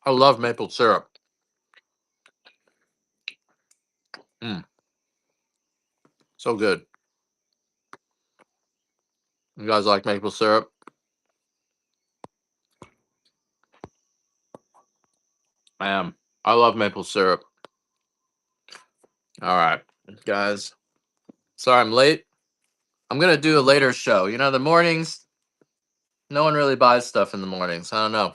I love maple syrup. Mm, so good. You guys like maple syrup? I am. I love maple syrup. All right, guys. Sorry I'm late. I'm gonna do a later show. You know, the mornings, no one really buys stuff in the mornings. I don't know.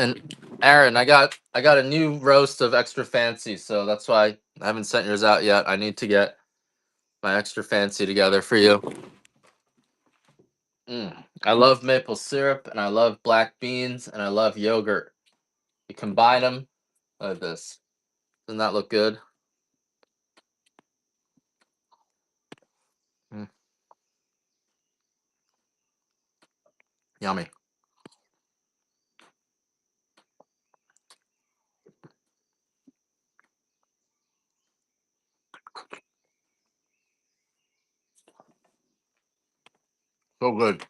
And Aaron, I got a new roast of extra fancy, so that's why I haven't sent yours out yet. I need to get my extra fancy together for you. I love maple syrup, and I love black beans, and I love yogurt. You combine them like this. Doesn't that look good? Mm, yummy. So good.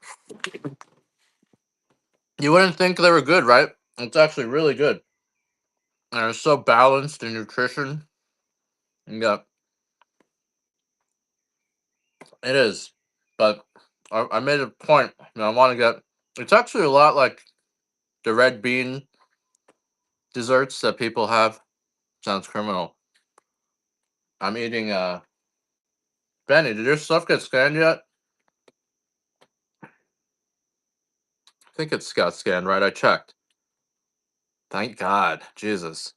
You wouldn't think they were good, right? It's actually really good. And it's so balanced in nutrition. Yeah, it is. But I made a point. I want to get. It's actually a lot like the red bean desserts that people have. Sounds criminal. I'm eating. Benny, did your stuff get scanned yet? I think it's got scanned, right? I checked. Thank God. Jesus.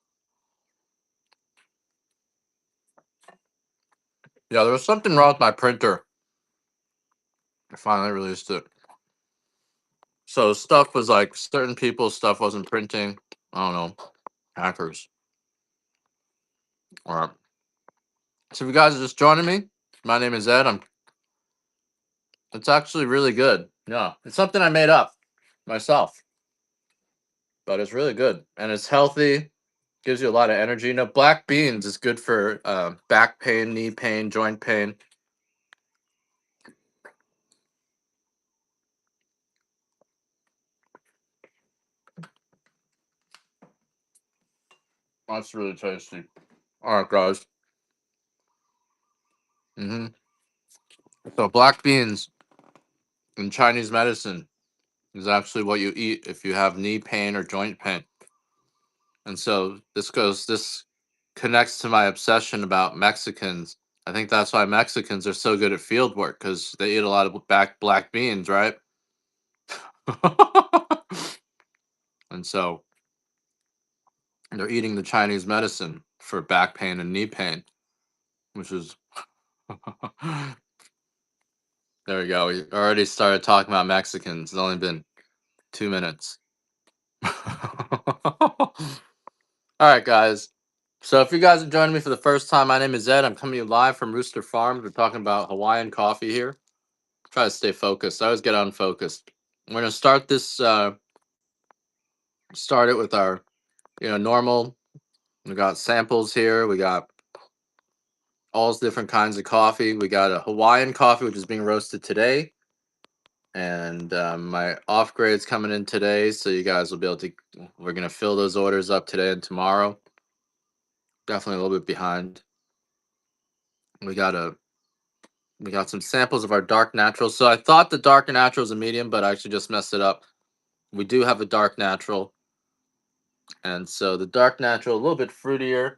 Yeah, there was something wrong with my printer. I finally released it. So stuff was like certain people's stuff wasn't printing. I don't know. Hackers. All right. So if you guys are just joining me, my name is Ed. It's actually really good. Yeah. It's something I made up myself. But it's really good. And it's healthy. Gives you a lot of energy. You know, black beans is good for back pain, knee pain, joint pain. That's really tasty. All right, guys. hmm So black beans in Chinese medicine is actually what you eat if you have knee pain or joint pain. And so this connects to my obsession about Mexicans. I think that's why Mexicans are so good at field work because they eat a lot of black beans, right? And so they're eating the Chinese medicine for back pain and knee pain, which is there we go. We already started talking about Mexicans. It's only been 2 minutes. All right, guys. So if you guys are joining me for the first time, my name is Ed. I'm coming to you live from Rooster Farms. We're talking about Hawaiian coffee here. Try to stay focused. I always get unfocused. We're gonna start this. Start it with our, normal. We got samples here. We got all different kinds of coffee. We got a Hawaiian coffee, which is being roasted today, and my off grade's coming in today. So you guys will be able to. We're gonna fill those orders up today and tomorrow. Definitely a little bit behind. We got a we got some samples of our dark natural. So I thought the dark natural was a medium, but I actually just messed it up. We do have a dark natural, and so the dark natural a little bit fruitier.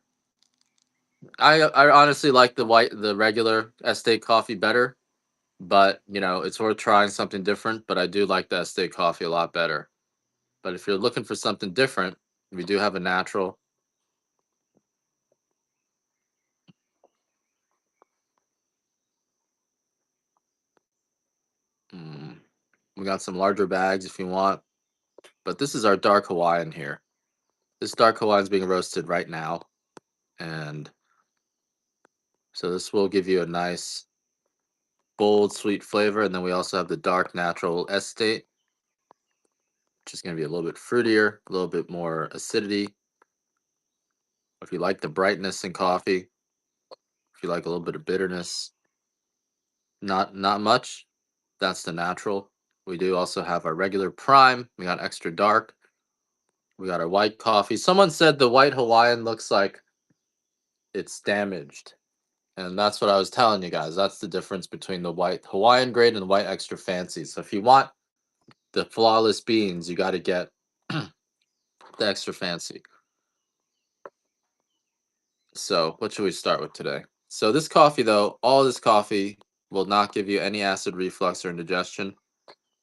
I honestly like the regular estate coffee better, but it's worth trying something different. But I do like the estate coffee a lot better. But if you're looking for something different, we do have a natural. Mm, we got some larger bags if you want, but this is our dark Hawaiian here. This dark Hawaiian is being roasted right now, and so this will give you a nice, bold, sweet flavor. And then we also have the dark natural estate, which is going to be a little bit fruitier, a little bit more acidity. If you like the brightness in coffee, if you like a little bit of bitterness, not much, that's the natural. We do also have our regular prime. We got extra dark. We got our white coffee. Someone said the white Hawaiian looks like it's damaged. And that's what I was telling you guys. That's the difference between the white Hawaiian grade and the white extra fancy. So if you want the flawless beans, you got to get the extra fancy. So what should we start with today? So this coffee, though, all this coffee will not give you any acid reflux or indigestion.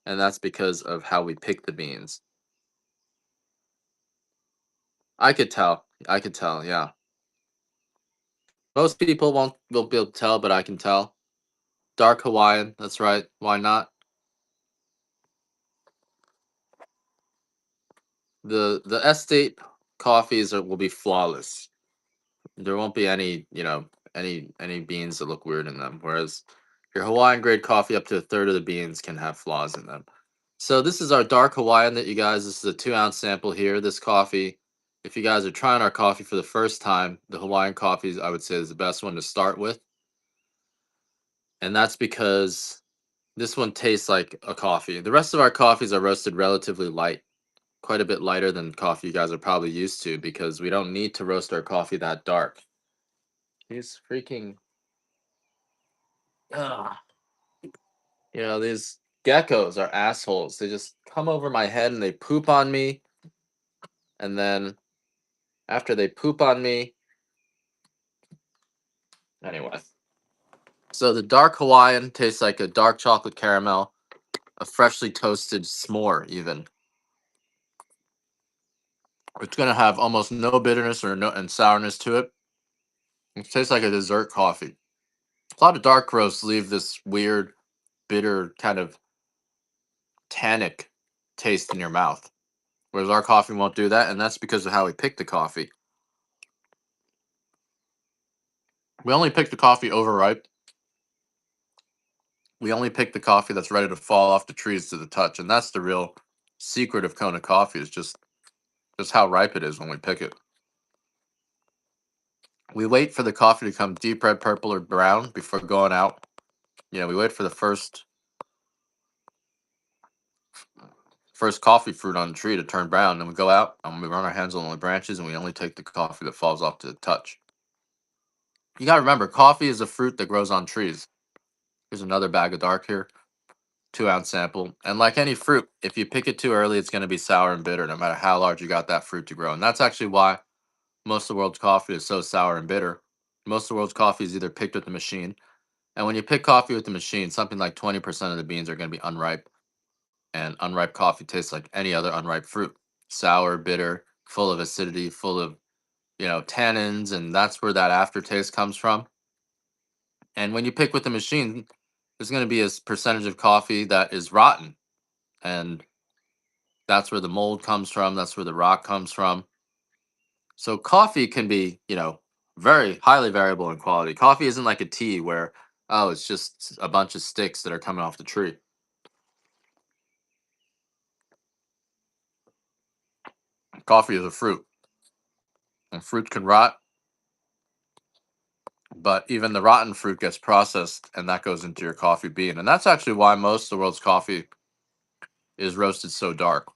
And that's because of how we pick the beans. I could tell. I could tell, yeah. Most people won't will be able to tell, but I can tell. Dark Hawaiian, that's right. Why not? The estate coffees will be flawless. There won't be any, any beans that look weird in them. Whereas your Hawaiian grade coffee, up to a third of the beans can have flaws in them. So this is our dark Hawaiian that you guys. This is a 2-ounce sample here. This coffee, if you guys are trying our coffee for the first time, the Hawaiian coffees I would say is the best one to start with, and that's because this one tastes like a coffee. The rest of our coffees are roasted relatively light, quite a bit lighter than coffee you guys are probably used to, because we don't need to roast our coffee that dark. These freaking, ugh, these geckos are assholes. They just come over my head and they poop on me, and then after they poop on me, anyway. So the dark Hawaiian tastes like a dark chocolate caramel, a freshly toasted s'more, even. It's gonna have almost no bitterness or no and sourness to it. It tastes like a dessert coffee. A lot of dark roasts leave this weird, bitter, kind of tannic taste in your mouth, whereas our coffee won't do that, and that's because of how we pick the coffee. We only pick the coffee overripe. We only pick the coffee that's ready to fall off the trees to the touch, and that's the real secret of Kona coffee, is just how ripe it is when we pick it. We wait for the coffee to come deep red, purple, or brown before going out. We wait for the first coffee fruit on the tree to turn brown. Then we go out and we run our hands on the branches, and we only take the coffee that falls off to the touch. You gotta remember, coffee is a fruit that grows on trees. Here's another bag of dark here, 2-ounce sample. And like any fruit, if you pick it too early, it's gonna be sour and bitter, no matter how large you got that fruit to grow. And that's actually why most of the world's coffee is so sour and bitter. Most of the world's coffee is either picked with the machine, and when you pick coffee with the machine, something like 20% of the beans are gonna be unripe. And unripe coffee tastes like any other unripe fruit: sour, bitter, full of acidity, full of tannins, and that's where that aftertaste comes from. And when you pick with the machine, there's going to be a percentage of coffee that is rotten, and that's where the mold comes from. That's where the rock comes from. So coffee can be, very highly variable in quality. Coffee isn't like a tea where, oh, it's just a bunch of sticks that are coming off the tree. Coffee is a fruit, and fruit can rot, but even the rotten fruit gets processed, and that goes into your coffee bean. And that's actually why most of the world's coffee is roasted so dark.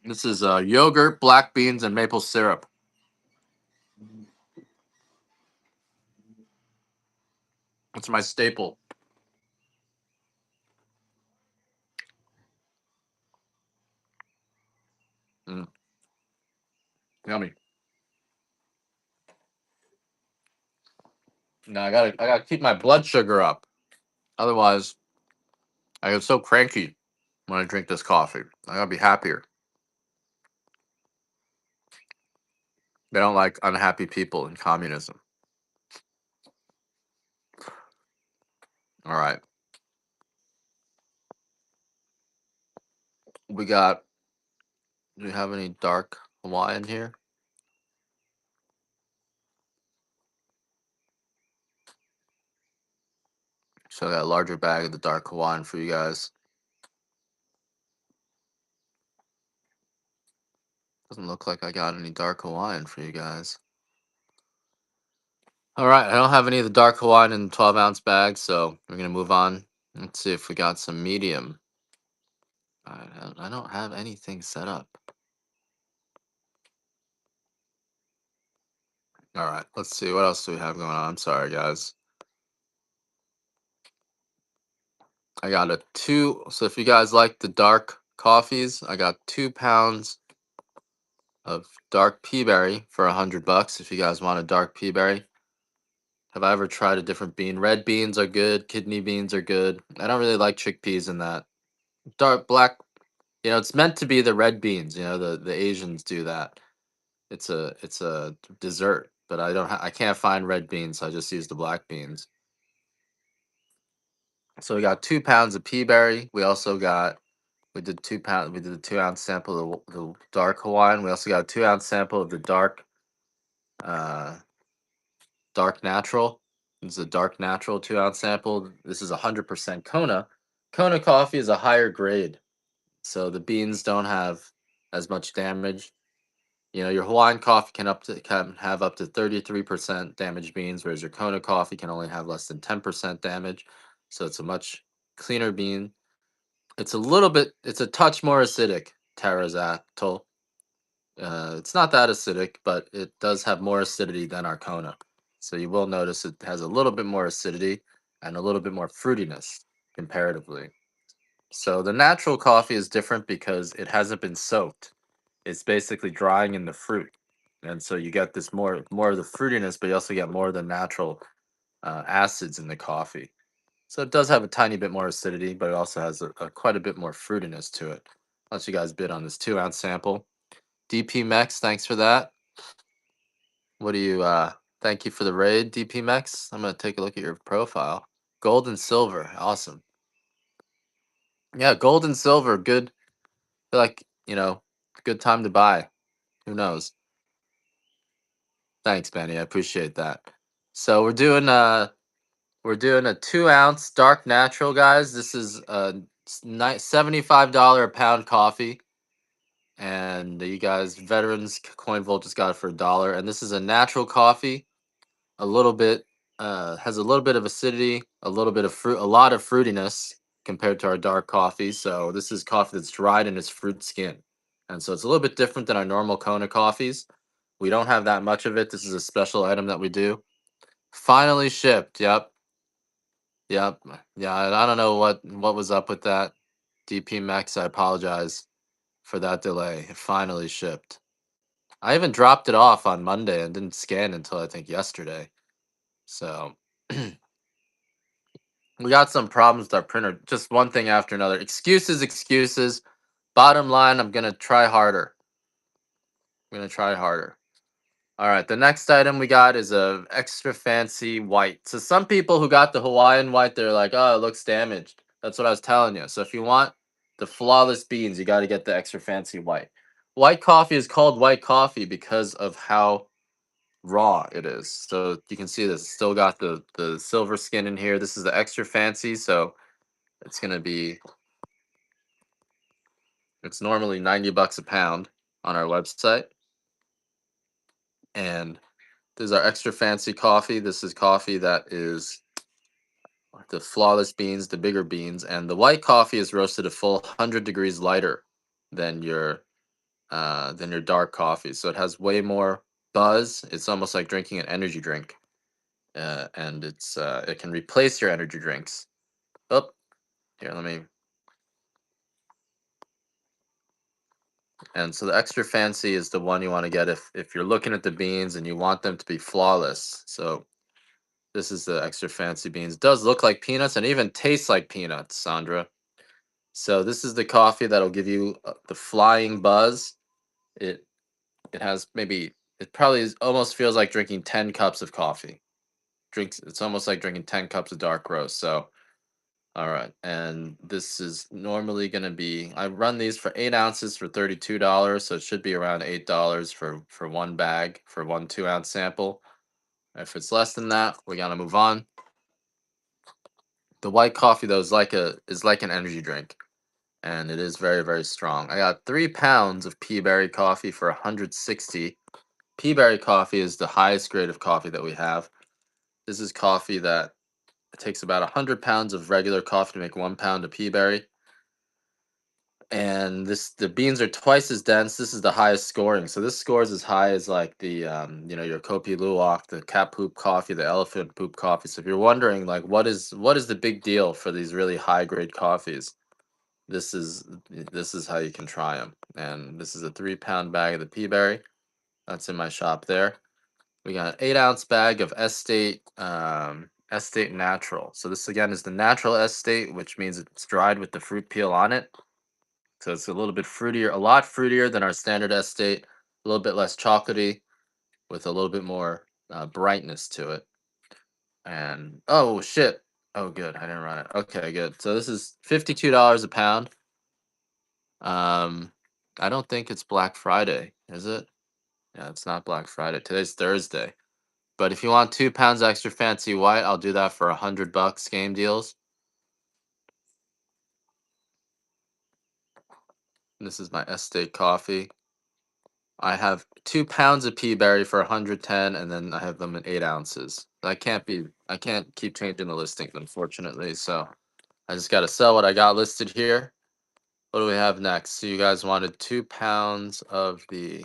This is yogurt, black beans, and maple syrup. It's my staple. Mm, yummy. Now I gotta keep my blood sugar up. Otherwise, I get so cranky when I drink this coffee. I gotta be happier. They don't like unhappy people in communism. All right, we got. Do we have any dark Hawaiian here? So I got a larger bag of the dark Hawaiian for you guys. Doesn't look like I got any dark Hawaiian for you guys. All right, I don't have any of the dark Hawaiian in the 12-ounce bag, so we're gonna move on. Let's see if we got some medium. I don't have anything set up. All right, let's see what else do we have going on. I'm sorry, guys. I got a two. So if you guys like the dark coffees, I got 2 pounds of dark peaberry for $100. If you guys want a dark peaberry, have I ever tried a different bean? Red beans are good. Kidney beans are good. I don't really like chickpeas in that. Dark black. It's meant to be the red beans. The Asians do that. It's a dessert, but I can't find red beans, so I just use the black beans. So we got 2 pounds of peaberry. We did 2 pounds. We did a 2 ounce sample of the dark Hawaiian. We also got a 2 ounce sample of the uh, dark natural. This is a dark natural 2 ounce sample. This is 100% Kona. Kona coffee is a higher grade, so the beans don't have as much damage. Your Hawaiian coffee can have up to 33% damaged beans, whereas your Kona coffee can only have less than 10% damage. So it's a much cleaner bean. It's a touch more acidic, Terrazatol. It's not that acidic, but it does have more acidity than our Kona. So you will notice it has a little bit more acidity and a little bit more fruitiness comparatively. So the natural coffee is different because it hasn't been soaked. It's basically drying in the fruit, and so you get this more of the fruitiness, but you also get more of the natural acids in the coffee. So it does have a tiny bit more acidity, but it also has quite a bit more fruitiness to it. I'll let you guys bid on this 2 ounce sample. DP Mex, thanks for that. What do you? Thank you for the raid, DP Mex. I'm gonna take a look at your profile. Gold and silver, awesome. Yeah, gold and silver, good. Feel like good time to buy. Who knows? Thanks, Benny. I appreciate that. So we're doing a 2 ounce dark natural, guys. This is a $75 a pound coffee, and you guys veterans coin vault just got it for $1. And this is a natural coffee, a little bit has a little bit of acidity, a little bit of fruit, a lot of fruitiness compared to our dark coffee. So this is coffee that's dried in its fruit skin, and so it's a little bit different than our normal Kona coffees. We don't have that much of it. This is a special item that we do. Finally shipped. Yep. Yep. Yeah, and I don't know what was up with that. DP Max, I apologize for that delay. It finally shipped. I even dropped it off on Monday and didn't scan until I think yesterday. So we got some problems with our printer. Just one thing after another. Excuses, excuses. Bottom line, I'm gonna try harder. I'm gonna try harder. All right, the next item we got is a extra fancy white. So some people who got the Hawaiian white, they're like, "Oh, it looks damaged." That's what I was telling you. So if you want the flawless beans, you got to get the extra fancy white. White coffee is called white coffee because of how raw it is. So you can see this. It's still got the silver skin in here. This is the extra fancy, so it's gonna be. It's normally $90 a pound on our website, and this is our extra fancy coffee. This is coffee that is the flawless beans, the bigger beans, and the white coffee is roasted a full 100 degrees lighter than your dark coffee. So it has way more buzz. It's almost like drinking an energy drink, and it can replace your energy drinks. Oh, here, let me. And so the extra fancy is the one you want to get if you're looking at the beans and you want them to be flawless. So this is the extra fancy beans. Does look like peanuts and even tastes like peanuts, Sandra. So this is the coffee that'll give you the flying buzz. It it has maybe it probably almost feels like drinking 10 cups of coffee. Drinks It's almost like drinking 10 cups of dark roast. So all right, and this is normally going to be. I run these for 8 ounces for $32, so it should be around $8 for one bag for one 2 ounce sample. If it's less than that, we gotta move on. The white coffee though is like an energy drink, and it is very very strong. I got 3 pounds of pea berry coffee for 160. Pea berry coffee is the highest grade of coffee that we have. This is coffee that It takes about 100 pounds of regular coffee to make 1 pound of pea berry. And the beans are twice as dense. This is the highest scoring. So this scores as high as like the your Kopi Luwak, the cat poop coffee, the elephant poop coffee. So if you're wondering like what is the big deal for these really high grade coffees, this is this is how you can try them. And this is a 3 pound bag of the pea berry. That's in my shop there. We got an 8 ounce bag of Estate Natural. So this again is the natural Estate, which means it's dried with the fruit peel on it. So it's a little bit fruitier, a lot fruitier than our standard Estate, a little bit less chocolatey, with a little bit more brightness to it. And oh shit. Oh good, I didn't run it. Okay, good. So this is $52 a pound. Um I don't think it's Black Friday, is it? Yeah, it's not Black Friday. Today's Thursday. But if you want 2 pounds extra fancy white, I'll do that for $100 game deals. And this is my Estate coffee. I have 2 pounds of pea berry for 110, and then I have them in 8 ounces. I can't keep changing the listing, unfortunately. So I just got to sell what I got listed here. What do we have next? So you guys wanted 2 pounds of the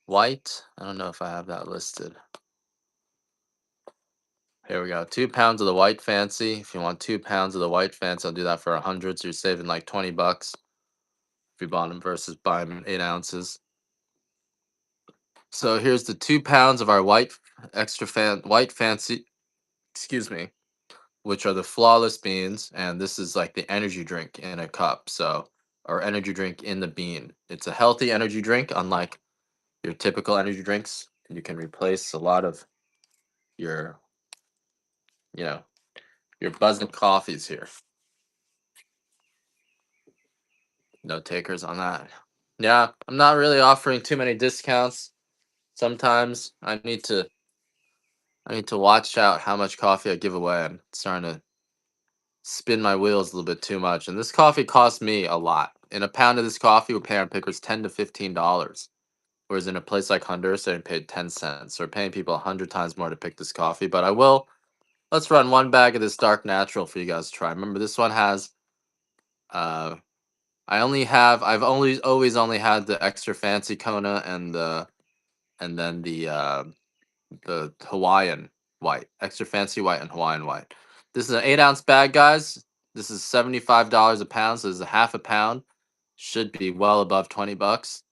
white. I don't know if I have that listed. Here we go. 2 pounds of the white fancy. If you want 2 pounds of the white fancy, I'll do that for 100. So you're saving like $20 if you bought them versus buying them in 8 ounces. So here's the 2 pounds of our white fancy, excuse me, which are the flawless beans, and this is like the energy drink in a cup. So, or energy drink in the bean. It's a healthy energy drink, unlike your typical energy drinks. You can replace a lot of your, you know, your buzzing coffees here. No takers on that. Yeah, I'm not really offering too many discounts. Sometimes I need to watch out how much coffee I give away. I'm starting to spin my wheels a little bit too much. And this coffee costs me a lot. In a pound of this coffee, we're paying pickers $10 to $15. Whereas in a place like Honduras, they paid 10 cents. So we're paying people 100 times more to pick this coffee. But I will. Let's run one bag of this dark natural for you guys to try. Remember, this one has. Uh, I've only always only had the extra fancy Kona and then the Hawaiian white, extra fancy white and Hawaiian white. This is an 8 ounce bag, guys. This is $75 a pound, so this is a half a pound. Should be well above $20.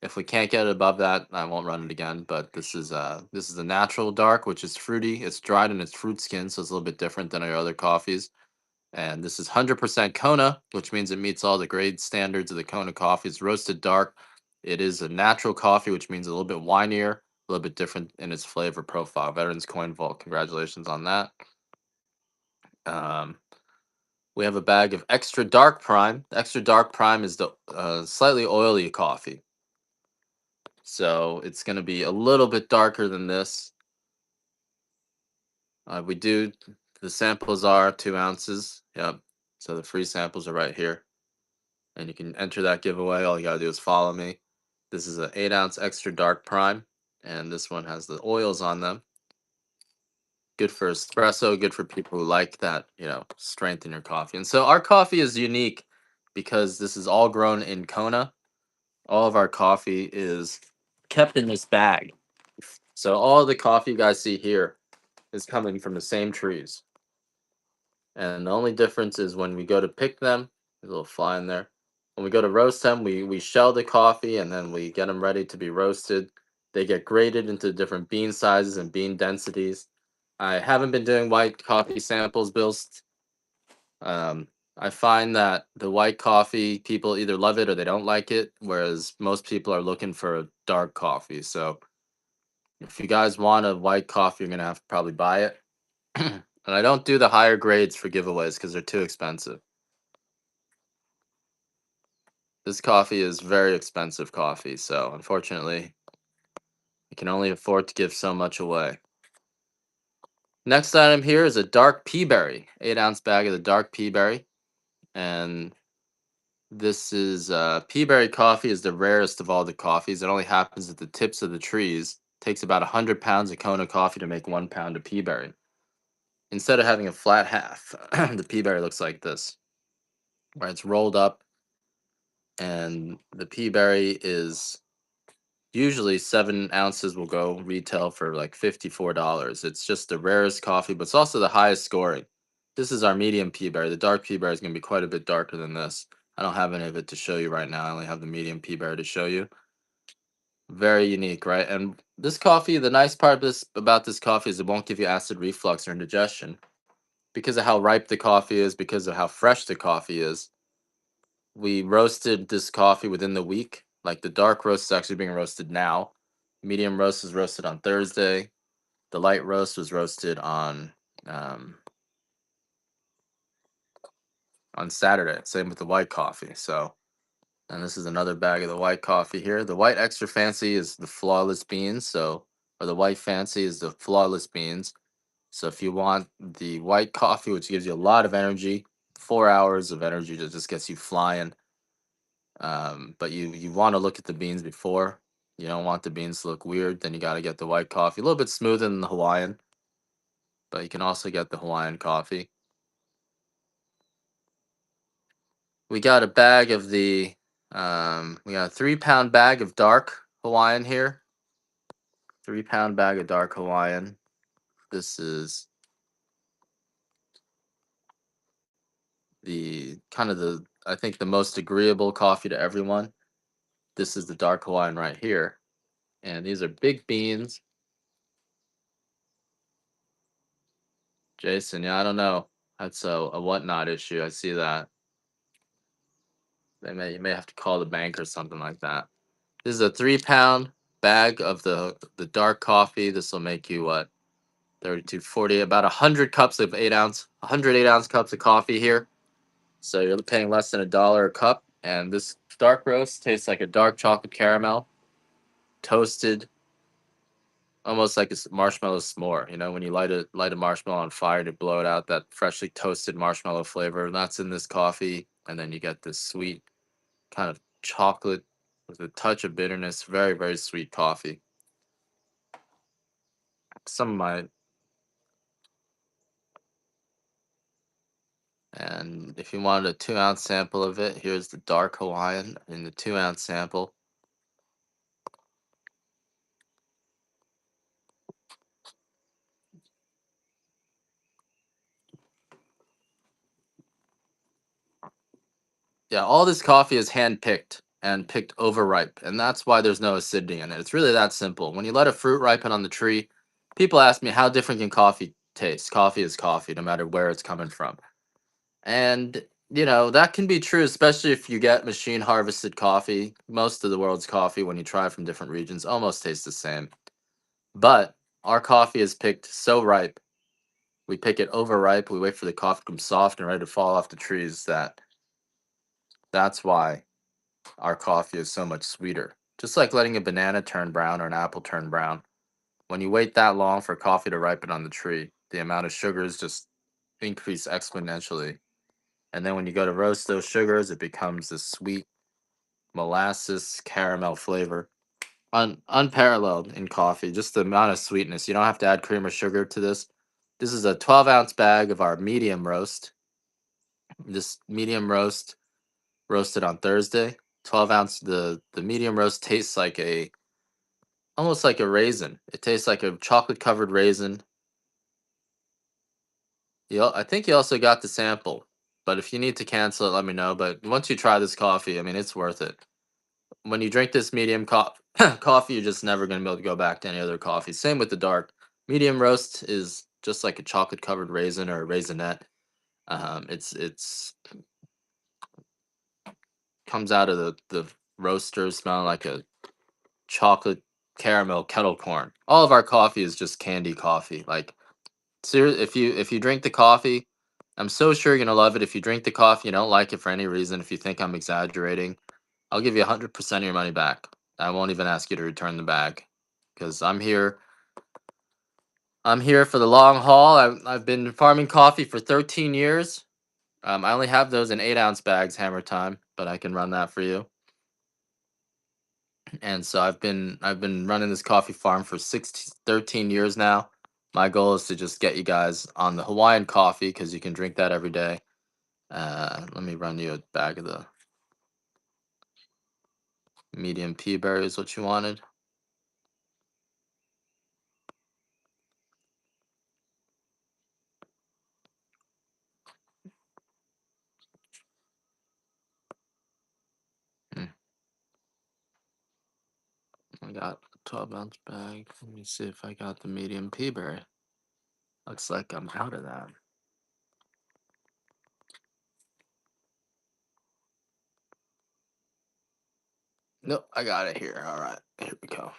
If we can't get it above that, I won't run it again. But this is a natural dark, which is fruity. It's dried in its fruit skin, so it's a little bit different than our other coffees. And this is 100% Kona, which means it meets all the grade standards of the Kona coffee. It's roasted dark. It is a natural coffee, which means a little bit winier, a little bit different in its flavor profile. Veterans Coin Vault, congratulations on that. Um, we have a bag of Extra Dark Prime. Extra Dark Prime is the slightly oily coffee. So it's going to be a little bit darker than this. The samples are 2 ounces. Yep. So the free samples are right here. And you can enter that giveaway. All you gotta do is follow me. This is an 8 ounce extra dark prime, and this one has the oils on them. Good for espresso, good for people who like that, strength in your coffee. And so our coffee is unique because this is all grown in Kona. All of our coffee is kept in this bag. So all the coffee you guys see here is coming from the same trees. And the only difference is when we go to pick them, there's a little fly in there. When we go to roast them, we shell the coffee and then we get them ready to be roasted. They get graded into different bean sizes and bean densities. I haven't been doing white coffee samples, Bills. Um, I find that the white coffee, people either love it or they don't like it, whereas most people are looking for a dark coffee. So if you guys want a white coffee, you're going to have to probably buy it. And I don't do the higher grades for giveaways because they're too expensive. This coffee is very expensive coffee, so unfortunately, I can only afford to give so much away. Next item here is a dark pea berry, 8 ounce bag of the dark pea berry, and this is pea berry coffee is the rarest of all the coffees. It only happens at the tips of the trees. Takes about 100 pounds of Kona coffee to make 1 pound of pea berry. instead of having a flat half, the pea berry looks like this, where it's rolled up, and the pea berry is usually 7 ounces will go retail for like $54. It's just the rarest coffee, but it's also the highest scoring. This is our medium pea berry. The dark pea berry is going to be quite a bit darker than this. I don't have any of it to show you right now. I only have the medium pea berry to show you. Very unique, right? And this coffee, the nice part of this about this coffee is it won't give you acid reflux or indigestion because of how ripe the coffee is, because of how fresh the coffee is. We roasted this coffee within the week. Like the dark roast is actually being roasted now. Medium roast was roasted on Thursday. The light roast was roasted um, on Saturday. Same with the white coffee. So, and this is another bag of the white coffee here. The white extra fancy is the flawless beans. So, or the white fancy is the flawless beans. So if you want the white coffee, which gives you a lot of energy, 4 hours of energy that just gets you flying. But you want to look at the beans before. You don't want the beans to look weird. Then you got to get the white coffee, a little bit smoother than the Hawaiian, but you can also get the Hawaiian coffee. We got a bag of we got a 3 pound bag of dark Hawaiian here. 3 pound bag of dark Hawaiian. This is the kind of I think the most agreeable coffee to everyone. This is the dark Hawaiian right here. And these are big beans. Jason, yeah, I don't know. That's a whatnot issue. I see that. You may have to call the bank or something like that. This is a 3 pound bag of the dark coffee. This will make you what? 32, 40, about 100 cups of 8 ounce, 108 ounce cups of coffee here. So you're paying less than $1 a cup. And this dark roast tastes like a dark chocolate caramel, toasted, almost like a marshmallow s'more. You know, when you light a marshmallow on fire to blow it out, that freshly toasted marshmallow flavor. That's in this coffee, and then you get this sweet kind of chocolate with a touch of bitterness. Very very sweet coffee. Some of my And if you wanted a 2 ounce sample of it, here's the dark Hawaiian in the 2 ounce sample. Yeah, all this coffee is hand picked and picked overripe, and that's why there's no acidity in it. It's really that simple. When you let a fruit ripen on the tree, people ask me how different can coffee taste. Coffee is coffee, no matter where it's coming from. And that can be true, especially if you get machine harvested coffee. Most of the world's coffee, when you try from different regions, almost tastes the same. But our coffee is picked so ripe. We pick it overripe. We wait for the coffee to become soft and ready to fall off the trees. That's why our coffee is so much sweeter. Just like letting a banana turn brown or an apple turn brown. When you wait that long for coffee to ripen on the tree, the amount of sugars just increase exponentially. And then when you go to roast those sugars, it becomes this sweet molasses caramel flavor. Unparalleled in coffee, just the amount of sweetness. You don't have to add cream or sugar to this. This is a 12-ounce bag of our medium roast. This medium roast roasted on Thursday. 12 ounce. The medium roast tastes like almost like a raisin. It tastes like a chocolate covered raisin. I think you also got the sample, but if you need to cancel it, let me know. But once you try this coffee, I mean, it's worth it. When you drink this medium coffee, you're just never going to be able to go back to any other coffee. Same with the dark. Medium roast is just like a chocolate covered raisin or a raisinette. It's comes out of the roaster smelling like a chocolate caramel kettle corn. All of our coffee is just candy coffee. Like, if you drink the coffee, I'm so sure you're gonna love it. If you drink the coffee, you don't like it for any reason. If you think I'm exaggerating, I'll give you 100% of your money back. I won't even ask you to return the bag because I'm here. I'm here for the long haul. I've been farming coffee for 13 years. I only have those in 8 ounce bags, hammer time, but I can run that for you. And so I've been running this coffee farm for 13 years now. My goal is to just get you guys on the Hawaiian coffee because you can drink that every day. Let me run you a bag of the medium pea berries, what you wanted. Hmm, I got a 12-ounce bag. Let me see if I got the medium pea berry. Looks like I'm out of that. Nope, I got it here. All right, here we go.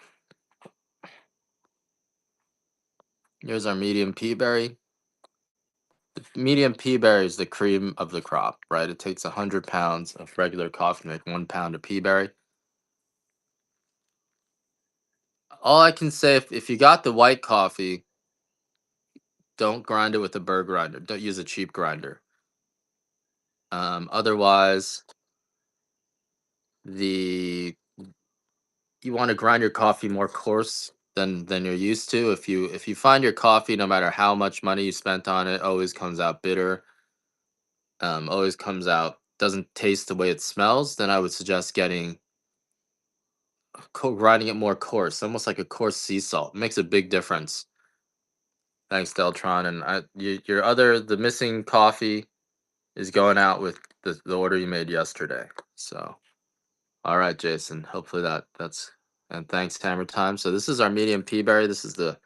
Here's our medium pea berry. Medium pea berry is the cream of the crop, right? It takes 100 pounds of regular coffee to make 1 pound of pea berry. All I can say, if you got the white coffee, don't grind it with a burr grinder. Don't use a cheap grinder. Otherwise, the you want to grind your coffee more coarse than you're used to. If you find your coffee, no matter how much money you spent on it, always comes out bitter, always comes out doesn't taste the way it smells, then I would suggest getting grinding it more coarse, almost like a coarse sea salt. It makes a big difference. Thanks, Deltron. And your other the missing coffee is going out with the order you made yesterday. So, all right, Jason. Hopefully that's and thanks, Hammer Time. So this is our medium pea berry. This is the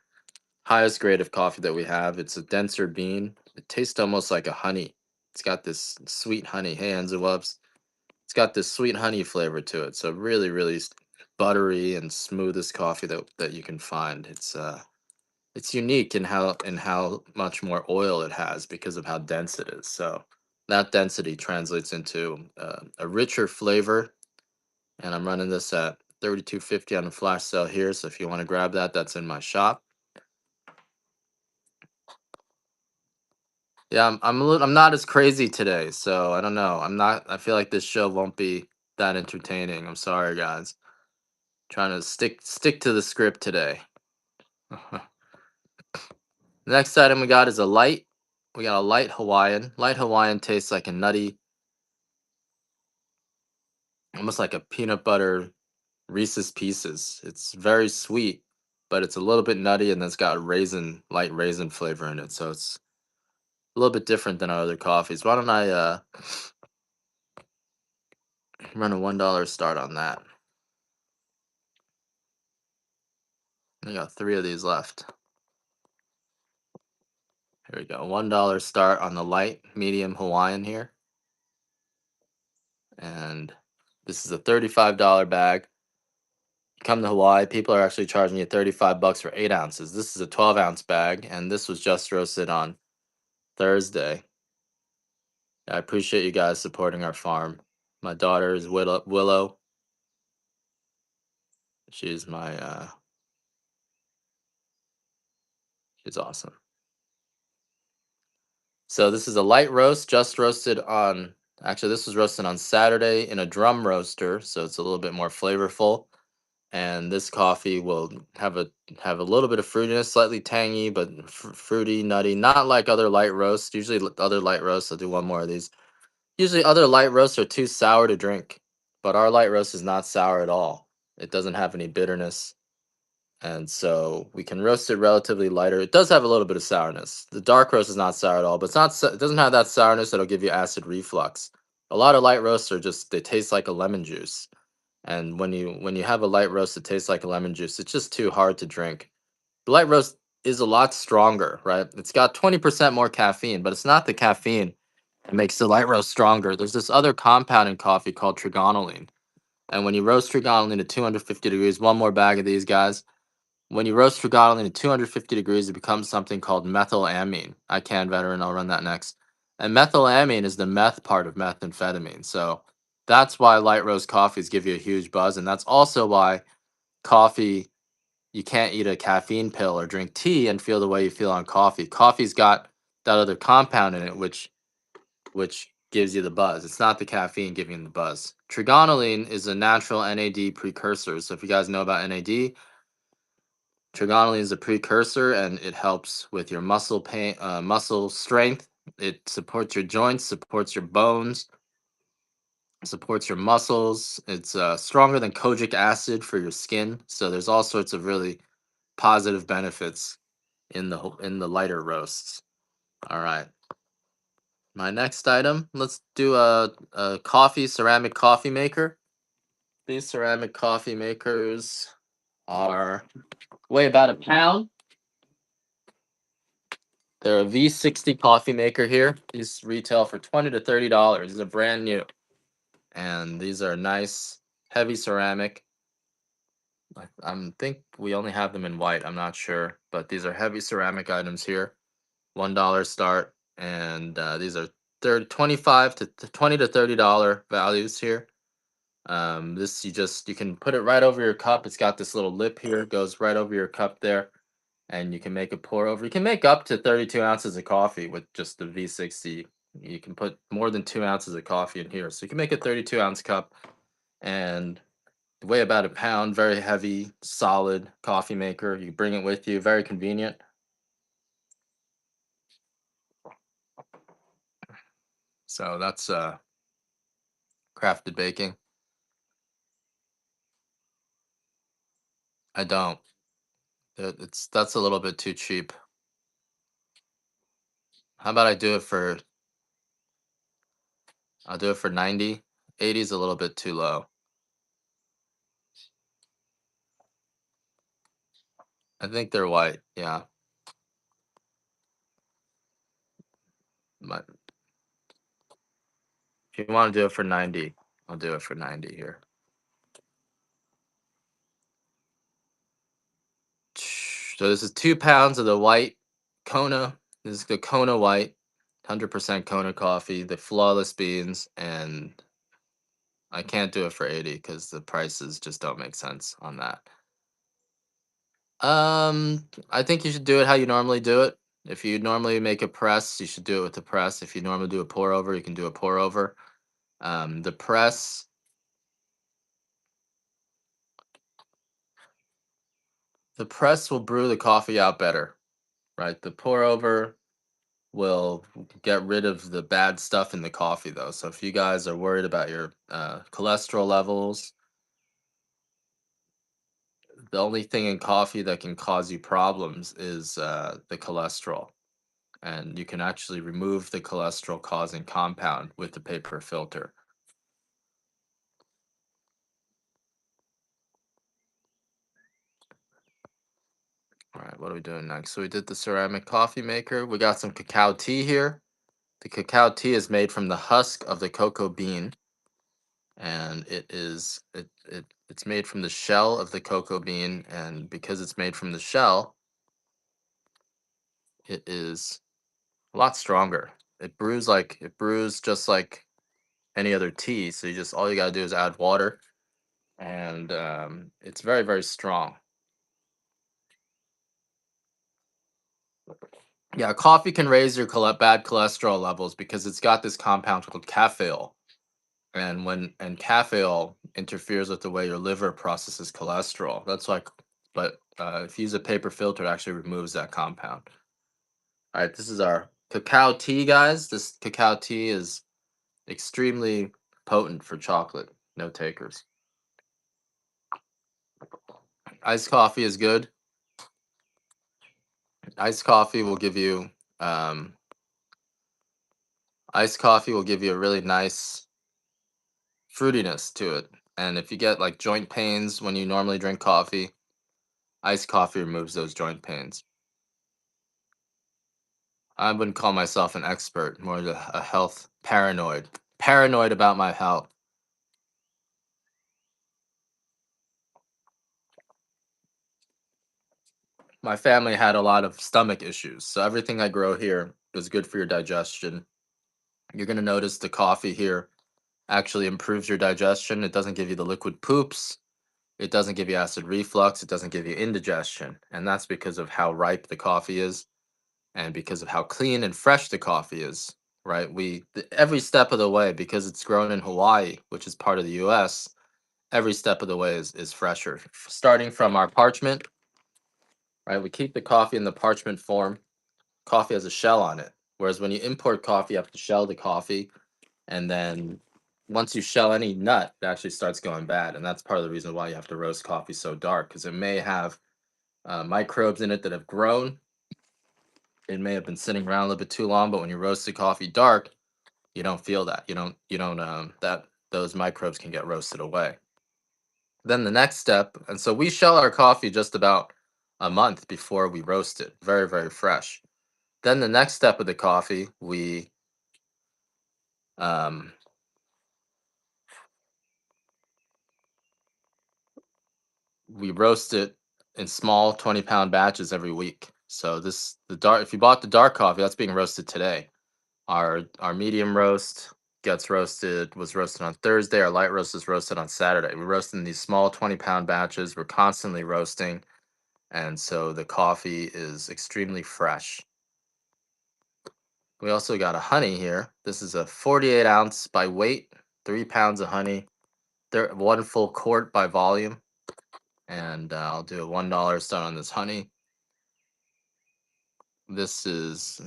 highest grade of coffee that we have. It's a denser bean. It tastes almost like a honey. It's got this sweet honey. Hey, Enzo Wubs. It's got this sweet honey flavor to it. So really, really buttery and smoothest coffee that you can find. It's unique in how much more oil it has because of how dense it is. So that density translates into a richer flavor. And I'm running this at 32.50 on a flash sale here. So if you want to grab that, that's in my shop. Yeah, I'm not as crazy today, so I don't know. I feel like this show won't be that entertaining. I'm sorry, guys. Trying to stick to the script today. The next item we got is a light. We got a light Hawaiian. Light Hawaiian tastes like a nutty, almost like a peanut butter Reese's Pieces. It's very sweet, but it's a little bit nutty, and it's got light raisin flavor in it. So it's a little bit different than our other coffees. Why don't I run a $1 start on that? I got 3 of these left. Here we go. $1 start on the light medium Hawaiian here. And this is a $35 bag. You come to Hawaii, people are actually charging you 35 bucks for 8 ounces. This is a 12-ounce bag, and this was just roasted on Thursday. I appreciate you guys supporting our farm. My daughter is Willow. She's my she's awesome. So this is a light roast, just roasted on actually this was roasted on Saturday in a drum roaster, so it's a little bit more flavorful. And this coffee will have a little bit of fruitiness, slightly tangy, but fruity, nutty. Not like other light roasts. Usually, other light roasts. I'll do one more of these. Usually, other light roasts are too sour to drink, but our light roast is not sour at all. It doesn't have any bitterness, and so we can roast it relatively lighter. It does have a little bit of sourness. The dark roast is not sour at all, but it doesn't have that sourness that'll give you acid reflux. A lot of light roasts are just they taste like a lemon juice, and when you have a light roast that tastes like a lemon juice, it's just too hard to drink. The light roast is a lot stronger, right? It's got 20% more caffeine, but it's not the caffeine that makes the light roast stronger. There's this other compound in coffee called trigonylene. And when you roast trigonylene at 250 degrees, one more bag of these guys. When you roast trigonylene at 250 degrees, it becomes something called methylamine. I can veteran, I'll run that next. And methylamine is the meth part of methamphetamine. So that's why light roast coffees give you a huge buzz. And that's also why coffee, you can't eat a caffeine pill or drink tea and feel the way you feel on coffee. Coffee's got that other compound in it, which gives you the buzz. It's not the caffeine giving you the buzz. Trigonylene is a natural NAD precursor. So if you guys know about NAD, Trigonylene is a precursor, and it helps with your muscle pain, muscle strength. It supports your joints, supports your bones, supports your muscles. It's stronger than kojic acid for your skin. So there's all sorts of really positive benefits in the lighter roasts. All right. My next item, let's do a coffee ceramic coffee maker. These ceramic coffee makers are weigh about a pound. They're a V60 coffee maker here. These retail for $20 to $30. These are brand new, and these are nice, heavy ceramic. I think we only have them in white. I'm not sure, but these are heavy ceramic items here. $1 start, and these are 25 to $20 to $30 values here. This you can put it right over your cup. It's got this little lip here, goes right over your cup there, and you can make a pour over. You can make up to 32 ounces of coffee with just the V60. You can put more than 2 ounces of coffee in here, so you can make a 32-ounce cup, and weigh about a pound. Very heavy, solid coffee maker. You bring it with you. Very convenient. So that's crafted baking. I don't. That's a little bit too cheap. How about I'll do it for 90. 80 is a little bit too low. I think they're white. Yeah. But if you want to do it for 90, I'll do it for 90 here. So this is 2 pounds of the white Kona. This is the Kona white, 100% Kona coffee, the flawless beans, and I can't do it for 80 because the prices just don't make sense on that. I think you should do it how you normally do it. If you normally make a press, you should do it with the press. If you normally do a pour over, you can do a pour over. The press will brew the coffee out better, right? The pour over will get rid of the bad stuff in the coffee, though. So if you guys are worried about your cholesterol levels, the only thing in coffee that can cause you problems is the cholesterol. And you can actually remove the cholesterol causing compound with the paper filter. All right, what are we doing next? So we did the ceramic coffee maker. We got some cacao tea here. The cacao tea is made from the husk of the cocoa bean, and it's made from the shell of the cocoa bean, and because it's made from the shell, it is a lot stronger. It brews just like any other tea. So all you gotta do is add water, and it's very, very strong. Yeah, coffee can raise your bad cholesterol levels because it's got this compound called caffeine, and caffeine interferes with the way your liver processes cholesterol. That's like, but if you use a paper filter, it actually removes that compound. All right, this is our cacao tea, guys. This cacao tea is extremely potent for chocolate. No takers. Iced coffee is good. Iced coffee will give you um, iced coffee will give you a really nice fruitiness to it. And if you get like joint pains when you normally drink coffee, iced coffee removes those joint pains. I wouldn't call myself an expert, more a health paranoid. Paranoid about my health. My family had a lot of stomach issues, so everything I grow here is good for your digestion. You're going to notice the coffee here actually improves your digestion. It doesn't give you the liquid poops. It doesn't give you acid reflux. It doesn't give you indigestion. And that's because of how ripe the coffee is and because of how clean and fresh the coffee is, right? Every step of the way, because it's grown in Hawaii, which is part of the US, every step of the way is fresher. Starting from our parchment, right? We keep the coffee in the parchment form. Coffee has a shell on it. Whereas when you import coffee, you have to shell the coffee, and then once you shell any nut, it actually starts going bad, and that's part of the reason why you have to roast coffee so dark, because it may have microbes in it that have grown. It may have been sitting around a little bit too long, but when you roast the coffee dark, you don't feel that. You don't that those microbes can get roasted away. Then the next step, and so we shell our coffee just about a month before we roast it, very, very fresh. Then the next step of the coffee, um, we roast it in small 20-pound batches every week. So the dark if you bought the dark coffee, that's being roasted today. Our medium roast was roasted on Thursday. Our light roast is roasted on Saturday. We're roasting these small 20-pound batches. We're constantly roasting, and so the coffee is extremely fresh. We also got a honey here. This is a 48 ounce by weight, 3 pounds of honey, one full quart by volume, and I'll do a $1 start on this honey. This is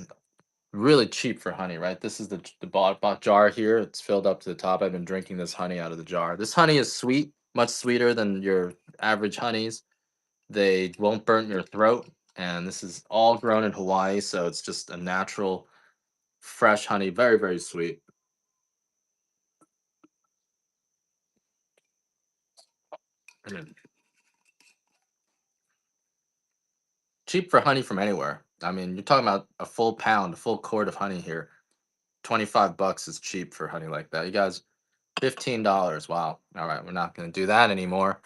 really cheap for honey, right? This is the bought jar here. It's filled up to the top. I've been drinking this honey out of the jar. This honey is sweet, much sweeter than your average honeys. They won't burn your throat, and this is all grown in Hawaii, so it's just a natural, fresh honey, very, very sweet. And cheap for honey from anywhere. I mean, you're talking about a full pound, a full quart of honey here. 25 bucks is cheap for honey like that. You guys, $15. Wow. All right, we're not going to do that anymore.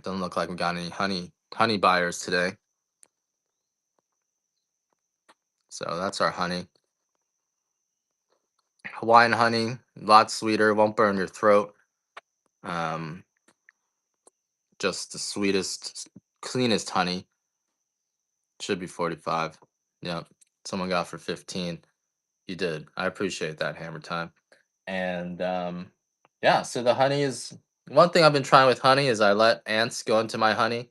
Doesn't look like we got any honey buyers today. So that's our honey. Hawaiian honey, a lot sweeter, won't burn your throat. Um, just the sweetest, cleanest honey. Should be 45. Yep. Someone got for 15. You did. I appreciate that, Hammer Time. And yeah, so the honey is one thing I've been trying with honey is I let ants go into my honey,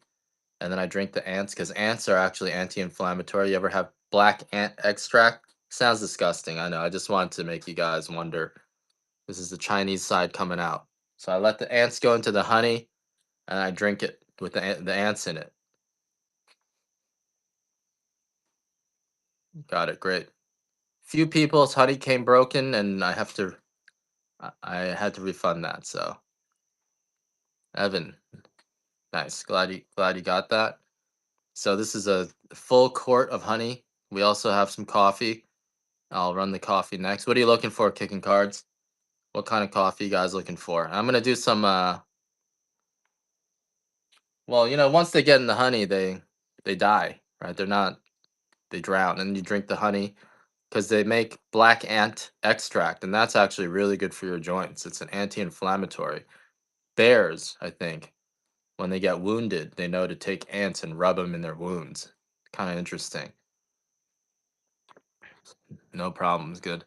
and then I drink the ants because ants are actually anti-inflammatory. You ever have black ant extract? Sounds disgusting. I know. I just wanted to make you guys wonder. This is the Chinese side coming out. So I let the ants go into the honey, and I drink it with the ants in it. Got it. Great. Few people's honey came broken, and I had to refund that. So Evan, nice. Glad you got that. So this is a full quart of honey. We also have some coffee. I'll run the coffee next. What are you looking for, kicking cards? What kind of coffee you guys looking for? I'm gonna do some well, once they get in the honey, they die, right? They drown, and you drink the honey because they make black ant extract, and that's actually really good for your joints. It's an anti-inflammatory. Bears, I think, when they get wounded, they know to take ants and rub them in their wounds. Kind of interesting. No problems. Good.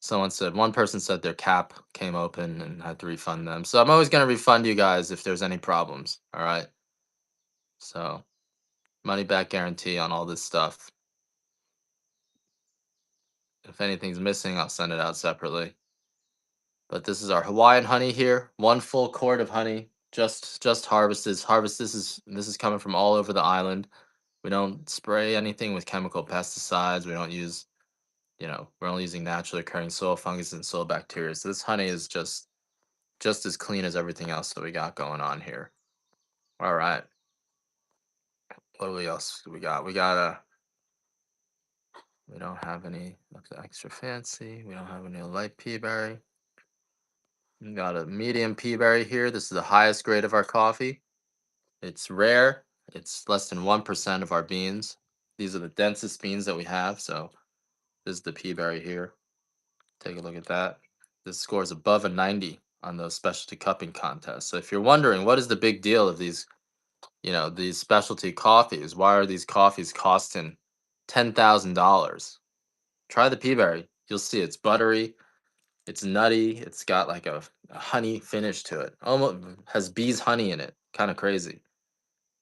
One person said their cap came open and had to refund them. So I'm always going to refund you guys if there's any problems. All right. So money back guarantee on all this stuff. If anything's missing, I'll send it out separately. But this is our Hawaiian honey here. One full quart of honey, just harvested. This is coming from all over the island. We don't spray anything with chemical pesticides. We don't use, we're only using naturally occurring soil fungus and soil bacteria. So this honey is just as clean as everything else that we got going on here. All right. Else do we got? We don't have any extra fancy. We don't have any light pea berry. We got a medium pea berry here. This is the highest grade of our coffee. It's rare. It's less than 1% of our beans. These are the densest beans that we have. So this is the pea berry here. Take a look at that. This scores above a 90 on those specialty cupping contests. So if you're wondering what is the big deal of these specialty coffees, why are these coffees costing $10,000? Try the peaberry. You'll see it's buttery, it's nutty, it's got like a honey finish to it. Almost has bees honey in it. Kind of crazy.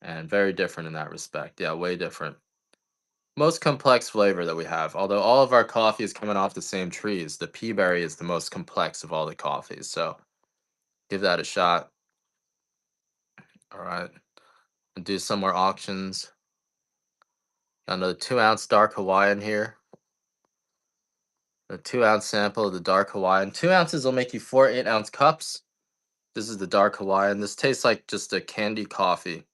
and very different in that respect. Yeah, way different. Most complex flavor that we have. Although all of our coffee is coming off the same trees, the pea berry is the most complex of all the coffees. So give that a shot. All right. And do some more auctions. Got another 2 ounce dark Hawaiian here. A 2 ounce sample of the dark Hawaiian. 2 ounces will make you 4 8 ounce cups. This is the dark Hawaiian. This tastes like just a candy coffee.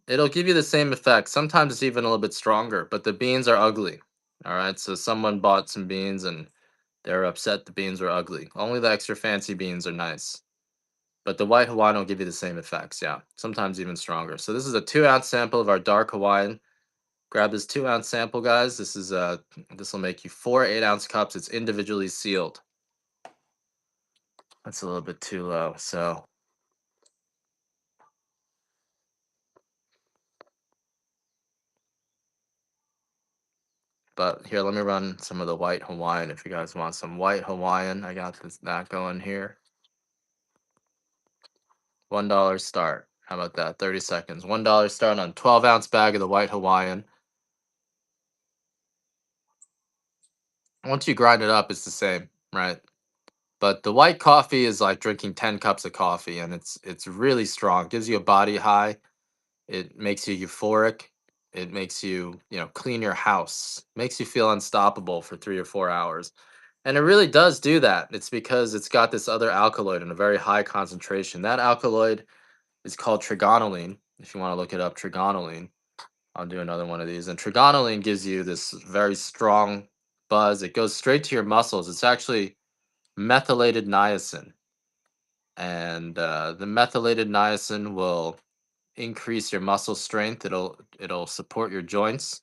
It'll give you the same effect. Sometimes it's even a little bit stronger, but the beans are ugly. All right. So someone bought some beans and they're upset the beans were ugly. Only the extra fancy beans are nice. But the white Hawaiian will give you the same effects. Yeah. Sometimes even stronger. So this is a 2 ounce sample of our dark Hawaiian. Grab this 2 ounce sample, guys. This will make you 4 8 ounce cups. It's individually sealed. That's a little bit too low. So, but here, let me run some of the white Hawaiian if you guys want some white Hawaiian. I got that going here. $1 start. How about that? 30 seconds. $1 start on 12 ounce bag of the white Hawaiian. Once you grind it up, it's the same, right? But the white coffee is like drinking 10 cups of coffee, and it's really strong. Gives you a body high. It makes you euphoric. It makes you, clean your house. Makes you feel unstoppable for 3 or 4 hours. And it really does do that. It's because it's got this other alkaloid in a very high concentration. That alkaloid is called trigonylene. If you want to look it up, trigonylene. I'll do another one of these. And trigonylene gives you this very strong buzz. It goes straight to your muscles. It's actually methylated niacin. And the methylated niacin will increase your muscle strength. It'll support your joints.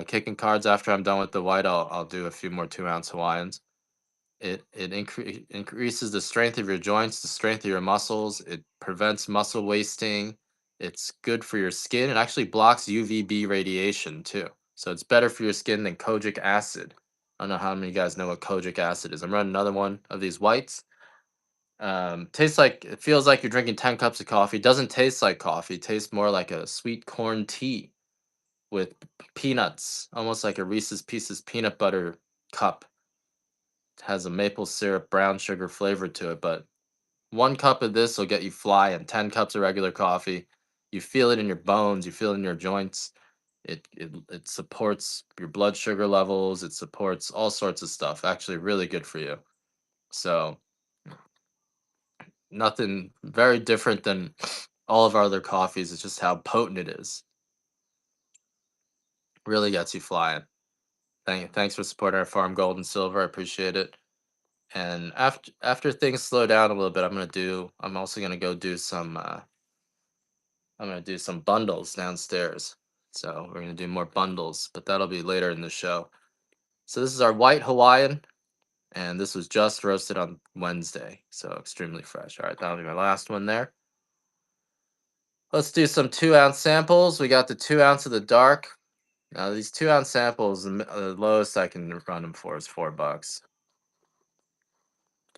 Kicking cards after I'm done with the white, I'll do a few more 2 ounce Hawaiians. It increases the strength of your joints, the strength of your muscles. It prevents muscle wasting. It's good for your skin. It actually blocks UVB radiation too. So it's better for your skin than kojic acid. I don't know how many of you guys know what kojic acid is. I'm running another one of these whites. Tastes like it feels like you're drinking 10 cups of coffee. Doesn't taste like coffee. Tastes more like a sweet corn tea with peanuts, almost like a Reese's Pieces peanut butter cup. It has a maple syrup, brown sugar flavor to it, but 1 cup of this will get you flying. 10 cups of regular coffee. You feel it in your bones, you feel it in your joints. It supports your blood sugar levels, it supports all sorts of stuff. Actually, really good for you. So, nothing very different than all of our other coffees. It's just how potent it is. Really gets you flying. Thanks for supporting our farm gold and silver. I appreciate it. And after things slow down a little bit, I'm also gonna go do some I'm gonna do some bundles downstairs. So we're gonna do more bundles, but that'll be later in the show. So this is our white Hawaiian, and this was just roasted on Wednesday, so extremely fresh. All right, that'll be my last one there. Let's do some 2 ounce samples. We got the 2 ounce of the dark. Now these 2 ounce samples, the lowest I can run them for is $4.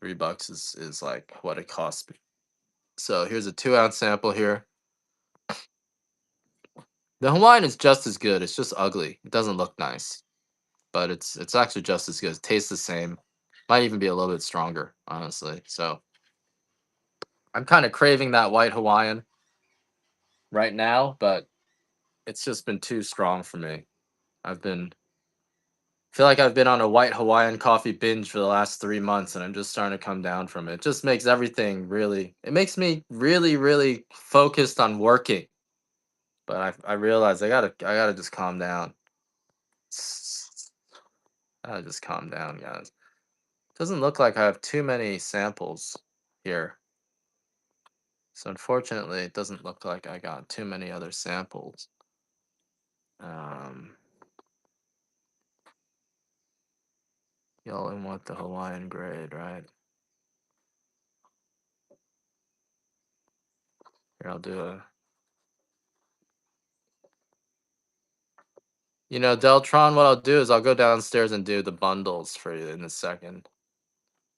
$3 is like what it costs me. So here's a 2 ounce sample here. The Hawaiian is just as good. It's just ugly. It doesn't look nice, but it's actually just as good. It tastes the same. Might even be a little bit stronger, honestly. So I'm kind of craving that white Hawaiian right now, but it's just been too strong for me. I've been feel like I've been on a white Hawaiian coffee binge for the last 3 months, and I'm just starting to come down from it. It just makes everything really. It makes me really, really focused on working. But I realize I gotta just calm down. I gotta just calm down, guys. Doesn't look like I have too many samples here. So unfortunately, it doesn't look like I got too many other samples. Um, you only want the Hawaiian grade, right? Here, I'll do a. Deltron, what I'll do is I'll go downstairs and do the bundles for you in a second.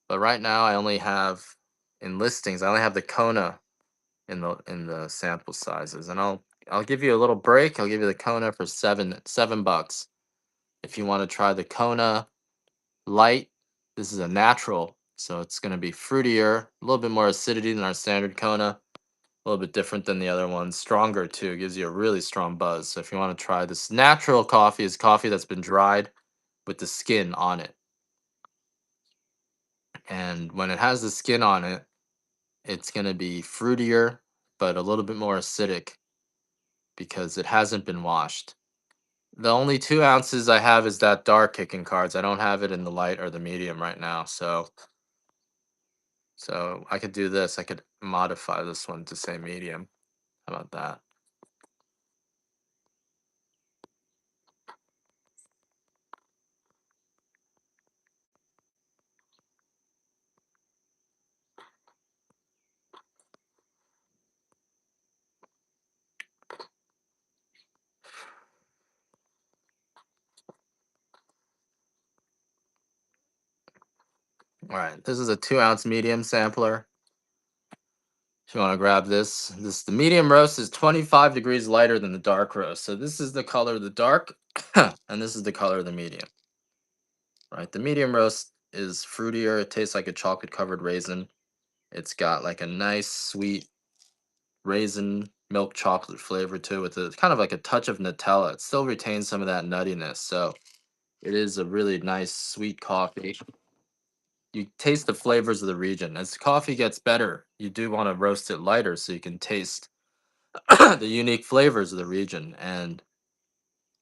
But right now, I only have in listings. I only have the Kona in the sample sizes. And I'll give you a little break. I'll give you the Kona for $7. If you want to try the Kona Light, this is a natural, so it's going to be fruitier, a little bit more acidity than our standard Kona, a little bit different than the other ones, stronger too. It gives you a really strong buzz. So if you want to try this natural coffee, is coffee that's been dried with the skin on it. And when it has the skin on it, it's going to be fruitier, but a little bit more acidic because it hasn't been washed. The only 2 ounces I have is that dark kicking cards. I don't have it in the light or the medium right now. So I could do this. I could modify this one to say medium. How about that? All right. This is a 2 ounce medium sampler. If you want to grab this the medium roast is 25 degrees lighter than the dark roast. So this is the color of the dark, and this is the color of the medium. Right. The medium roast is fruitier. It tastes like a chocolate covered raisin. It's got like a nice sweet raisin milk chocolate flavor to it with a kind of like a touch of Nutella. It still retains some of that nuttiness. So it is a really nice sweet coffee. You taste the flavors of the region. As coffee gets better, you do want to roast it lighter so you can taste the unique flavors of the region. And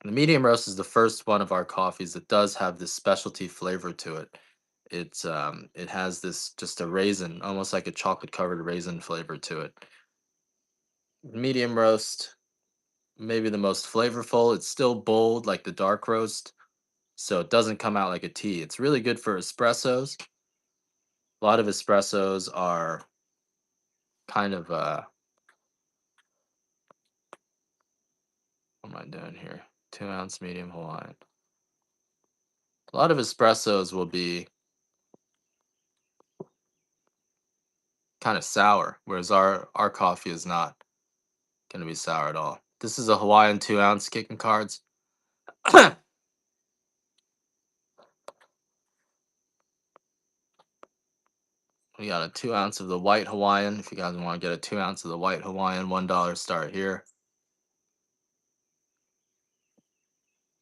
the medium roast is the first one of our coffees that does have this specialty flavor to it. It has this just a raisin, almost like a chocolate covered raisin flavor to it. Medium roast, maybe the most flavorful. It's still bold like the dark roast, so it doesn't come out like a tea. It's really good for espressos. A lot of espressos are kind of what am I doing here? 2 ounce medium Hawaiian. A lot of espressos will be kind of sour, whereas our coffee is not going to be sour at all. This is a Hawaiian 2 ounce kicking cards. We got a 2 ounce of the white Hawaiian. If you guys want to get a 2 ounce of the white Hawaiian, $1 start here.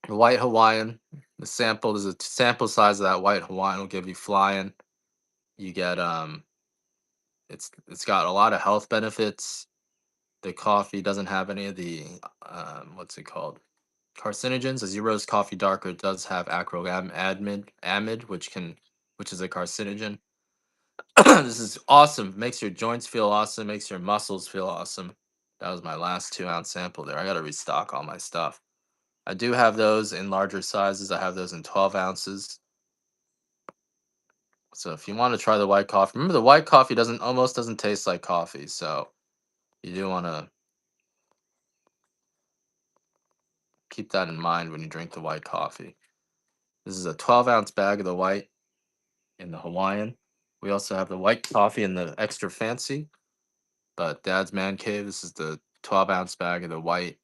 The white Hawaiian, the sample is a sample size of that white Hawaiian will give you flying. You get it's got a lot of health benefits. The coffee doesn't have any of the what's it called? Carcinogens. As you roast coffee darker, it does have amide, which is a carcinogen. This is awesome. Makes your joints feel awesome. Makes your muscles feel awesome. That was my last 2 ounce sample there. I got to restock all my stuff. I do have those in larger sizes. I have those in 12 ounces. So if you want to try the white coffee, remember the white coffee almost doesn't taste like coffee. So you do want to keep that in mind when you drink the white coffee. This is a 12 ounce bag of the white in the Hawaiian. We also have the white coffee in the extra fancy, but Dad's Man Cave, this is the 12 ounce bag of the white.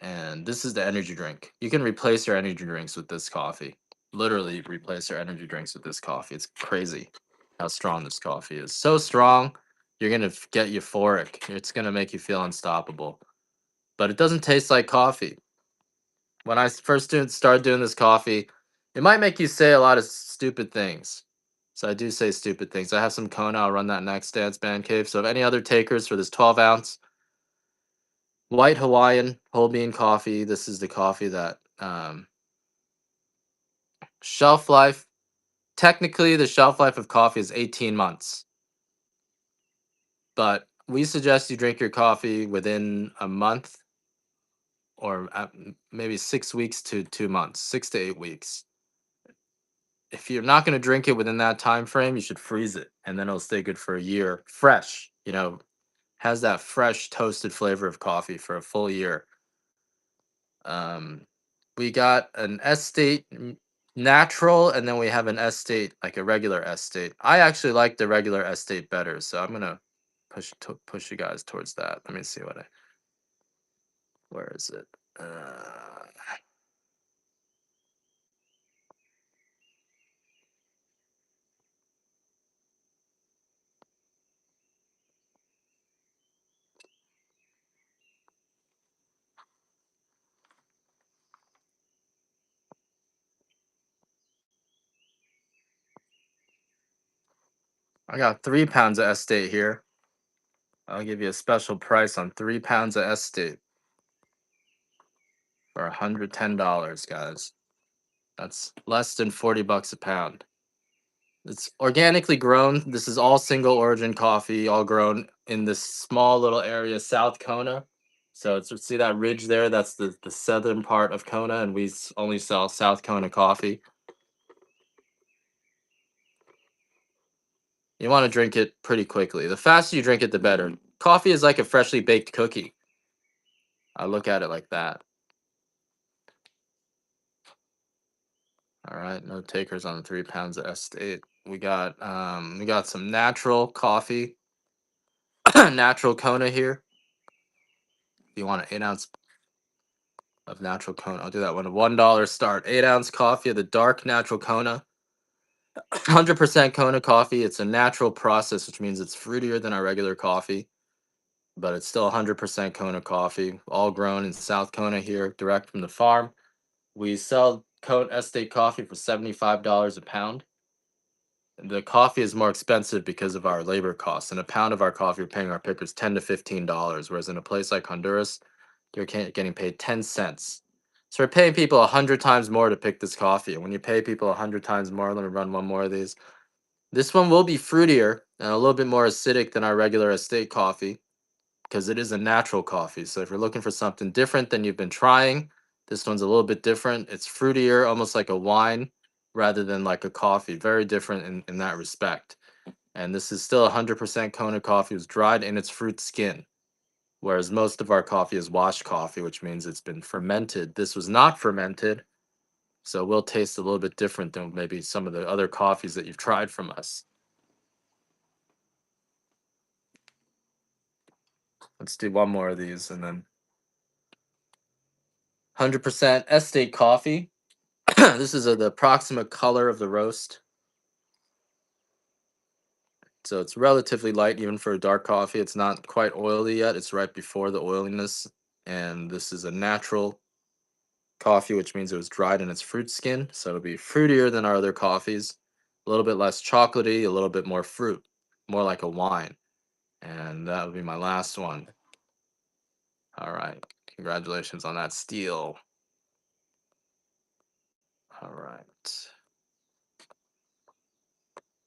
And this is the energy drink. You can replace your energy drinks with this coffee. Literally replace your energy drinks with this coffee. It's crazy how strong this coffee is. So strong, you're going to get euphoric. It's going to make you feel unstoppable. But it doesn't taste like coffee. When I first started doing this coffee, it might make you say a lot of stupid things. So I do say stupid things. I have some Kona. I'll run that next, Dad's Man Cave. So if any other takers for this 12 ounce white Hawaiian whole bean coffee, this is the coffee that shelf life. Technically, the shelf life of coffee is 18 months, but we suggest you drink your coffee within a month or maybe 6 weeks to 2 months, 6 to 8 weeks. If you're not going to drink it within that time frame, you should freeze it, and then it'll stay good for a year, fresh. Has that fresh toasted flavor of coffee for a full year. We got an estate. natural, and then we have an estate, like a regular estate. I actually like the regular estate better, so I'm gonna push you guys towards that. Let me see what I. Where is it? I got 3 pounds of estate here. I'll give you a special price on 3 pounds of estate for $110, guys. That's less than $40 a pound. It's organically grown. This is all single origin coffee, all grown in this small little area, South Kona. So it's see that ridge there? That's the southern part of Kona, and we only sell South Kona coffee. You want to drink it pretty quickly. The faster you drink it, the better. Coffee is like a freshly baked cookie. I look at it like that. All right, no takers on the 3 pounds of estate. We got some natural coffee, natural Kona here. If you want an 8 ounce of natural Kona, I'll do that one. $1 start. 8 ounce coffee of the dark natural Kona. 100% Kona coffee. It's a natural process, which means it's fruitier than our regular coffee, but it's still 100% Kona coffee, all grown in South Kona here, direct from the farm. We sell Kona estate coffee for $75 a pound. The coffee is more expensive because of our labor costs. And a pound of our coffee, we're paying our pickers $10 to $15, whereas in a place like Honduras, you're getting paid 10 cents. So we're paying people 100 times more to pick this coffee. And when you pay people 100 times more, let me run one more of these. This one will be fruitier and a little bit more acidic than our regular estate coffee because it is a natural coffee. So if you're looking for something different than you've been trying, this one's a little bit different. It's fruitier, almost like a wine rather than like a coffee. Very different in that respect. And this is still 100% Kona coffee. It was dried in its fruit skin, whereas most of our coffee is washed coffee, which means it's been fermented. This was not fermented, so it will taste a little bit different than maybe some of the other coffees that you've tried from us. Let's do one more of these and then 100% estate coffee. This is the approximate color of the roast. So it's relatively light even for a dark coffee. It's not quite oily yet. It's right before the oiliness. And this is a natural coffee, which means it was dried in its fruit skin. So it'll be fruitier than our other coffees. A little bit less chocolatey, a little bit more fruit, more like a wine. And that would be my last one. All right. Congratulations on that steal. All right.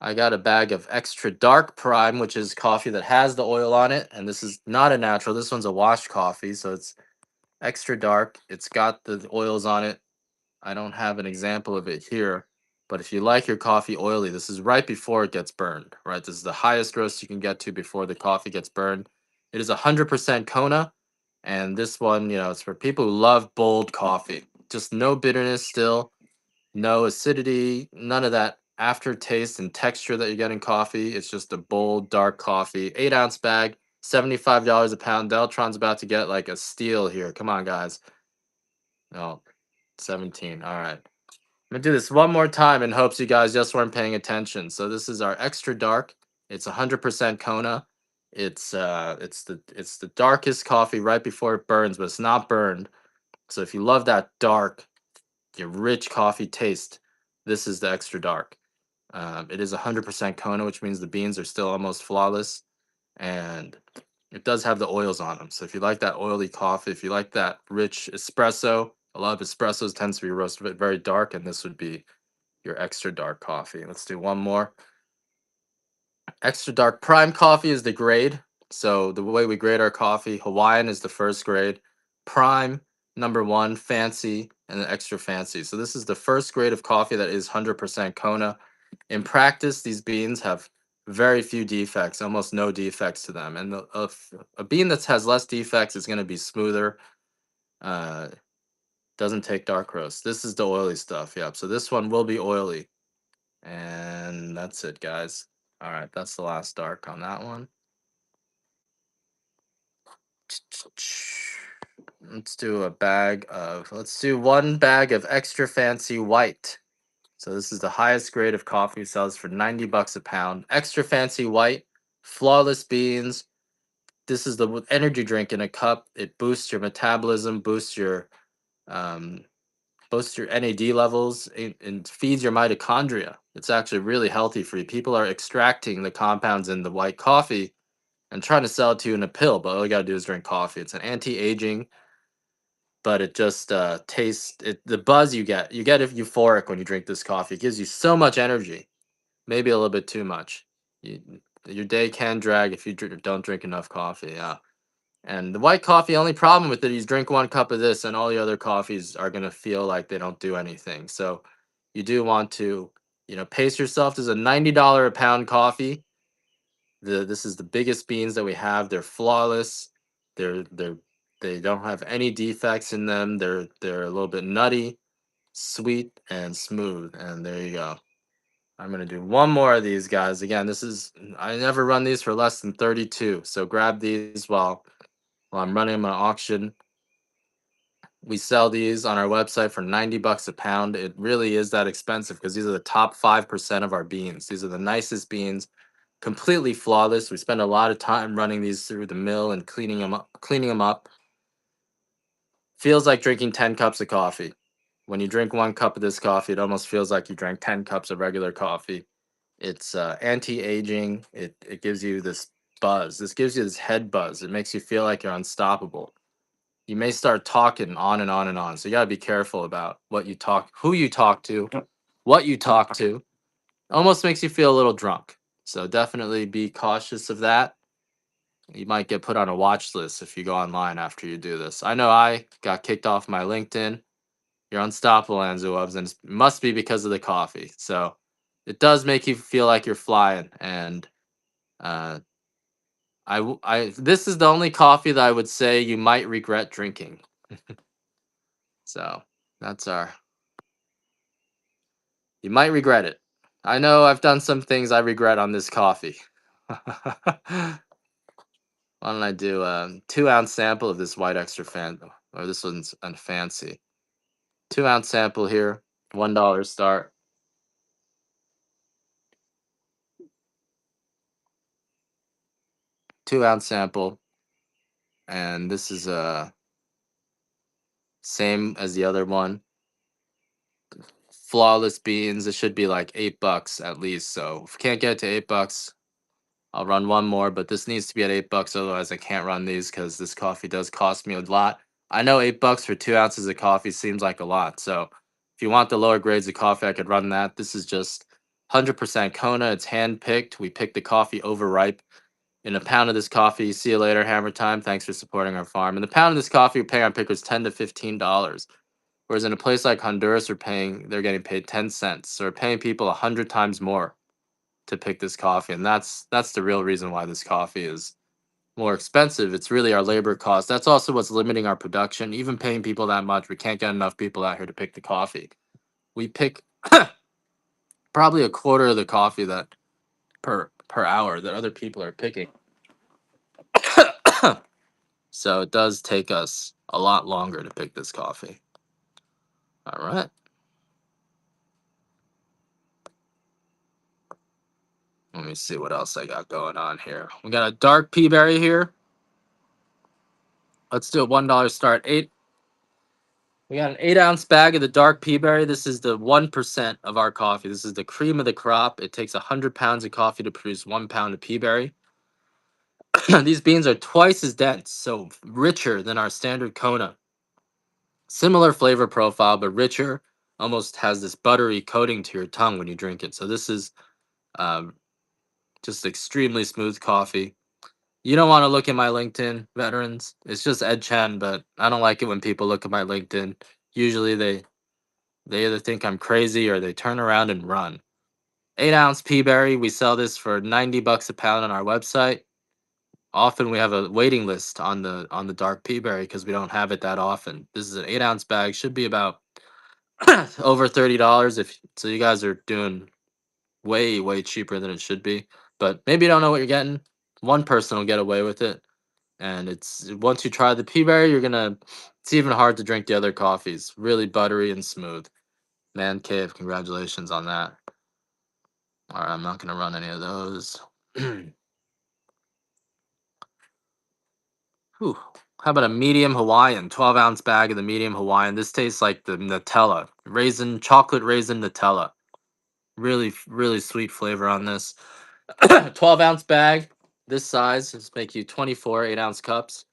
I got a bag of extra dark prime, which is coffee that has the oil on it. And this is not a natural. This one's a washed coffee. So it's extra dark. It's got the oils on it. I don't have an example of it here. But if you like your coffee oily, this is right before it gets burned, right? This is the highest roast you can get to before the coffee gets burned. It is 100% Kona. And this one, it's for people who love bold coffee. Just no bitterness still. No acidity, none of that aftertaste and texture that you get in coffee. It's just a bold, dark coffee. 8 ounce bag, $75 a pound. Deltron's about to get like a steal here. Come on, guys. No, 17. All right. I'm gonna do this one more time in hopes you guys just weren't paying attention. So this is our extra dark. It's 100% Kona. It's the darkest coffee right before it burns, but it's not burned. So if you love that dark, your rich coffee taste, this is the extra dark. It is 100% Kona, which means the beans are still almost flawless, and it does have the oils on them. So if you like that oily coffee, if you like that rich espresso, a lot of espressos tends to be roasted very dark, and this would be your extra dark coffee. Let's do one more. Extra dark prime coffee is the grade. So the way we grade our coffee, Hawaiian is the first grade, prime number one, fancy, and then extra fancy. So this is the first grade of coffee that is 100% Kona. In practice, these beans have very few defects, almost no defects to them. And a bean that has less defects is going to be smoother. Uh, Doesn't take dark roast. This is the oily stuff. Yep. So this one will be oily. And that's it, guys. All right, that's the last dark on that one. Let's do one bag of extra fancy white. So this is the highest grade of coffee, sells for 90 bucks a pound. Extra fancy white, flawless beans. This is the energy drink in a cup. It boosts your metabolism, um, boosts your NAD levels, and feeds your mitochondria. It's actually really healthy for you. People are extracting the compounds in the white coffee and trying to sell it to you in a pill, but all you gotta do is drink coffee. It's an anti-aging, but it just tastes it. The buzz you get it euphoric when you drink this coffee. It gives you so much energy, maybe a little bit too much. You, your day can drag if you don't drink enough coffee. Yeah. And the white coffee, only problem with it is drink one cup of this, and all the other coffees are gonna feel like they don't do anything. So you do want to, pace yourself. There's a $90 a pound coffee. This is the biggest beans that we have. They're flawless. They're they don't have any defects in them. They're a little bit nutty, sweet, and smooth. And there you go. I'm gonna do one more of these guys. Again, I never run these for less than 32. So grab these while I'm running my auction. We sell these on our website for 90 bucks a pound. It really is that expensive because these are the top 5% of our beans. These are the nicest beans, completely flawless. We spend a lot of time running these through the mill and cleaning them up. Feels like drinking 10 cups of coffee. When you drink one cup of this coffee, it almost feels like you drank 10 cups of regular coffee. It's anti-aging. It gives you this buzz. This gives you this head buzz. It makes you feel like you're unstoppable. You may start talking on and on and on. So you got to be careful about who you talk to, what you talk to. Almost makes you feel a little drunk. So definitely be cautious of that. You might get put on a watch list if you go online after you do this. I know I got kicked off my LinkedIn. You're unstoppable, Anzuwubs, and it must be because of the coffee. So it does make you feel like you're flying. And uh, this is the only coffee that I would say you might regret drinking. So that's our. You might regret it. I know I've done some things I regret on this coffee. Why don't I do a 2 ounce sample of this white extra fan? Or this one's unfancy. 2 ounce sample here, $1 start. 2 ounce sample, and this is same as the other one. Flawless beans. It should be like $8 at least. So if you can't get it to $8, I'll run one more, but this needs to be at $8. Otherwise, I can't run these because this coffee does cost me a lot. I know $8 for 2 ounces of coffee seems like a lot. So if you want the lower grades of coffee, I could run that. This is just 100% Kona. It's hand picked. We pick the coffee overripe. In a pound of this coffee, see you later, Hammer Time. Thanks for supporting our farm. In the pound of this coffee, we pay our pickers $10 to $15. Whereas in a place like Honduras, they're getting paid 10 cents. So we're paying people 100 times more to pick this coffee, and that's the real reason why this coffee is more expensive. It's really our labor cost. That's also what's limiting our production. Even paying people that much, we can't get enough people out here to pick the coffee. We pick probably a quarter of the coffee that per hour that other people are picking. So it does take us a lot longer to pick this coffee. All right. Let me see what else I got going on here. We got a dark pea berry here. Let's do a $1 start. We got an 8 ounce bag of the dark pea berry. This is the 1% of our coffee. This is the cream of the crop. It takes 100 pounds of coffee to produce 1 pound of pea berry. These beans are twice as dense, so richer than our standard Kona. Similar flavor profile, but richer. Almost has this buttery coating to your tongue when you drink it. So this is um, just extremely smooth coffee. You don't want to look at my LinkedIn, veterans. It's just Ed Chen, but I don't like it when people look at my LinkedIn. Usually they either think I'm crazy or they turn around and run. 8 ounce pea berry. We sell this for 90 bucks a pound on our website. Often we have a waiting list on the dark peaberry because we don't have it that often. This is an 8-ounce bag, should be about over $30. If so, you guys are doing way cheaper than it should be. But maybe you don't know what you're getting. One person will get away with it, and it's once you try the peaberry, you're gonna. It's even hard to drink the other coffees. Really buttery and smooth. Man cave, congratulations on that. All right, I'm not gonna run any of those. Whew. How about a medium Hawaiian, 12-ounce bag of the medium Hawaiian? This tastes like the Nutella, raisin, chocolate raisin Nutella. Really sweet flavor on this. 12-ounce bag, this size, is make you 24 8-ounce cups.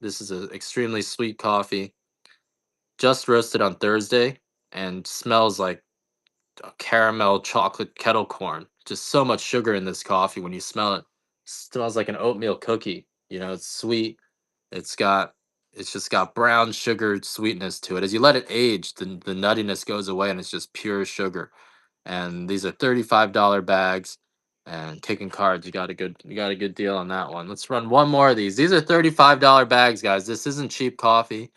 This is an extremely sweet coffee, just roasted on Thursday, and smells like a caramel chocolate kettle corn. Just so much sugar in this coffee when you smell it. Smells like an oatmeal cookie. You know, it's sweet. It's got it's just got brown sugar sweetness to it. As you let it age, the nuttiness goes away and it's just pure sugar. And these are $35 bags. And kicking cards, you got a good deal on that one. Let's run one more of these. These are $35 bags, guys. This isn't cheap coffee.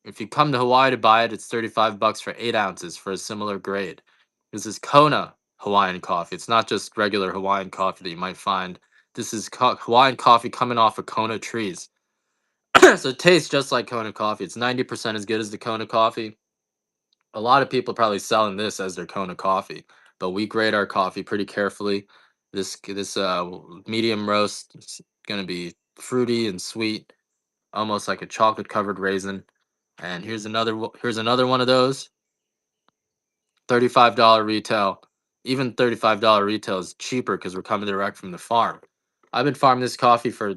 If you come to Hawaii to buy it, it's 35 bucks for 8 ounces for a similar grade. This is Kona Hawaiian coffee. It's not just regular Hawaiian coffee that you might find. This is Hawaiian coffee coming off of Kona trees. So it tastes just like Kona coffee. It's 90% as good as the Kona coffee. A lot of people probably selling this as their Kona coffee, but we grade our coffee pretty carefully. This medium roast is going to be fruity and sweet, almost like a chocolate covered raisin. And here's another one of those. $35 retail. Even $35 retail is cheaper because we're coming direct from the farm. I've been farming this coffee for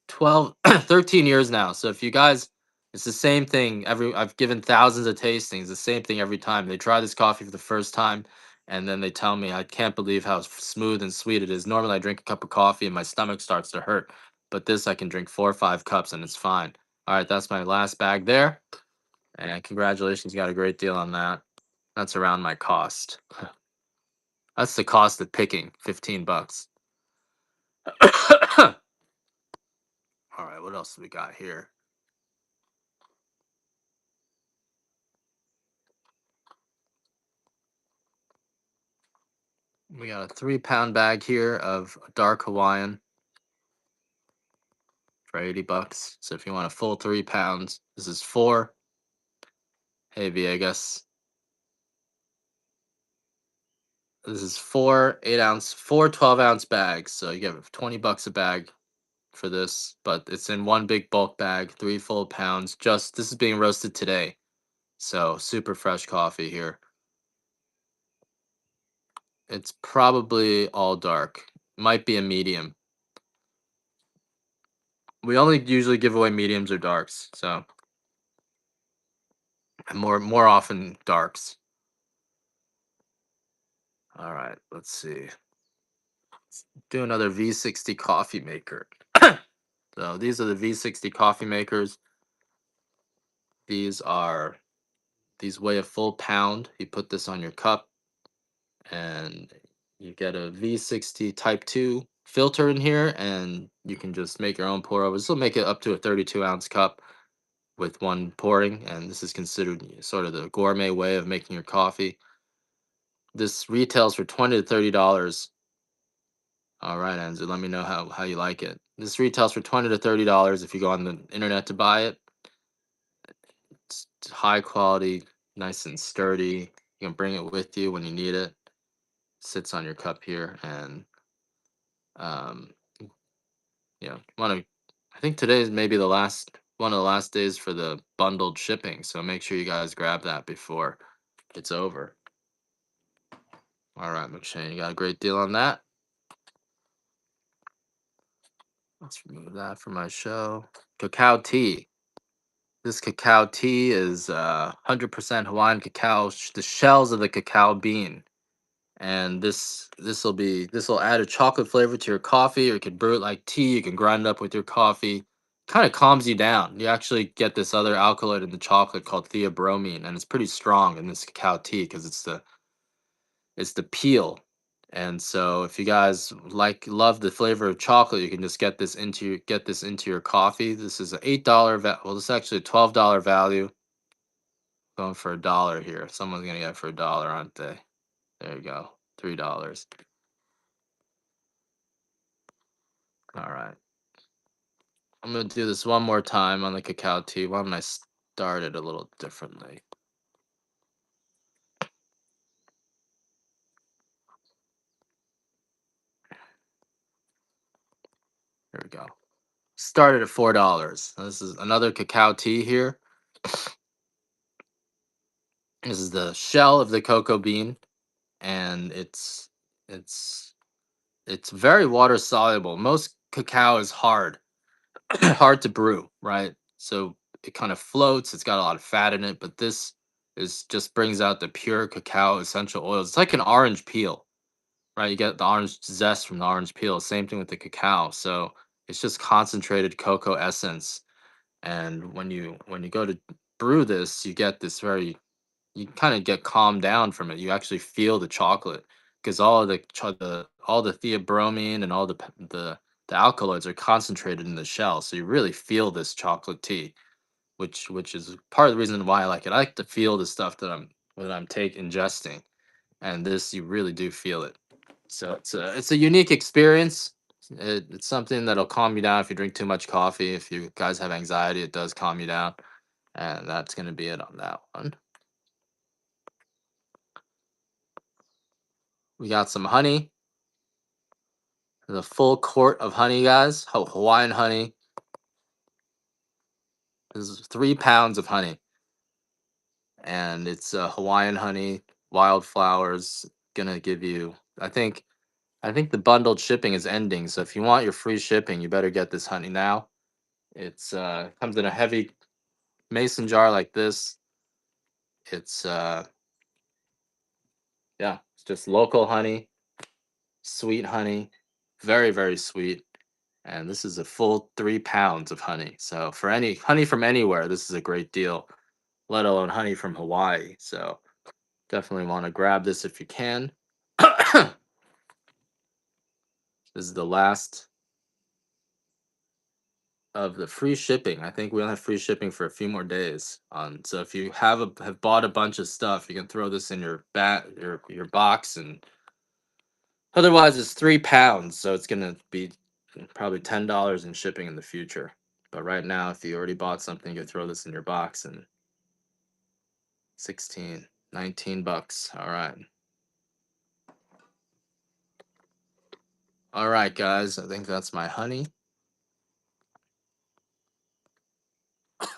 12, 13 years now. So if you guys, it's the same thing. I've given thousands of tastings, the same thing every time. They try this coffee for the first time and then they tell me, I can't believe how smooth and sweet it is. Normally I drink a cup of coffee and my stomach starts to hurt. But this I can drink 4 or 5 cups and it's fine. All right, that's my last bag there. And congratulations, you got a great deal on that. That's around my cost. That's the cost of picking, 15 bucks. All right, what else do we got here? We got a 3 pound bag here of dark Hawaiian for 80 bucks. So if you want a full 3 pounds, this is four. Hey, Viegas. This is four 8 ounce, four 12-ounce bags. So you get 20 bucks a bag for this, but it's in one big bulk bag, 3 full pounds. Just this is being roasted today. So super fresh coffee here. It's probably all dark. Might be a medium. We only usually give away mediums or darks, so and more often darks. All right, let's see. Do another V60 coffee maker. So these are the V60 coffee makers. These are these weigh a full pound. You put this on your cup, and you get a V60 Type 2 filter in here, and you can just make your own pour over. This will make it up to a 32-ounce cup with one pouring, and this is considered sort of the gourmet way of making your coffee. This retails for $20 to $30. All right, Enzo, let me know how you like it. This retails for $20 to $30 if you go on the internet to buy it. It's high quality, nice and sturdy. You can bring it with you when you need it. Sits on your cup here, and um, want to. I think today is maybe the last one of the last days for the bundled shipping, so make sure you guys grab that before it's over. All right, McShane, you got a great deal on that. Let's remove that from my show. Cacao tea. This cacao tea is 100% Hawaiian cacao, the shells of the cacao bean. And this will add a chocolate flavor to your coffee, or you can brew it like tea. You can grind it up with your coffee. Kind of calms you down. You actually get this other alkaloid in the chocolate called theobromine, and it's pretty strong in this cacao tea because it's the peel. And so if you guys love the flavor of chocolate, you can just get this into your coffee. This is a well, this is actually a $12 value. Going for $1 here. Someone's gonna get it for $1, aren't they? There you go. $3. All right. I'm gonna do this one more time on the cacao tea. Why don't I start it a little differently? Here we go. Started at $4. This is another cacao tea here. This is the shell of the cocoa bean, and it's it's very water soluble. Most cacao is hard, hard to brew, right? So it kind of floats. It's got a lot of fat in it, but this is just brings out the pure cacao essential oils. It's like an orange peel, right? You get the orange zest from the orange peel. Same thing with the cacao. So it's just concentrated cocoa essence. And when you go to brew this, you get this very you kind of get calmed down from it. You actually feel the chocolate because all of the all the theobromine and all the alkaloids are concentrated in the shell. So you really feel this chocolate tea, which is part of the reason why I like it. I like to feel the stuff that I'm ingesting, and this you really do feel it. So it's a unique experience. It's something that'll calm you down if you drink too much coffee. If you guys have anxiety, it does calm you down, and that's gonna be it on that one. We got some honey. The full quart of honey, guys. Hawaiian honey. This is 3 pounds of honey, and it's Hawaiian honey, wildflowers. Gonna give you. I think the bundled shipping is ending. So if you want your free shipping, you better get this honey now. It's comes in a heavy mason jar like this. It's yeah, it's just local honey, sweet honey, very very sweet. And this is a full 3 pounds of honey. So for any honey from anywhere, this is a great deal, let alone honey from Hawaii. So definitely want to grab this if you can. This is the last of the free shipping. I think we only have free shipping for a few more days. So if you have bought a bunch of stuff, you can throw this in your box, and otherwise it's 3 pounds, so it's gonna be probably $10 in shipping in the future. But right now, if you already bought something, you can throw this in your box and 16, 19 bucks. All right. All right, guys. I think that's my honey.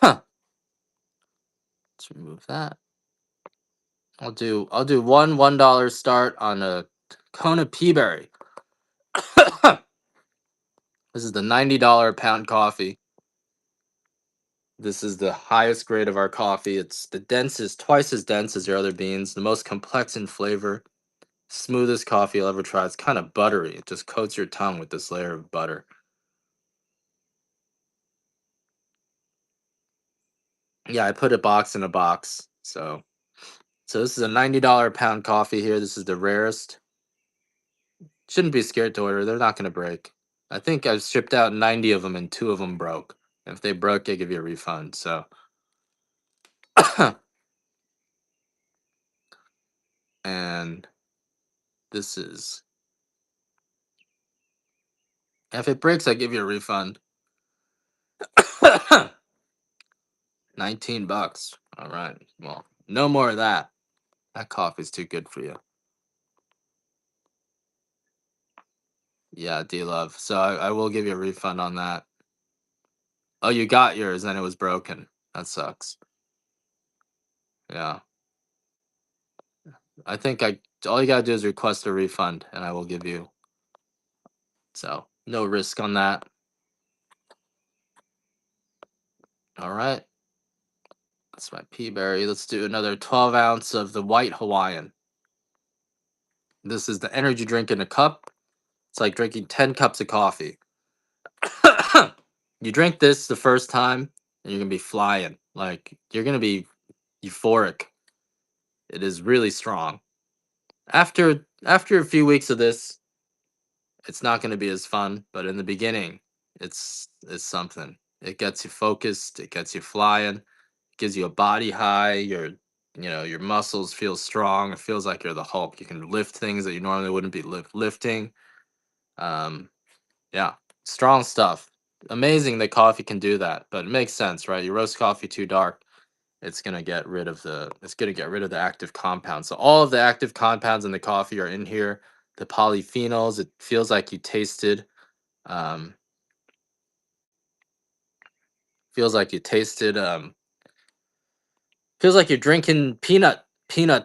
Let's remove that. I'll do $1 start on a Kona Peaberry. This is the $90 a pound coffee. This is the highest grade of our coffee. It's the densest, twice as dense as your other beans, the most complex in flavor, smoothest coffee you'll ever try. It's kind of buttery. It just coats your tongue with this layer of butter. Yeah, I put a box in a box. So this is a $90 a pound coffee here. This is the rarest. Shouldn't be scared to order. They're not going to break. I think I've shipped out 90 of them and 2 of them broke. If they broke, they give you a refund. So and this is if it breaks, I give you a refund. 19 bucks. All right. Well, no more of that. That coffee's too good for you. Yeah, D Love. So I will give you a refund on that. Oh, you got yours and it was broken. That sucks. Yeah. I think I all you gotta do is request a refund and I will give you. So no risk on that. All right. That's my pea berry. Let's do another 12 ounce of the white Hawaiian. This is the energy drink in a cup. It's like drinking 10 cups of coffee. You drink this the first time and you're gonna be flying. Like you're gonna be euphoric. It is really strong. After a few weeks of this, it's not going to be as fun, but in the beginning, it's something. It gets you focused, it gets you flying, gives you a body high, your muscles feel strong. It feels like you're the Hulk. You can lift things that you normally wouldn't be lifting. Um yeah, strong stuff. Amazing that coffee can do that, but it makes sense, right? You roast coffee too dark, it's gonna get rid of the active compounds. So all of the active compounds in the coffee are in here. The polyphenols, it feels like you tasted um feels like you tasted feels like you're drinking peanut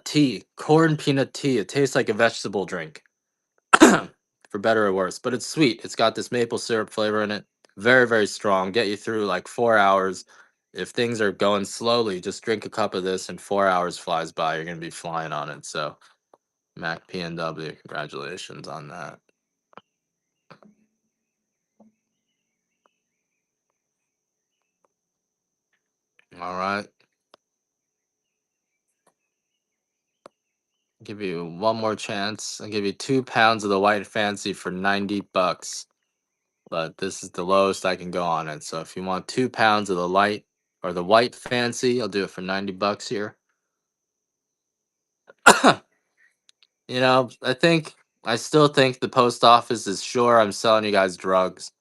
tea, corn peanut tea. It tastes like a vegetable drink. For better or worse, but it's sweet. It's got this maple syrup flavor in it. Very, very strong. Get you through like 4 hours. If things are going slowly, just drink a cup of this and 4 hours flies by. You're gonna be flying on it. So Mac PNW, congratulations on that. All right. Give you one more chance. I'll give you 2 pounds of the white fancy for 90 bucks. But this is the lowest I can go on it. So if you want 2 pounds of the light or the white fancy, I'll do it for 90 bucks here. I still think the post office is sure I'm selling you guys drugs.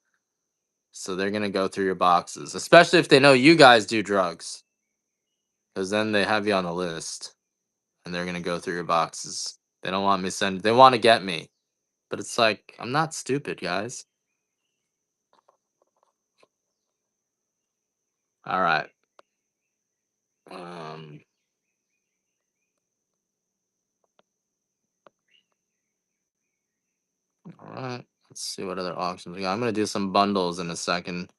So they're gonna go through your boxes, especially if they know you guys do drugs. Because then they have you on the list and they're gonna go through your boxes. They don't want me send they want to get me. But it's like, I'm not stupid, guys. All right. Um, all right. Let's see what other auctions we got. I'm gonna do some bundles in a second.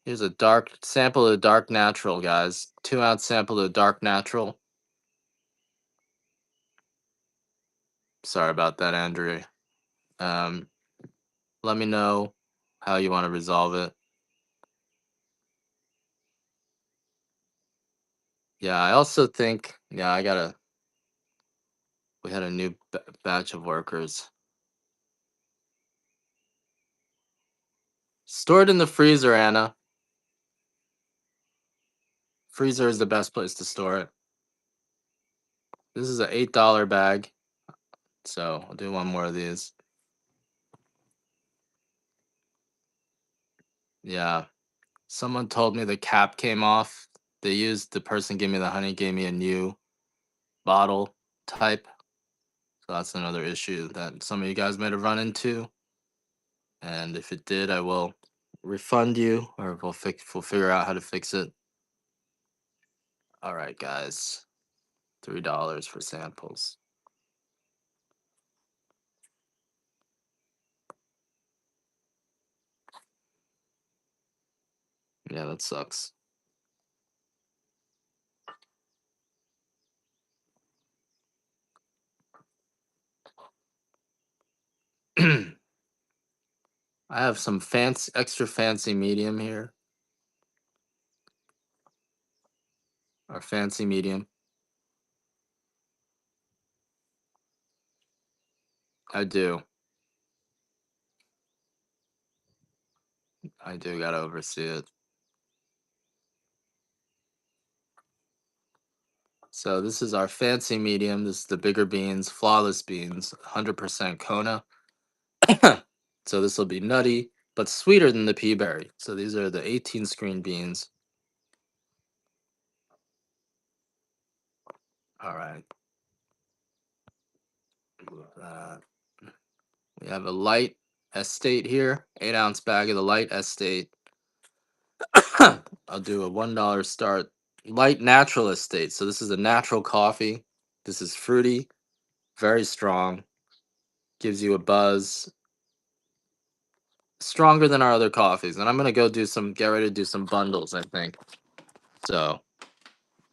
Here's a dark sample of the dark natural, guys. 2 ounce sample of the dark natural. Sorry about that, Andrew. Um, Let me know how you want to resolve it. Yeah, I also think, yeah, we had a new batch of workers. Store it in the freezer, Anna. Freezer is the best place to store it. This is a $8 bag, so I'll do one more of these. Yeah, someone told me the cap came off. The person gave me the honey, gave me a new bottle type. So that's another issue that some of you guys might have run into. And if it did, I will refund you, or we'll figure out how to fix it. All right, guys, $3 for samples. Yeah, that sucks. I have some fancy, extra fancy medium here, or fancy medium. I do. I do gotta oversee it. So this is our fancy medium. This is the bigger beans, flawless beans, 100% Kona. So this will be nutty, but sweeter than the pea berry. So these are the 18 screen beans. All right. We have a light estate here, 8 ounce bag of the light estate. I'll do a $1 start. Light natural estate. So this is a natural coffee. This is fruity, very strong, gives you a buzz, stronger than our other coffees. And I'm gonna get ready to do some bundles, I think. So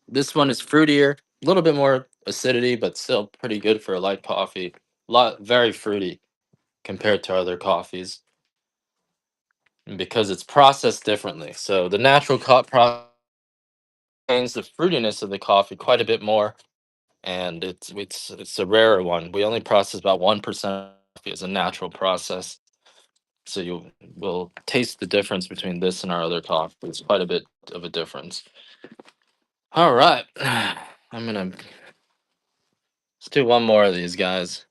this one is fruitier, a little bit more acidity, but still pretty good for a light coffee. Very fruity compared to other coffees, and because it's processed differently. So the natural process the fruitiness of the coffee quite a bit more, and it's a rarer one. We only process about 1% coffee as a natural process, so you will taste the difference between this and our other coffee. It's quite a bit of a difference. All right, let's do one more of these guys.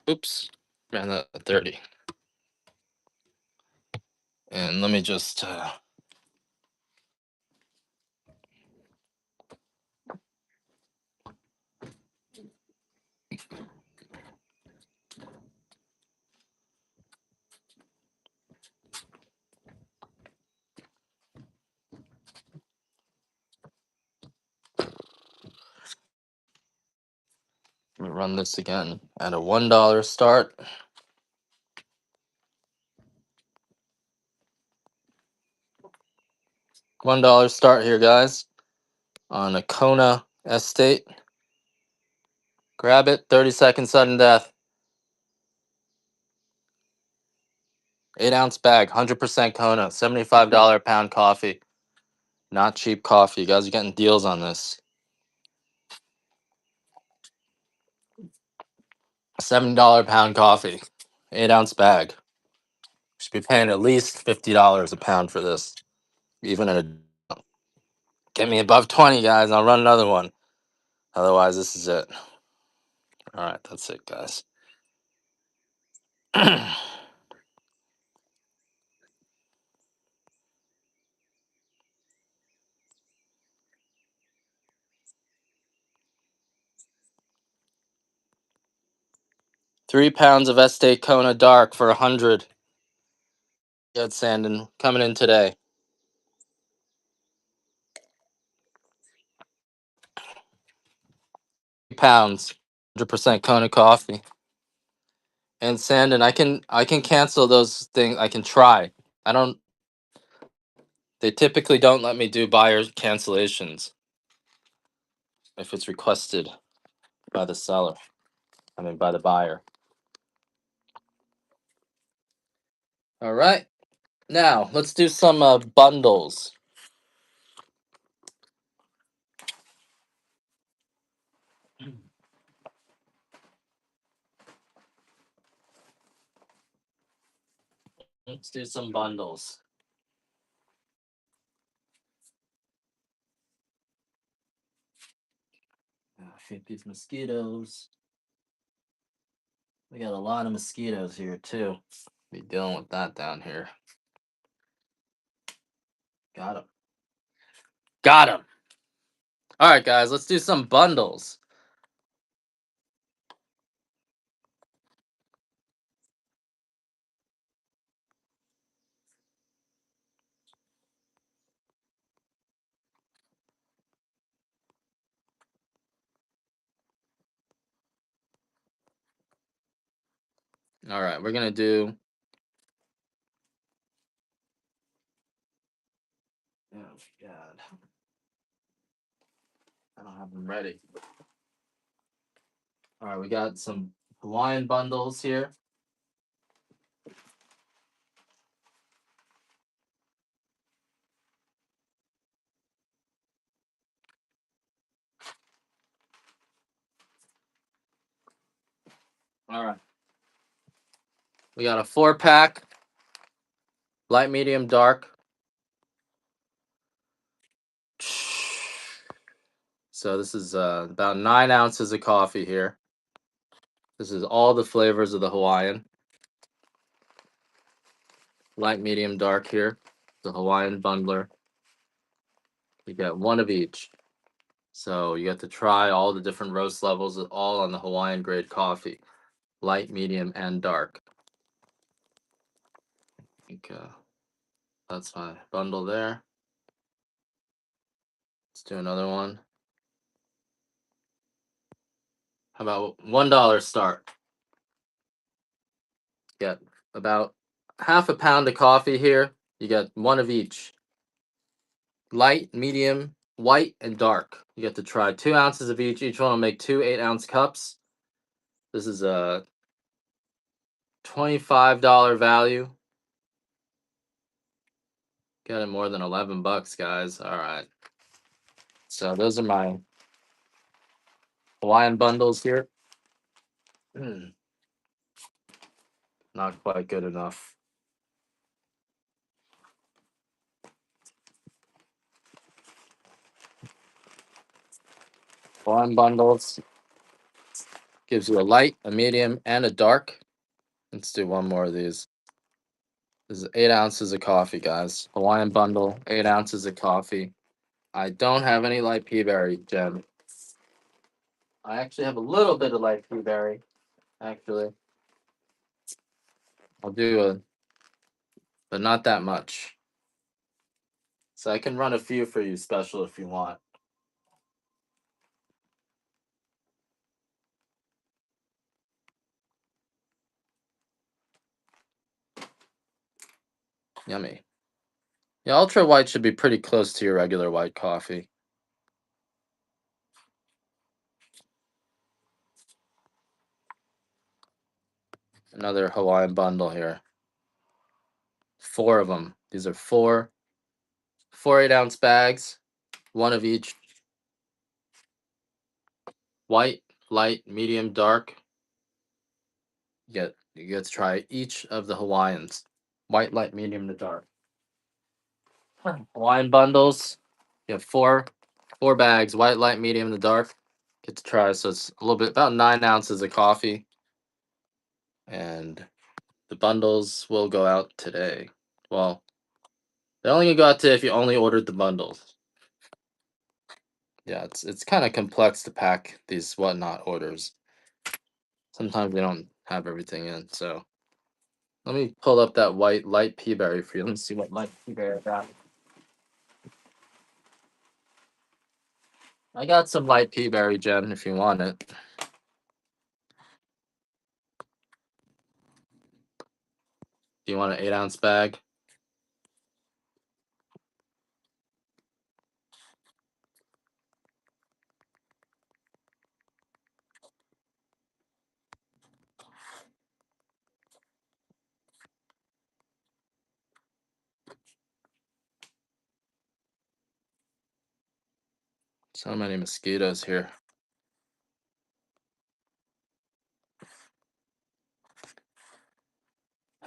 Oops, ran that at 30. And let me just run this again at a $1 start. $1 start here, guys, on a Kona estate. Grab it, 30-second sudden death. 8-ounce bag, 100% Kona, $75 a pound coffee. Not cheap coffee. You guys are getting deals on this. $7 a pound coffee, 8-ounce bag. Should be paying at least $50 a pound for this. Even at a get me above 20, guys. I'll run another one. Otherwise, this is it. All right, that's it, guys. 3 pounds of Estate Kona Dark for 100. Good Sandon coming in today. 3 pounds, 100% Kona coffee. And Sandon, I can cancel those things. I can try. I don't. They typically don't let me do buyer cancellations if it's requested by the seller. I mean, by the buyer. All right. Now let's do some bundles. Let's do some bundles. Hate these mosquitoes. We got a lot of mosquitoes here too. Be dealing with that down here. Got him. Got him. All right, guys. Let's do some bundles. All right, we're gonna do. Oh God, I don't have them ready. All right, we got some Hawaiian bundles here. All right, we got a 4-pack, light, medium, dark. So this is about 9 ounces of coffee here. This is all the flavors of the Hawaiian. Light, medium, dark here. The Hawaiian bundler. You get one of each. So you get to try all the different roast levels, all on the Hawaiian grade coffee. Light, medium, and dark. I think that's my bundle there. Let's do another one. How about $1 start? Get about half a pound of coffee here. You get one of each. Light, medium, white, and dark. You get to try 2 ounces of each. Each one will make 2 8-ounce cups. This is a $25 value. Got it more than $11, guys. All right. So those are my Hawaiian bundles here. Not quite good enough. Hawaiian bundles gives you a light, a medium, and a dark. Let's do one more of these. This is 8 ounces of coffee, guys. Hawaiian bundle, 8 ounces of coffee. I don't have any light pea berry, Jen. I actually have a little bit of light pea berry. Actually, I'll do a, but not that much. So I can run a few for you special if you want. Yummy. Yeah, ultra white should be pretty close to your regular white coffee. Another Hawaiian bundle here. 4 of them. These are four 8-ounce bags, one of each. White, light, medium, dark. You get to try each of the Hawaiians. White, light, medium, to dark. Hawaiian bundles. You have four bags, white, light, medium, the dark. Get to try. So it's a little bit about 9 ounces of coffee. And the bundles will go out today. Well, they're only gonna go out today if you only ordered the bundles. Yeah, it's kind of complex to pack these whatnot orders. Sometimes they don't have everything in. So let me pull up that white light pea berry for you. Let me see what light pea berry I got. I got some light pea berry, Jen, if you want it. Do you want an 8-ounce bag? So many mosquitoes here.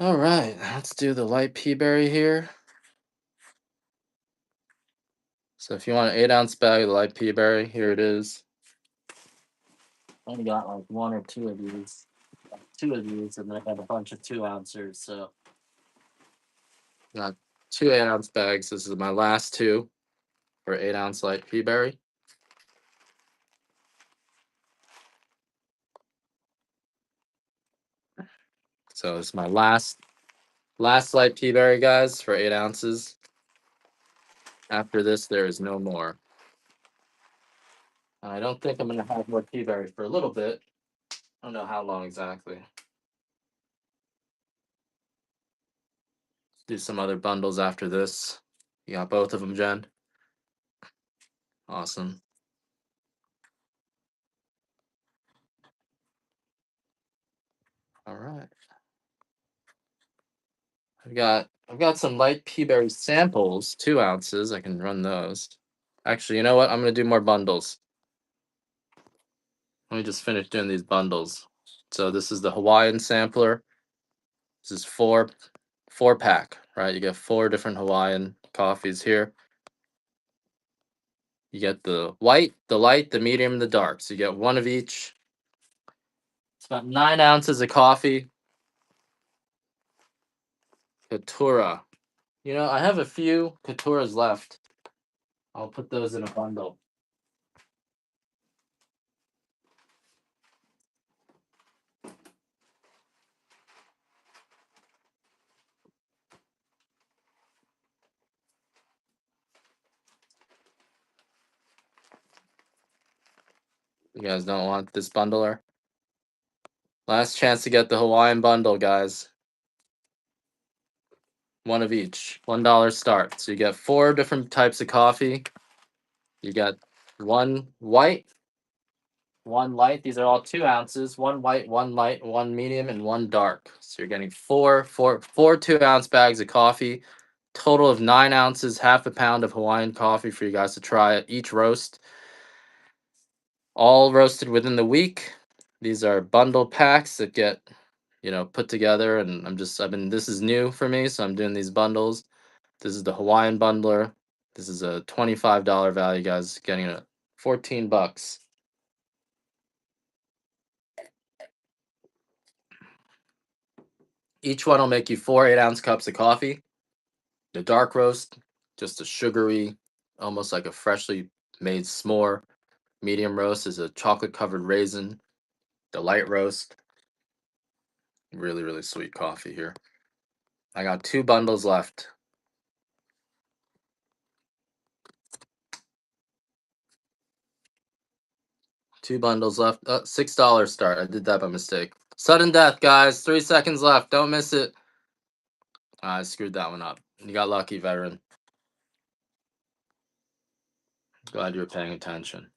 All right, let's do the light pea berry here. So if you want an 8-ounce bag of light pea berry, here it is. Only got like 1 or 2 of these. 2 of these, and then I have a bunch of 2-ounces. So got 2 8-ounce bags. This is my last 2 for 8-ounce light pea berry. So it's my last light pea berry, guys, for 8 ounces. After this, there is no more. I don't think I'm gonna have more pea berry for a little bit. I don't know how long exactly. Do some other bundles after this. You got both of them, Jen? Awesome. All right. I've got some light pea berry samples, 2 ounces. I can run those. Actually, you know what? I'm gonna do more bundles. Let me just finish doing these bundles. So this is the Hawaiian sampler. This is 4 pack, right? You get 4 different Hawaiian coffees here. You get the white, the light, the medium, and the dark. So you get 1 of each. It's about 9 ounces of coffee. Katura. You know, I have a few Katuras left. I'll put those in a bundle. You guys don't want this bundler? Last chance to get the Hawaiian bundle, guys. 1 of each. $1 start. So you get 4 different types of coffee. You got 1 white, 1 light. These are all 2 ounces. 1 white, 1 light, 1 medium, and 1 dark. So you're getting four 2-ounce bags of coffee. Total of 9 ounces, half a pound of Hawaiian coffee for you guys to try at each roast. all roasted within the week. These are bundle packs that get, put together, and this is new for me, so I'm doing these bundles. This is the Hawaiian bundler. This is a $25 value, guys, getting it 14 bucks. Each one will make you 4 8-ounce cups of coffee. The dark roast, just a sugary, almost like a freshly made s'more. Medium roast is a chocolate covered raisin. The light roast, really, really sweet coffee here. I got 2 bundles left. Two bundles left. $6 start. I did that by mistake. Sudden death, guys. 3 seconds left. Don't miss it. I screwed that one up. You got lucky, veteran. Glad you were paying attention.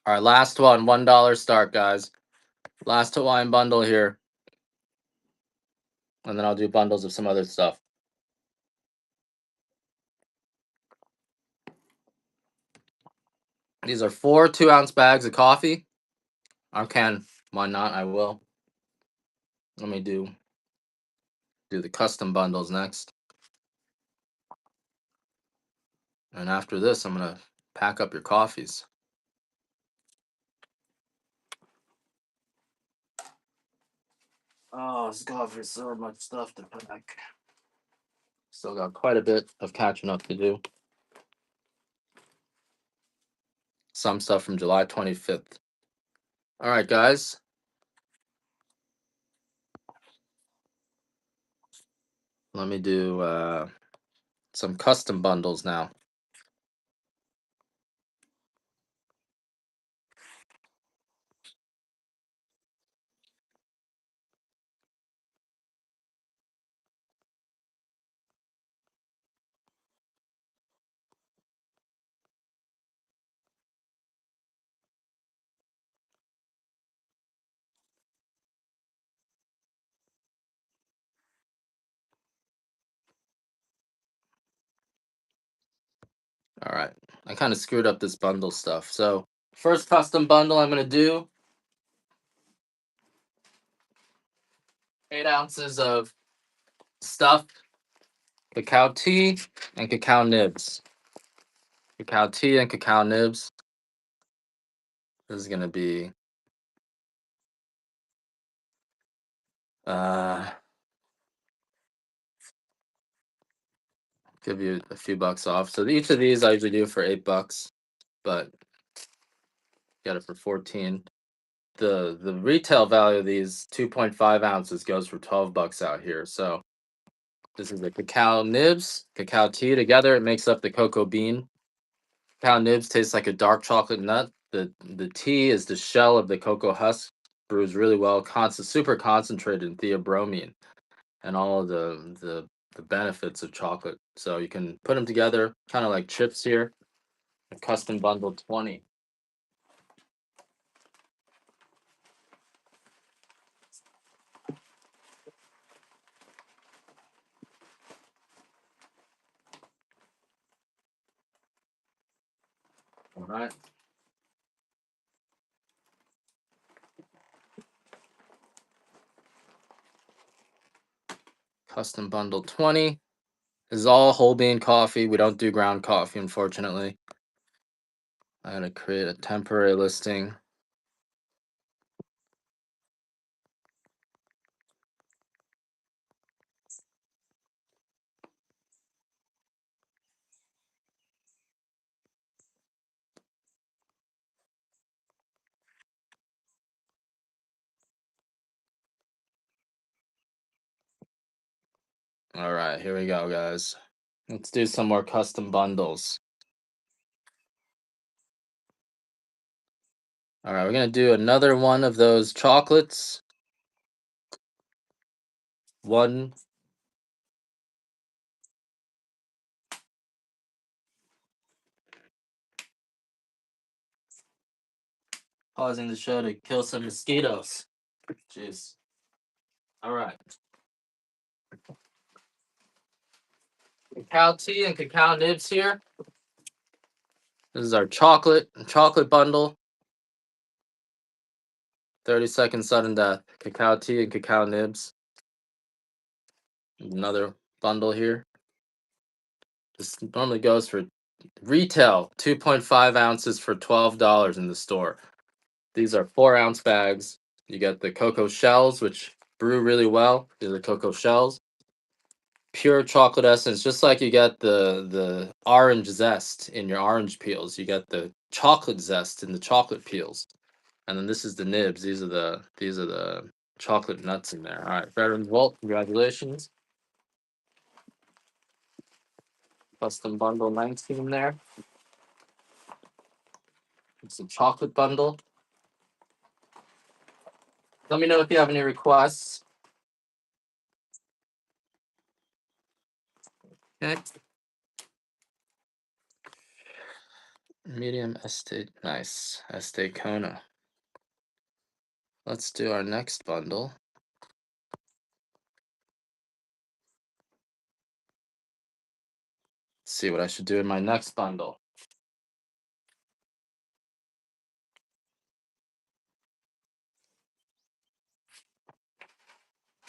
All right, last one. $1 start, guys. Last Hawaiian bundle here. And then I'll do bundles of some other stuff. These are 4 2-ounce bags of coffee. I can. Why not? I will. Let me do the custom bundles next. And after this, I'm going to pack up your coffees. Oh, this coffee is so much stuff to pack. Still got quite a bit of catching up to do. Some stuff from July 25th. All right, guys. Let me do some custom bundles now. All right. I kind of screwed up this bundle stuff. So, first custom bundle I'm going to do 8 ounces of stuffed cacao tea and cacao nibs. Cacao tea and cacao nibs. This is going to be give you a few bucks off. So each of these I usually do for $8, but got it for 14. The retail value of these 2.5 ounces goes for 12 bucks out here. So this is the cacao nibs, cacao tea together. It makes up the cocoa bean. Cacao nibs taste like a dark chocolate nut. The tea is the shell of the cocoa husk. Brews really well, super concentrated in theobromine and all of the benefits of chocolate. So you can put them together, kind of like chips here. A custom bundle 20. All right. Custom bundle 20. This is all whole bean coffee. We don't do ground coffee, unfortunately. I gotta create a temporary listing. All right, here we go, guys. Let's do some more custom bundles. All right, we're gonna do another one of those chocolates. One. Pausing the show to kill some mosquitoes. Jeez. All right. Cacao tea and cacao nibs here. This is our chocolate bundle. 30-second sudden death. Cacao tea and cacao nibs. Another bundle here. This normally goes for retail 2.5 ounces for $12 in the store. These are 4-ounce bags. You get the cocoa shells, which brew really well. These are the cocoa shells. Pure chocolate essence, just like you get the orange zest in your orange peels. You get the chocolate zest in the chocolate peels. And then this is the nibs. These are the chocolate nuts in there. All right, Veterans Vault, congratulations. Custom bundle 19 there. It's a chocolate bundle. Let me know if you have any requests. Okay. Medium estate, nice. Estate Kona. Let's do our next bundle. Let's see what I should do in my next bundle.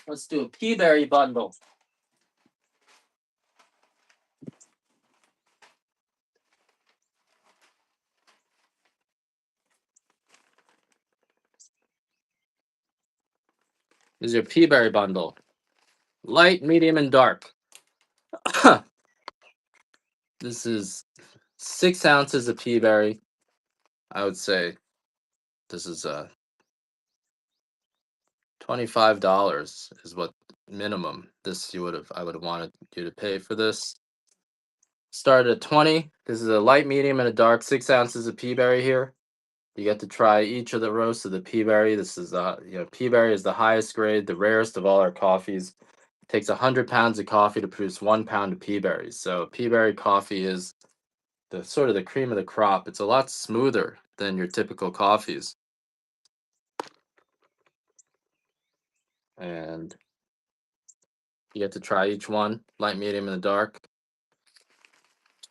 Let's do a peaberry bundle. This is your peaberry bundle. Light, medium, and dark. This is 6 ounces of peaberry. I would say this is $25 is what minimum this I would have wanted you to pay for this. Started at 20. This is a light, medium, and a dark. 6 ounces of peaberry here. You get to try each of the roasts of the peaberry. This is peaberry is the highest grade, the rarest of all our coffees. It takes 100 pounds of coffee to produce 1 pound of peaberries. So peaberry coffee is the sort of the cream of the crop. It's a lot smoother than your typical coffees. And you get to try each one, light, medium, and the dark.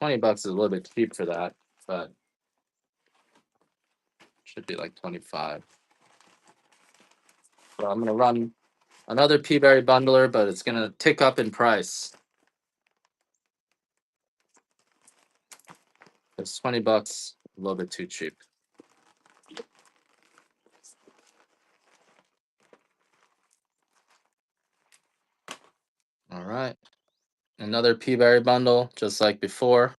$20 is a little bit cheap for that, but should be like 25. So I'm gonna run another peaberry bundler, but it's gonna tick up in price. It's $20, a little bit too cheap. All right, another peaberry bundle, just like before,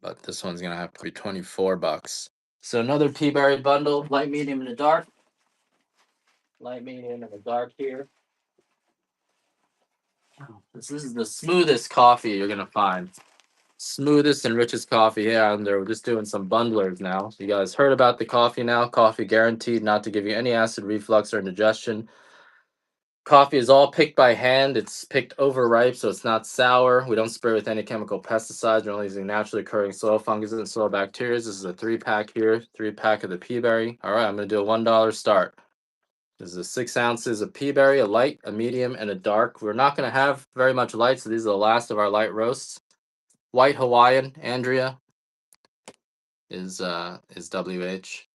but this one's gonna have to be $24. So another peaberry bundle, light, medium, and a dark. Light, medium, and a dark here. This is the smoothest coffee you're gonna find. Smoothest and richest coffee here, and we're just doing some bundlers now. So you guys heard about the coffee now. Coffee guaranteed not to give you any acid reflux or indigestion. Coffee is all picked by hand. It's picked overripe, so it's not sour. We don't spray with any chemical pesticides. We're only using naturally occurring soil fungus and soil bacteria. This is a 3-pack here, 3-pack of the peaberry. All right, I'm going to do a $1 start. This is 6 ounces of peaberry, a light, a medium, and a dark. We're not going to have very much light, so these are the last of our light roasts. White Hawaiian, Andrea, is WH.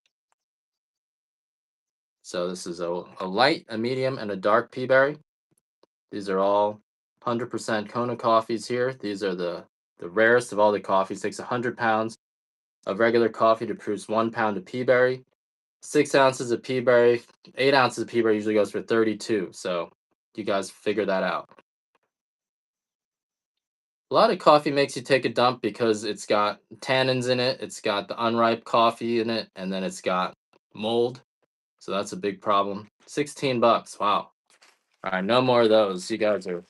So this is a light, a medium, and a dark peaberry. These are all 100% Kona coffees here. These are the rarest of all the coffees. It takes 100 pounds of regular coffee to produce 1 pound of peaberry. 6 ounces of peaberry, 8 ounces of peaberry usually goes for 32. So you guys figure that out. A lot of coffee makes you take a dump because it's got tannins in it, it's got the unripe coffee in it, and then it's got mold. So that's a big problem. $16. Wow. All right, no more of those. You guys are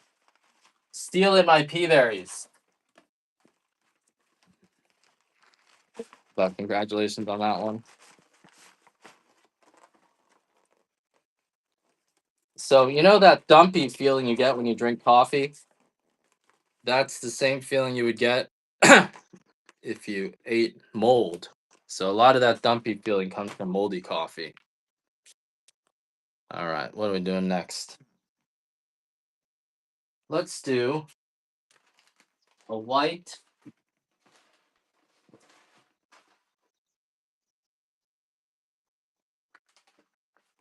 stealing my peaberries. But congratulations on that one. So you know that dumpy feeling you get when you drink coffee? That's the same feeling you would get if you ate mold. So a lot of that dumpy feeling comes from moldy coffee. All right, what are we doing next? Let's do a white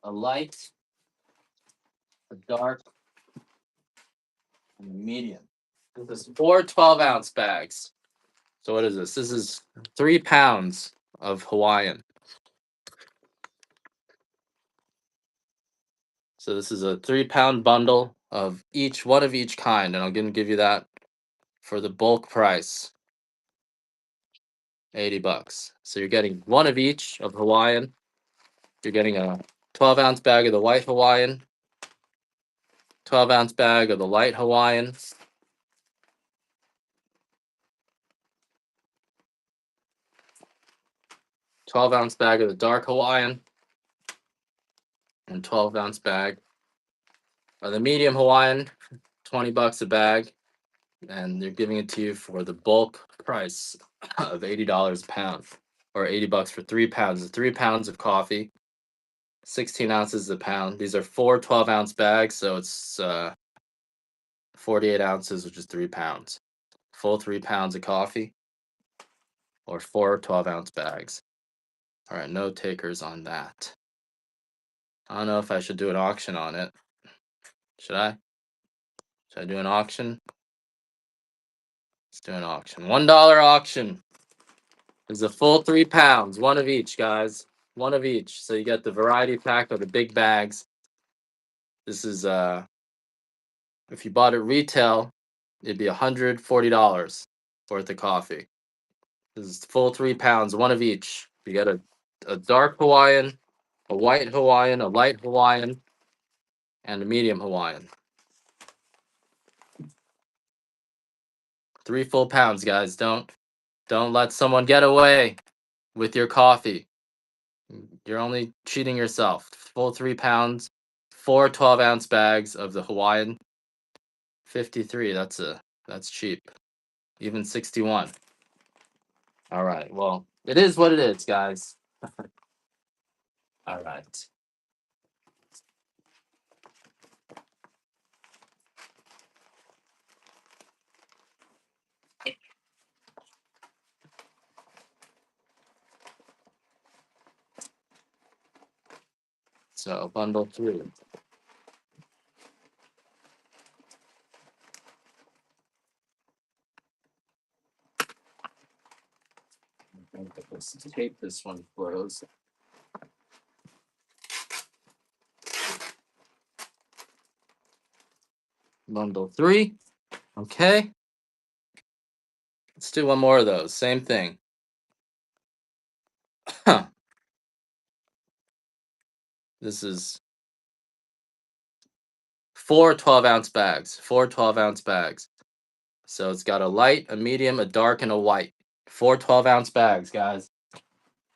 a light, a dark, and a medium. This is 4 12-ounce bags. So what is this? This is 3 pounds of Hawaiian. So this is a 3-pound bundle of each one of each kind, and I'm gonna give you that for the bulk price, $80. So you're getting one of each of Hawaiian. You're getting a 12-ounce bag of the white Hawaiian, 12-ounce bag of the light Hawaiian, 12-ounce bag of the dark Hawaiian, and 12-ounce bag of the medium Hawaiian, $20 a bag, and they're giving it to you for the bulk price of $80 a pound, or $80 for 3 pounds. 3 pounds of coffee, 16 ounces a pound. These are 4 12-ounce bags, so it's 48 ounces, which is 3 pounds. Full 3 pounds of coffee, or 4 12-ounce bags. All right, no takers on that. I don't know if I should do an auction on it. Should I? Should I do an auction? Let's do an auction. $1 auction. There's a full 3 pounds, one of each, guys. One of each. So you get the variety pack of the big bags. This is if you bought it retail, it'd be $140 worth of coffee. This is full 3 pounds, one of each. You get a dark Hawaiian, a white Hawaiian, a light Hawaiian, and a medium Hawaiian. 3 full pounds, guys. Don't let someone get away with your coffee. You're only cheating yourself. Full 3 pounds, 4 12-ounce bags of the Hawaiian. 53. That's cheap. Even 61. All right. Well, it is what it is, guys. All right. So bundle 3. Let's tape this one closed. Bundle 3. Okay. Let's do one more of those. Same thing. This is 4 12-ounce bags. 4 12-ounce bags. So it's got a light, a medium, a dark, and a white. 4 12-ounce bags, guys.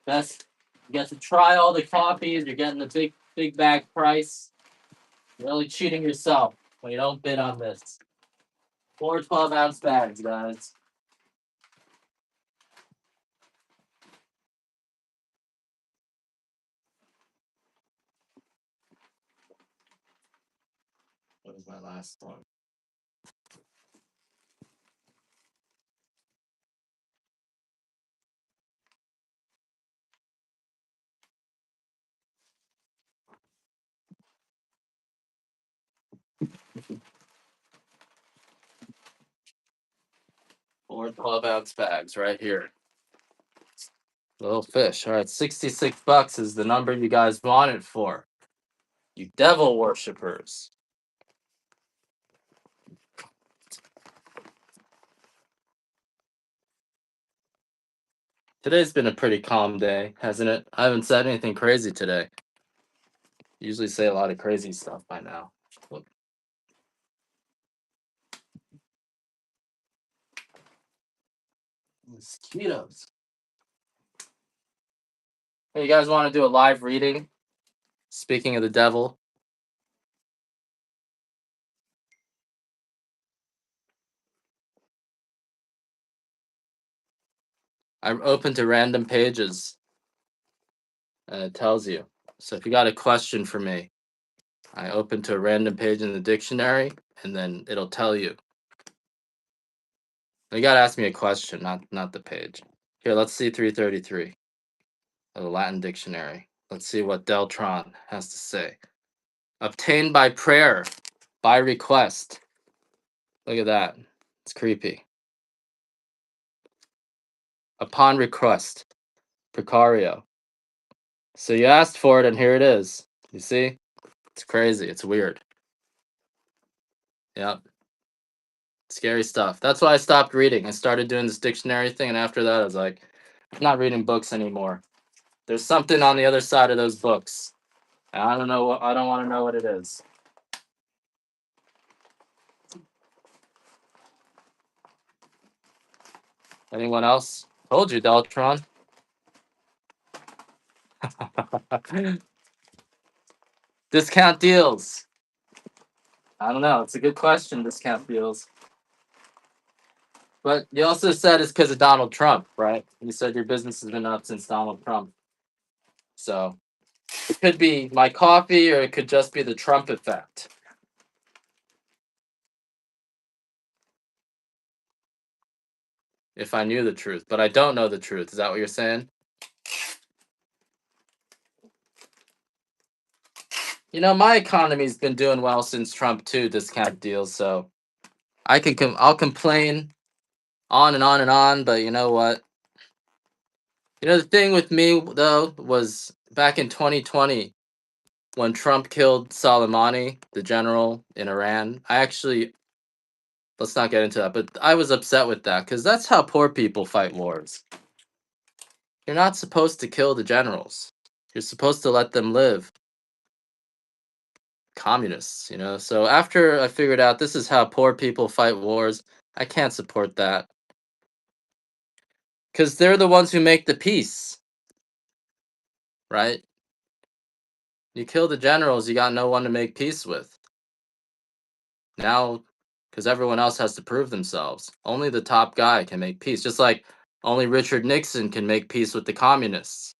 Best. You get to try all the coffees. You're getting the big bag price. You're only cheating yourself when you don't bid on this. 4 12-ounce bags, guys. What was my last one? Four 12-ounce bags right here. Little fish. All right, $66 is the number you guys wanted for. You devil worshippers. Today's been a pretty calm day, hasn't it? I haven't said anything crazy today. Usually say a lot of crazy stuff by now. Look. Mosquitoes. Hey, you guys want to do a live reading? Speaking of the devil. I'm open to random pages. And it tells you. So if you got a question for me, I open to a random page in the dictionary, and then it'll tell you. You gotta ask me a question, not the page. Here, let's see 333 of the Latin dictionary. Let's see what Deltron has to say. Obtained by prayer, by request. Look at that. It's creepy. Upon request, Precario. So you asked for it, and here it is. You see? It's crazy. It's weird. Yep. Scary stuff. That's why I stopped reading. I started doing this dictionary thing, and after that, I was like, I'm not reading books anymore. There's something on the other side of those books. And I don't know what I don't want to know what it is. Anyone else? Told you, Deltron. Discount deals. I don't know. It's a good question, discount deals. But you also said it's because of Donald Trump, right? You said your business has been up since Donald Trump. So it could be my coffee or it could just be the Trump effect. If I knew the truth. But I don't know the truth. Is that what you're saying? You know, my economy's been doing well since Trump too, discount deals, so I'll complain on and on and on, but you know what? You know the thing with me though was back in 2020 when Trump killed Soleimani, the general in Iran. I actually let's not get into that, but I was upset with that cuz that's how poor people fight wars. You're not supposed to kill the generals. You're supposed to let them live. Communists, you know. So after I figured out this is how poor people fight wars, I can't support that because they're the ones who make the peace, right? You kill the generals, you got no one to make peace with. Now, because everyone else has to prove themselves, only the top guy can make peace. Just like only Richard Nixon can make peace with the communists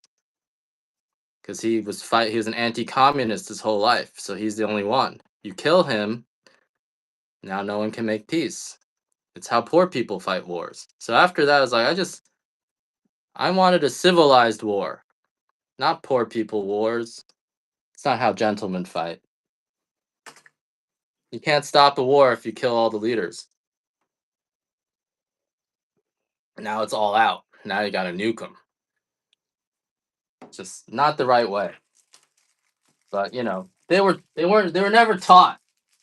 because he was an anti-communist his whole life, so he's the only one. You kill him, now no one can make peace. It's how poor people fight wars. So after that, I was like, I wanted a civilized war, not poor people wars. It's not how gentlemen fight. You can't stop a war if you kill all the leaders. Now it's all out. Now you gotta nuke them. Just not the right way. But you know, they were never taught.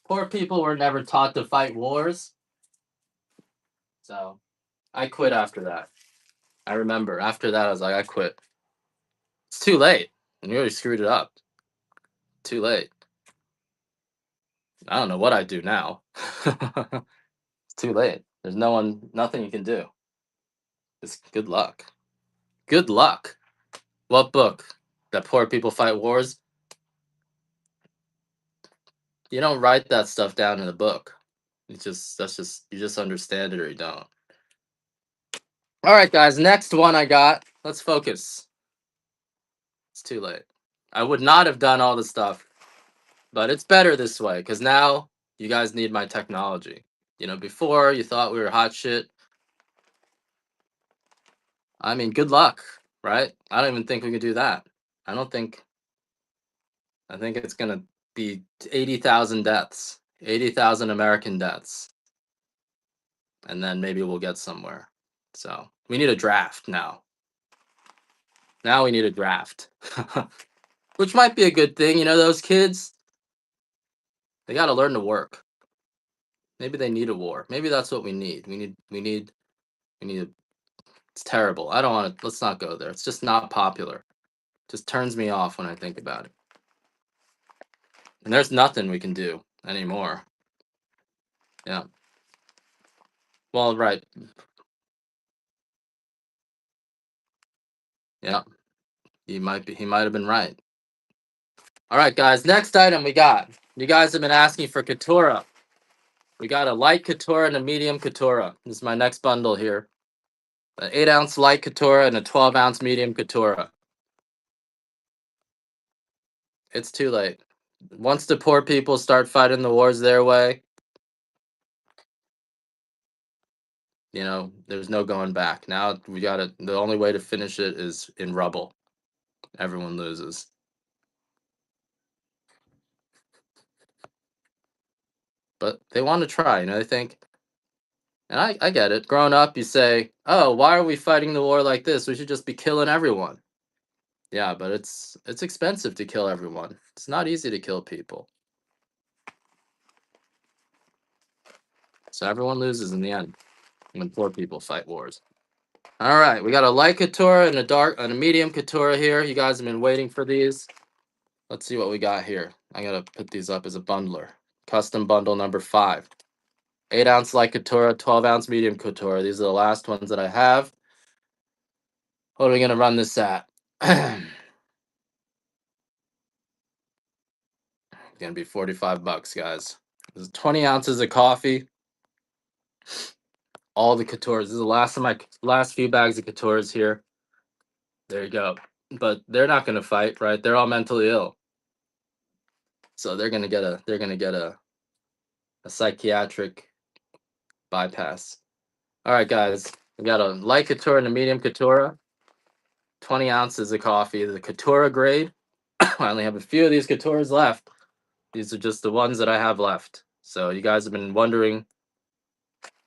Poor people were never taught to fight wars. So I quit after that. I remember after that I was like, I quit. It's too late. And you already screwed it up. Too late. I don't know what I do now. It's too late. There's nothing you can do. Just good luck. Good luck. What book? That poor people fight wars? You don't write that stuff down in a book. That's just you just understand it or you don't. All right, guys. Next one I got. Let's focus. It's too late. I would not have done all the stuff, but it's better this way because now you guys need my technology. You know, before you thought we were hot shit. I mean, good luck, right? I don't even think we could do that. I don't think. I think it's gonna be 80,000 deaths, 80,000 American deaths, and then maybe we'll get somewhere. So we need a draft now. Now we need a draft, which might be a good thing. You know, those kids, they got to learn to work. Maybe they need a war. Maybe that's what we need. We need. It's terrible. I don't want to. Let's not go there. It's just not popular. Just turns me off when I think about it. And there's nothing we can do anymore. Yeah. Well, right. Yeah. He might have been right. All right, guys. Next item we got. You guys have been asking for Katura. We got a light Katura and a medium Katura. This is my next bundle here. An 8-ounce light Katura and a 12-ounce medium Katura. It's too late. Once the poor people start fighting the wars their way, you know, there's no going back. Now we got to. The only way to finish it is in rubble. Everyone loses. but they want to try. You know, they think, and I get it. Growing up, you say, "Oh, why are we fighting the war like this? We should just be killing everyone." Yeah, but it's expensive to kill everyone. It's not easy to kill people. So everyone loses in the end when poor people fight wars. All right, we got a light Katura and a dark and a medium Katura here. You guys have been waiting for these. Let's see what we got here. I gotta put these up as a bundler. Custom bundle number 5. 8-ounce light Katura, 12-ounce medium Katura. These are the last ones that I have. What are we gonna run this at? Gonna be 45 bucks, guys. This is 20 ounces of coffee. All the Katuras. This is the last of my last few bags of Katuras here. There you go. But they're not gonna fight, right? They're all mentally ill. So they're gonna get a psychiatric bypass. All right, guys. We got a light Katura and a medium Katura. 20 ounces of coffee. The Katura grade. I only have a few of these Katuras left. These are just the ones that I have left. So you guys have been wondering.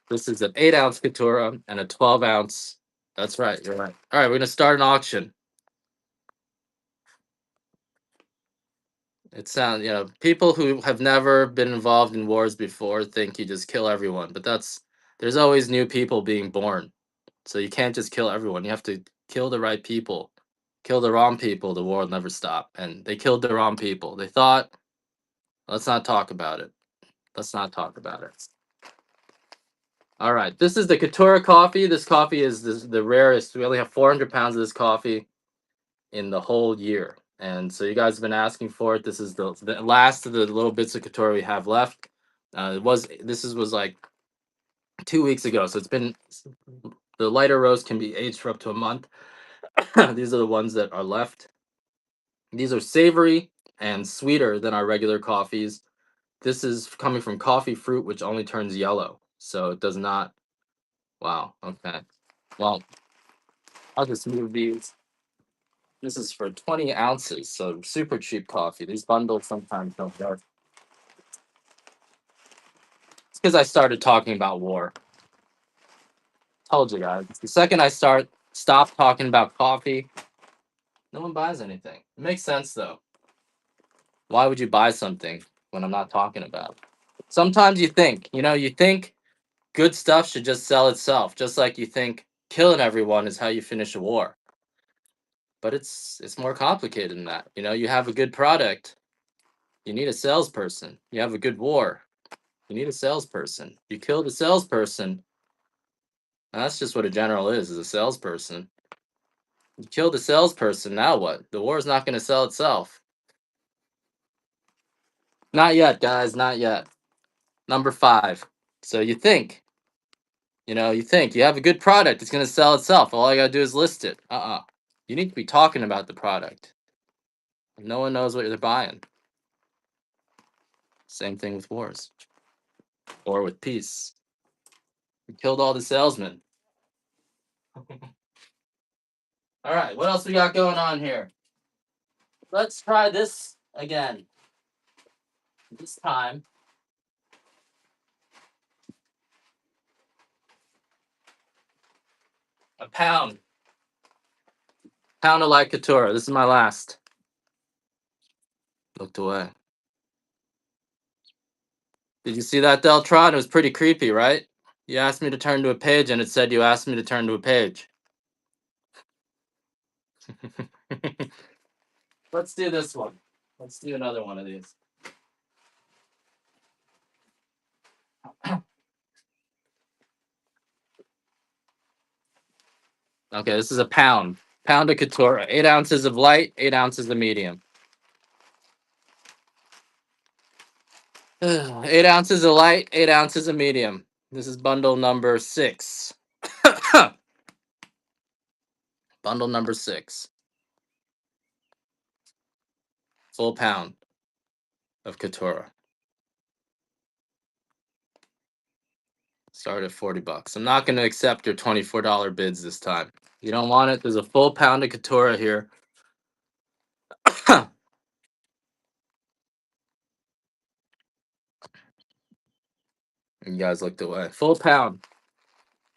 This is an 8-ounce Katura and a 12-ounce. That's right. You're right. All right, we're gonna start an auction. It sounds, people who have never been involved in wars before think you just kill everyone, but there's always new people being born. So you can't just kill everyone. You have to kill the right people. Kill the wrong people, the war will never stop. And they killed the wrong people. They thought, let's not talk about it. Let's not talk about it. All right, this is the Katura coffee. This coffee is the rarest. We only have 400 pounds of this coffee in the whole year. And so you guys have been asking for it. This is the last of the little bits of Katura we have left. This was like 2 weeks ago. So it's been, the lighter roast can be aged for up to a month. These are the ones that are left. These are savory and sweeter than our regular coffees. This is coming from coffee fruit, which only turns yellow. So it does not. Wow. Okay. Well, I'll just move these. This is for 20 ounces, so super cheap coffee. These bundles sometimes don't work. It's because I started talking about war. Told you guys. The second I stop talking about coffee, no one buys anything. It makes sense though. Why would you buy something when I'm not talking about it? Sometimes you think good stuff should just sell itself, just like you think killing everyone is how you finish a war. But it's more complicated than that. You have a good product, you need a salesperson. You have a good war, you need a salesperson. You kill the salesperson. That's just what a general is a salesperson. You kill the salesperson, now what? The war is not going to sell itself. Not yet, guys, not yet. Number 5. So you think you have a good product, it's going to sell itself. All I got to do is list it. You need to be talking about the product. No one knows what they're buying. Same thing with wars or with peace. We killed all the salesmen. All right, what else we got going on here? Let's try this again. This time, a pound. Pound of light Katura. This is my last. Looked away. Did you see that, Deltron? It was pretty creepy, right? You asked me to turn to a page, and it said you asked me to turn to a page. Let's do this one. Let's do another one of these. Okay, this is a pound. Pound of Katura. 8 ounces of light, 8 ounces of medium. 8 ounces of light, 8 ounces of medium. This is bundle number 6. Bundle number 6. Full pound of Katura. Start at 40 bucks. I'm not going to accept your $24 bids this time. You don't want it? There's a full pound of Katura here. And you guys looked away. Full pound.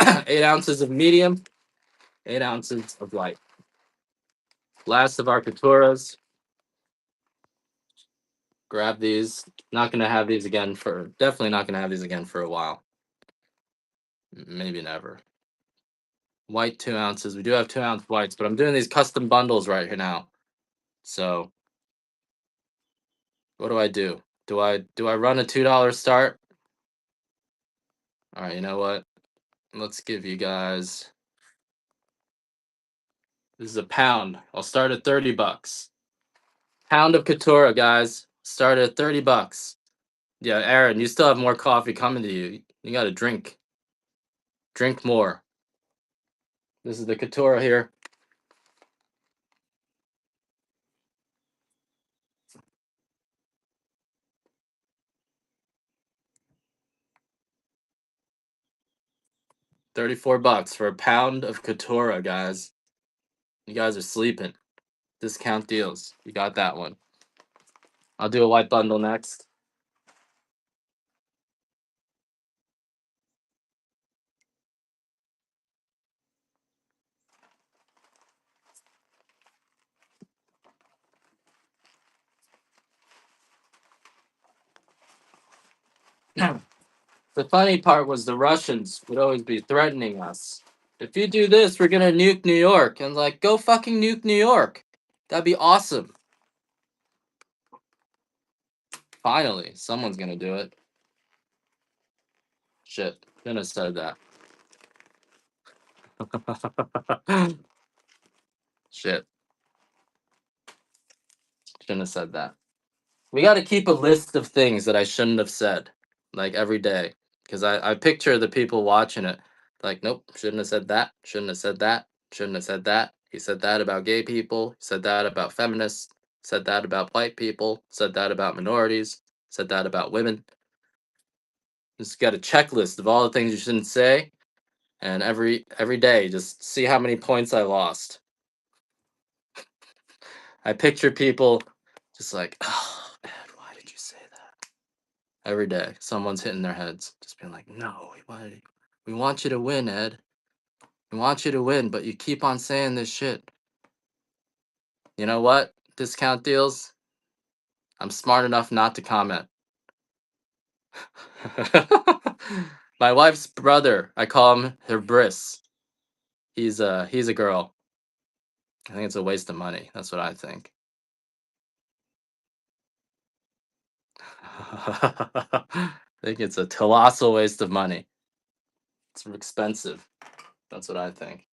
8 ounces of medium, 8 ounces of light. Last of our Katuras. Grab these. Not gonna have these again for definitely not gonna have these again for a while. Maybe never. White 2 ounces. We do have 2-ounce whites, but I'm doing these custom bundles right here now. So what do I do? Do I run a $2 start? All right, you know what? Let's give you guys. This is a pound. I'll start at $30. Pound of Katura, guys. Start at $30. Yeah, Aaron, you still have more coffee coming to you. You got to drink. Drink more. This is the Katura here. $34 for a pound of Katura, guys. You guys are sleeping. Discount deals. You got that one. I'll do a white bundle next. The funny part was the Russians would always be threatening us. If you do this, we're gonna nuke New York. And like, go fucking nuke New York. That'd be awesome. Finally, someone's gonna do it. Shit, shouldn't have said that. Shit, shouldn't have said that. We got to keep a list of things that I shouldn't have said, like every day, because I picture the people watching it, like, nope, shouldn't have said that, shouldn't have said that, shouldn't have said that. He said that about gay people. He said that about feminists. Said that about white people. Said that about minorities. Said that about women. Just got a checklist of all the things you shouldn't say, and every day, just see how many points I lost. I picture people just like, oh, Ed, why did you say that? Every day, someone's hitting their heads, just being like, no, we want you to win, Ed. We want you to win, but you keep on saying this shit. You know what? Discount deals, I'm smart enough not to comment. My wife's brother, I call him her bris. He's a girl. I think it's a waste of money. That's what I think. I think it's a colossal waste of money. It's expensive. That's what I think.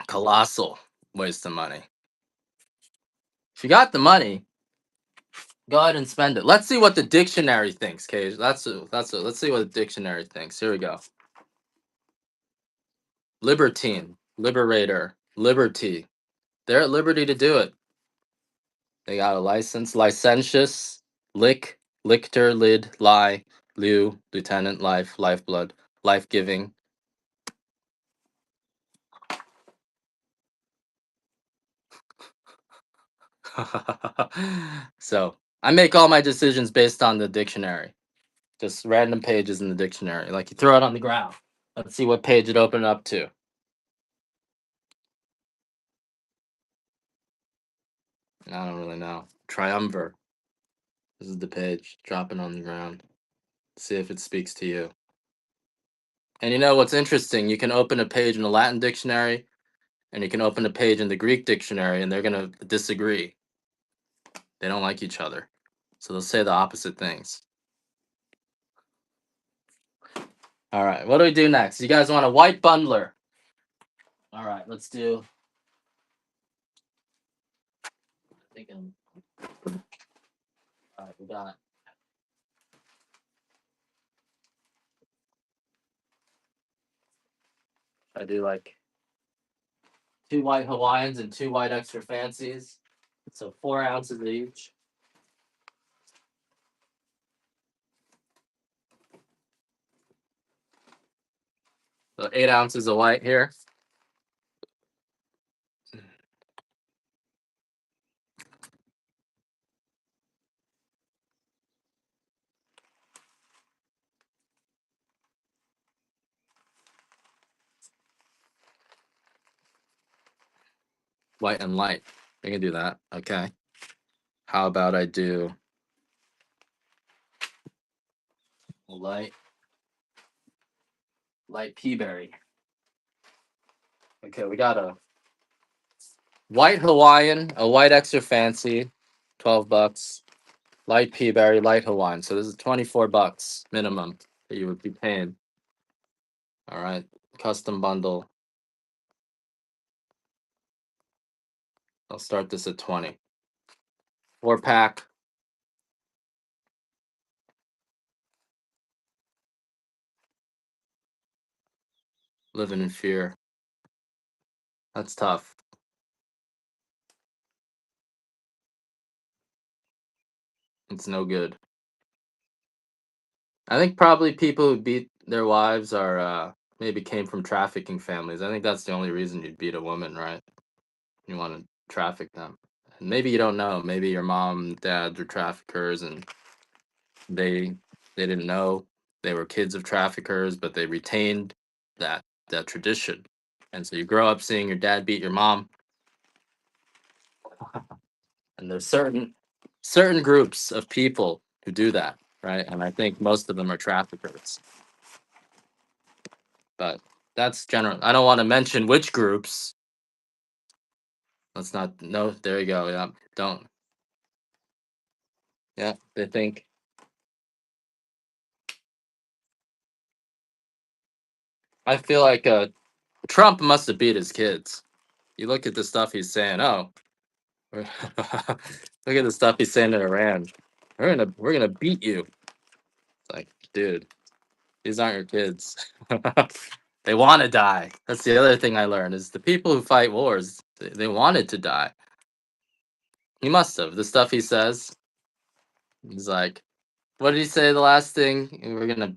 Colossal waste of money. If you got the money, go ahead and spend it. Let's see what the dictionary thinks, Cage. Let's see what the dictionary thinks. Here we go. Libertine, liberator, liberty. They're at liberty to do it. They got a license, licentious, lick, lictor, lid, lie, lieu, lieutenant, life, lifeblood, life-giving. So I make all my decisions based on the dictionary. Just random pages in the dictionary. Like you throw it on the ground. Let's see what page it opened up to. I don't really know. Triumvir. This is the page. Drop it on the ground. See if it speaks to you. And you know what's interesting? You can open a page in the Latin dictionary and you can open a page in the Greek dictionary and they're going to disagree. They don't like each other. So they'll say the opposite things. All right, what do we do next? You guys want a white bundler? All right, let's do. All right, we got. I do like 2 white Hawaiians and 2 white extra fancies. So 4 ounces each. So 8 ounces of white here. White and light. We can do that. Okay. How about I do light light pea berry? Okay, we got a white Hawaiian, a white extra fancy, $12. Light pea berry, light Hawaiian. So this is $24 minimum that you would be paying. All right. Custom bundle. I'll start this at 20. 4-pack. Living in fear. That's tough. It's no good. I think probably people who beat their wives are maybe came from trafficking families. I think that's the only reason you'd beat a woman, right? You want to traffic them. And maybe you don't know. Maybe your mom, dad are traffickers, and they they didn't know they were kids of traffickers, but they retained that that tradition. And so you grow up seeing your dad beat your mom, and there's certain groups of people who do that, right? And I think most of them are traffickers. But that's general. I don't want to mention which groups. Let's not. No, there you go. Yeah, don't. Yeah, they think. I feel like Trump must have beat his kids. You look at the stuff he's saying. Oh, look at the stuff he's saying in Iran. We're gonna beat you. It's like, dude, these aren't your kids. They want to die. That's the other thing I learned is the people who fight wars. They wanted to die. He must have. The stuff he says. He's like, what did he say? The last thing we're gonna.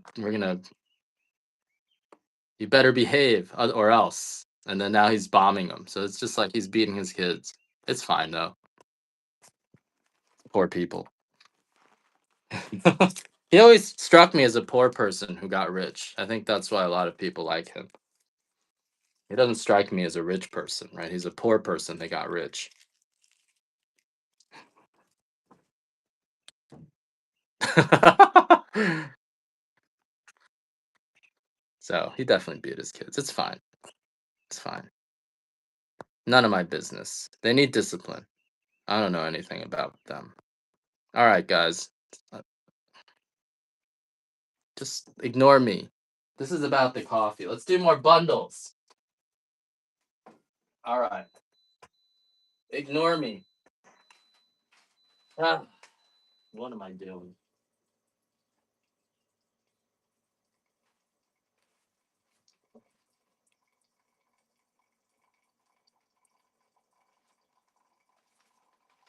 You better behave or else. And then now he's bombing them. So it's just like he's beating his kids. It's fine though. Poor people. He always struck me as a poor person who got rich. I think that's why a lot of people like him. He doesn't strike me as a rich person, right? He's a poor person that got rich. So he definitely beat his kids. It's fine. It's fine. None of my business. They need discipline. I don't know anything about them. All right, guys. Uh, Just ignore me. This is about the coffee. Let's do more bundles. All right. Ignore me. Ah, what am I doing?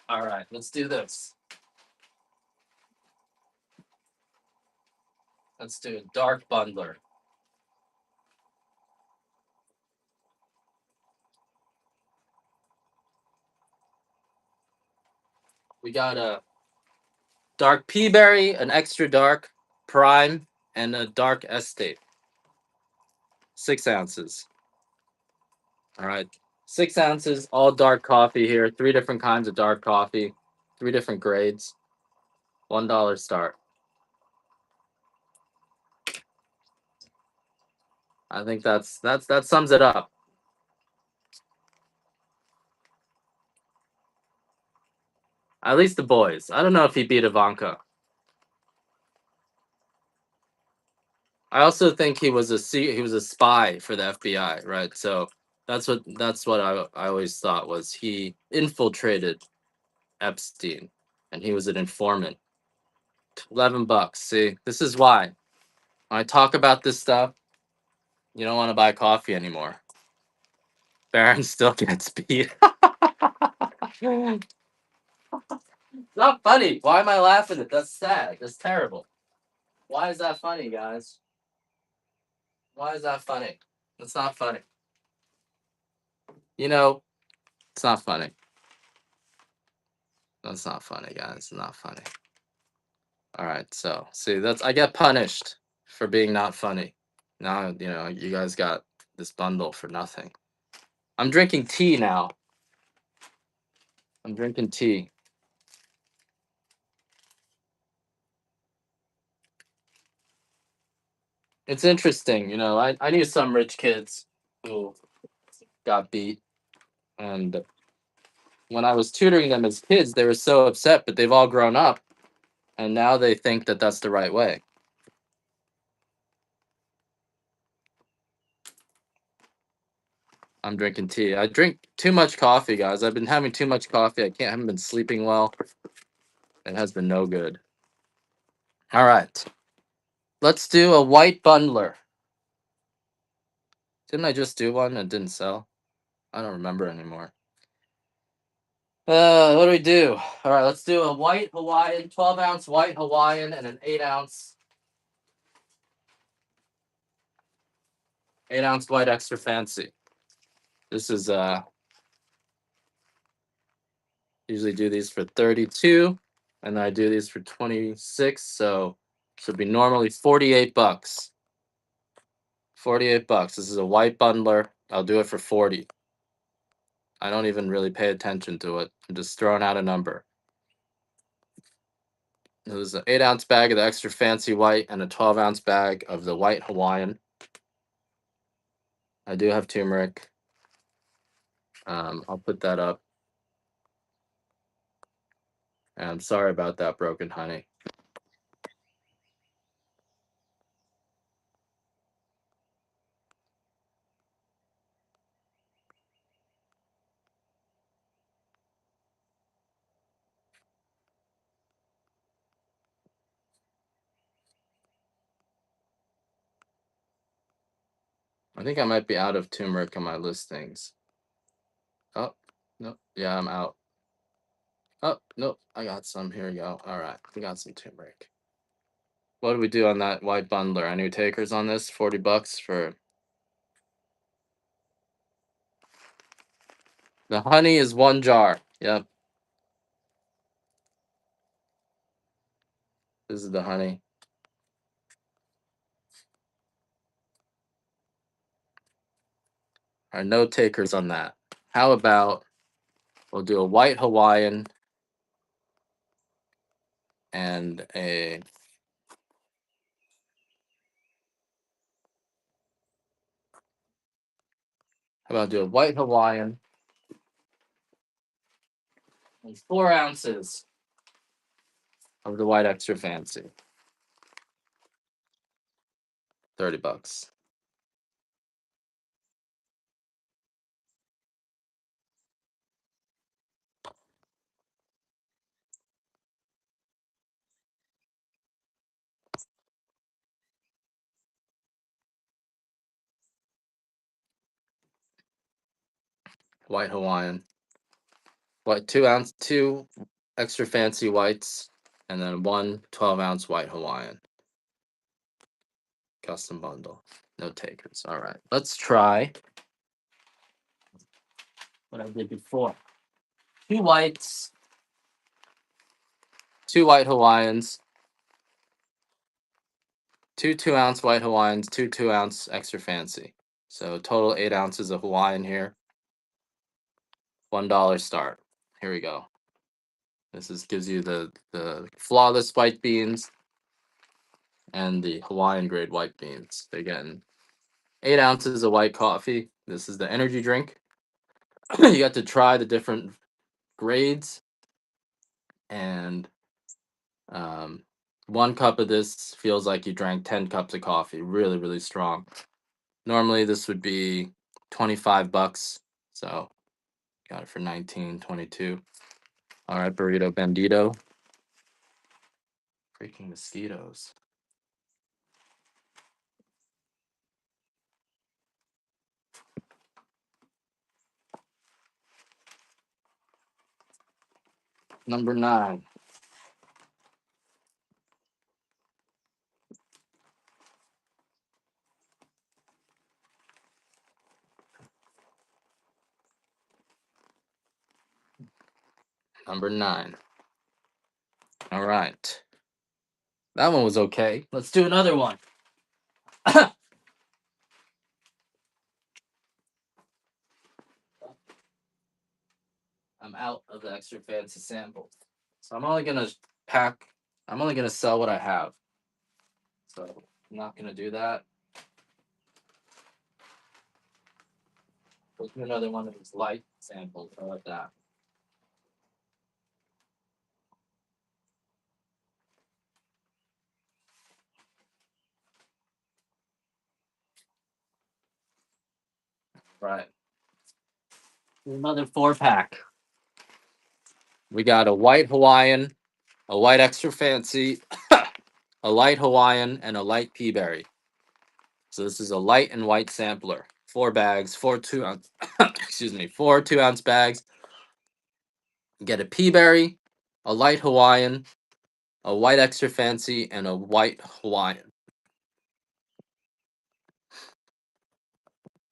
All right, let's do this. Let's do a dark bundler. We got a dark pea berry, an extra dark prime, and a dark estate. 6 ounces. All right. 6 ounces, all dark coffee here. 3 different kinds of dark coffee, 3 different grades. $1 start. I think that sums it up. At least the boys. I don't know if he beat Ivanka. I also think he was a spy for the FBI, right? So that's what I always thought was he infiltrated Epstein, and he was an informant. $11. See, this is why when I talk about this stuff, you don't want to buy coffee anymore. Baron still gets beat. It's not funny. Why am I laughing at? That's sad. That's terrible. Why is that funny, guys? Why is that funny? It's not funny. You know, it's not funny. That's not funny, guys. It's not funny. All right, so see, that's I get punished for being not funny. Now you guys got this bundle for nothing. I'm drinking tea now. I'm drinking tea. It's interesting, I knew some rich kids who got beat, and when I was tutoring them as kids, they were so upset, but they've all grown up, and now they think that that's the right way. I'm drinking tea. I drink too much coffee, guys. I've been having too much coffee. Haven't been sleeping well. It has been no good. All right. Let's do a white bundler. Didn't I just do one and didn't sell? I don't remember anymore. What do we do? All right, let's do a white Hawaiian, 12-ounce white Hawaiian, and an 8-ounce white extra fancy. This is usually do these for 32, and I do these for 26, so should be normally $48. $48. This is a white bundler. I'll do it for 40. I don't even really pay attention to it. I'm just throwing out a number. There's an 8-ounce bag of the extra fancy white and a 12-ounce bag of the white Hawaiian. I do have turmeric. I'll put that up. And I'm sorry about that, broken honey. I think I might be out of turmeric on my listings. Oh, no. Yeah, I'm out. Oh, nope. I got some. Here we go. All right. We got some turmeric. What do we do on that white bundler? Any takers on this? $40 for. The honey is 1 jar. Yep. This is the honey. All right, no takers on that. How about we'll do a white Hawaiian and a. How about do a white Hawaiian and 4 ounces of the white extra fancy. $30. White Hawaiian. What 2 extra fancy whites, and then 1 12-ounce white Hawaiian. Custom bundle. No takers. All right. Let's try what I did before. 2 whites, 2 white Hawaiians, 2 2-ounce white Hawaiians, 2 2-ounce extra fancy. So total 8 ounces of Hawaiian here. $1 start. Here we go. This gives you the flawless white beans and the Hawaiian grade white beans. They're getting 8 ounces of white coffee. This is the energy drink. You got to try the different grades, and 1 cup of this feels like you drank 10 cups of coffee. Really, really strong. Normally this would be $25, so got it for 19, 22. All right, burrito bandito. Freaking mosquitoes. Number 9. Number 9. All right. That one was okay. Let's do another one. I'm out of the extra fancy samples. So I'm only gonna pack. I'm only gonna sell what I have. So I'm not gonna do that. Let's do another one of these light samples. I like that. Right. Another 4-pack. We got a white Hawaiian, a white extra fancy, a light Hawaiian, and a light pea berry. So this is a light and white sampler. 4 bags, 4 2 ounce. Excuse me, 4 2-ounce bags. Get a pea berry, a light Hawaiian, a white extra fancy, and a white Hawaiian.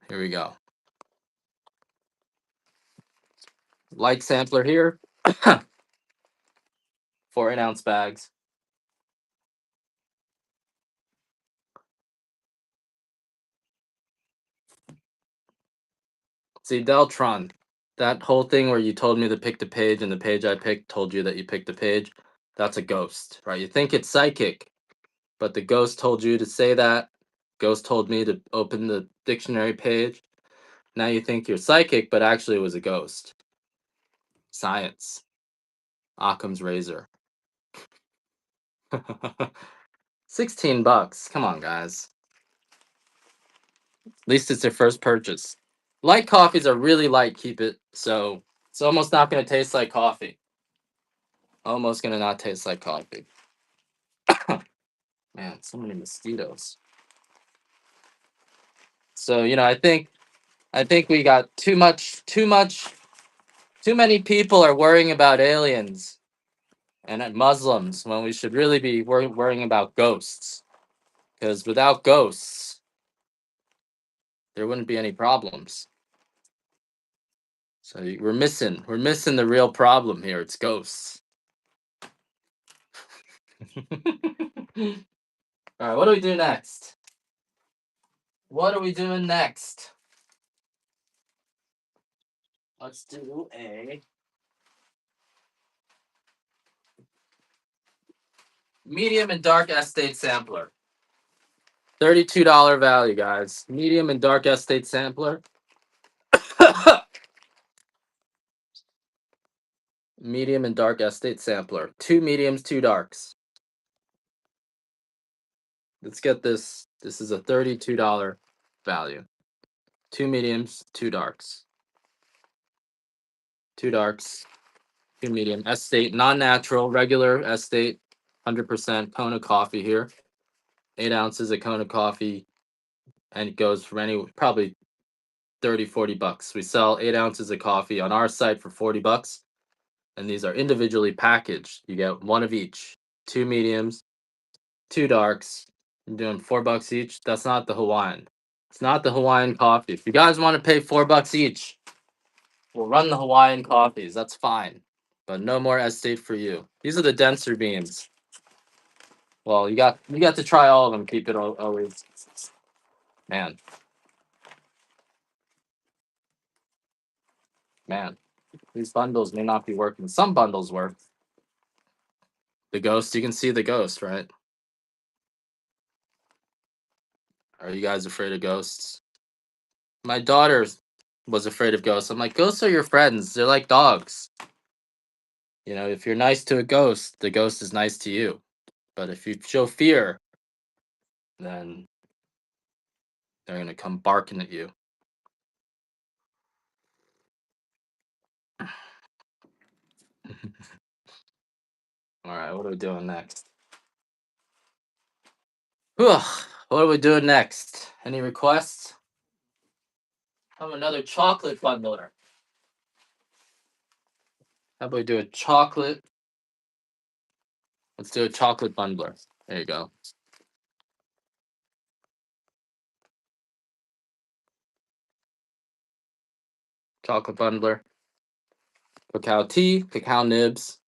Here we go. Light sampler here. 4 8-ounce bags. See, Deltron, that whole thing where you told me to pick the page and the page I picked told you that you picked the page, that's a ghost, right? You think it's psychic, but the ghost told you to say that. Ghost told me to open the dictionary page. Now you think you're psychic, but actually it was a ghost. Science. Occam's razor. $16. Come on, guys. At least it's their first purchase. Light coffees are really light, keep it. So it's almost not going to taste like coffee. Almost going to not taste like coffee. Man, so many mosquitoes. So, I think we got too many people are worrying about aliens and Muslims when we should really be worrying about ghosts. Because without ghosts, there wouldn't be any problems. So we're missing the real problem here. It's ghosts. All right, what do we do next? What are we doing next? Let's do a medium and dark estate sampler. $32 value, guys. Medium and dark estate sampler. Medium and dark estate sampler. 2 mediums, 2 darks. Let's get this. This is a $32 value. 2 mediums, 2 darks. 2 darks, 2 medium. Estate, non-natural, regular estate, 100% Kona coffee here. 8 ounces of Kona coffee, and it goes from probably 30-40 bucks. We sell 8 ounces of coffee on our site for 40 bucks, and these are individually packaged. You get one of each. 2 mediums, 2 darks. You're doing 4 bucks each. That's not the Hawaiian. It's not the Hawaiian coffee. If you guys want to pay 4 bucks each, we'll run the Hawaiian coffees. That's fine. But no more estate for you. These are the denser beans. Well, you got to try all of them. Keep it always. Man. Man. These bundles may not be working. Some bundles work. The ghost, you can see the ghost, right? Are you guys afraid of ghosts? My daughter was afraid of ghosts. I'm like, ghosts are your friends. They're like dogs. If you're nice to a ghost, the ghost is nice to you. But if you show fear, then they're going to come barking at you. All right, what are we doing next? Whew, what are we doing next? Any requests? I'm another chocolate bundler. How about we do a chocolate? Let's do a chocolate bundler. There you go. Chocolate bundler. Cacao tea, cacao nibs.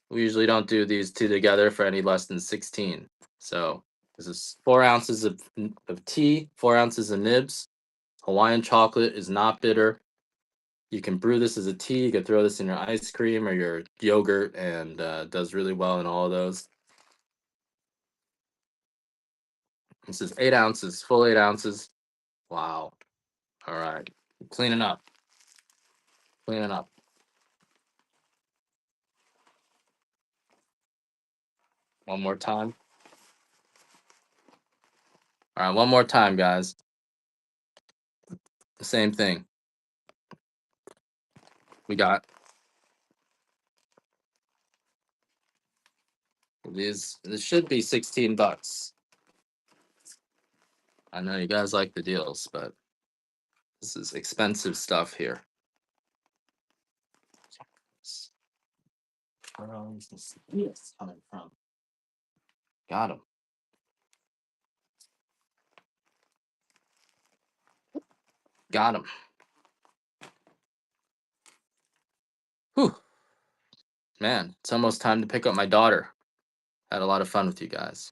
We usually don't do these two together for any less than 16. So this is 4 ounces of tea, 4 ounces of nibs. Hawaiian chocolate is not bitter. You can brew this as a tea. You can throw this in your ice cream or your yogurt, and does really well in all of those. This is 8 ounces, full 8 ounces. Wow. All right. Cleaning up. Cleaning up. One more time. All right, one more time, guys. The same thing. We got these. This should be $16. I know you guys like the deals, but this is expensive stuff here. Where is this coming from? Got him. Got him. Whew. Man, it's almost time to pick up my daughter. Had a lot of fun with you guys.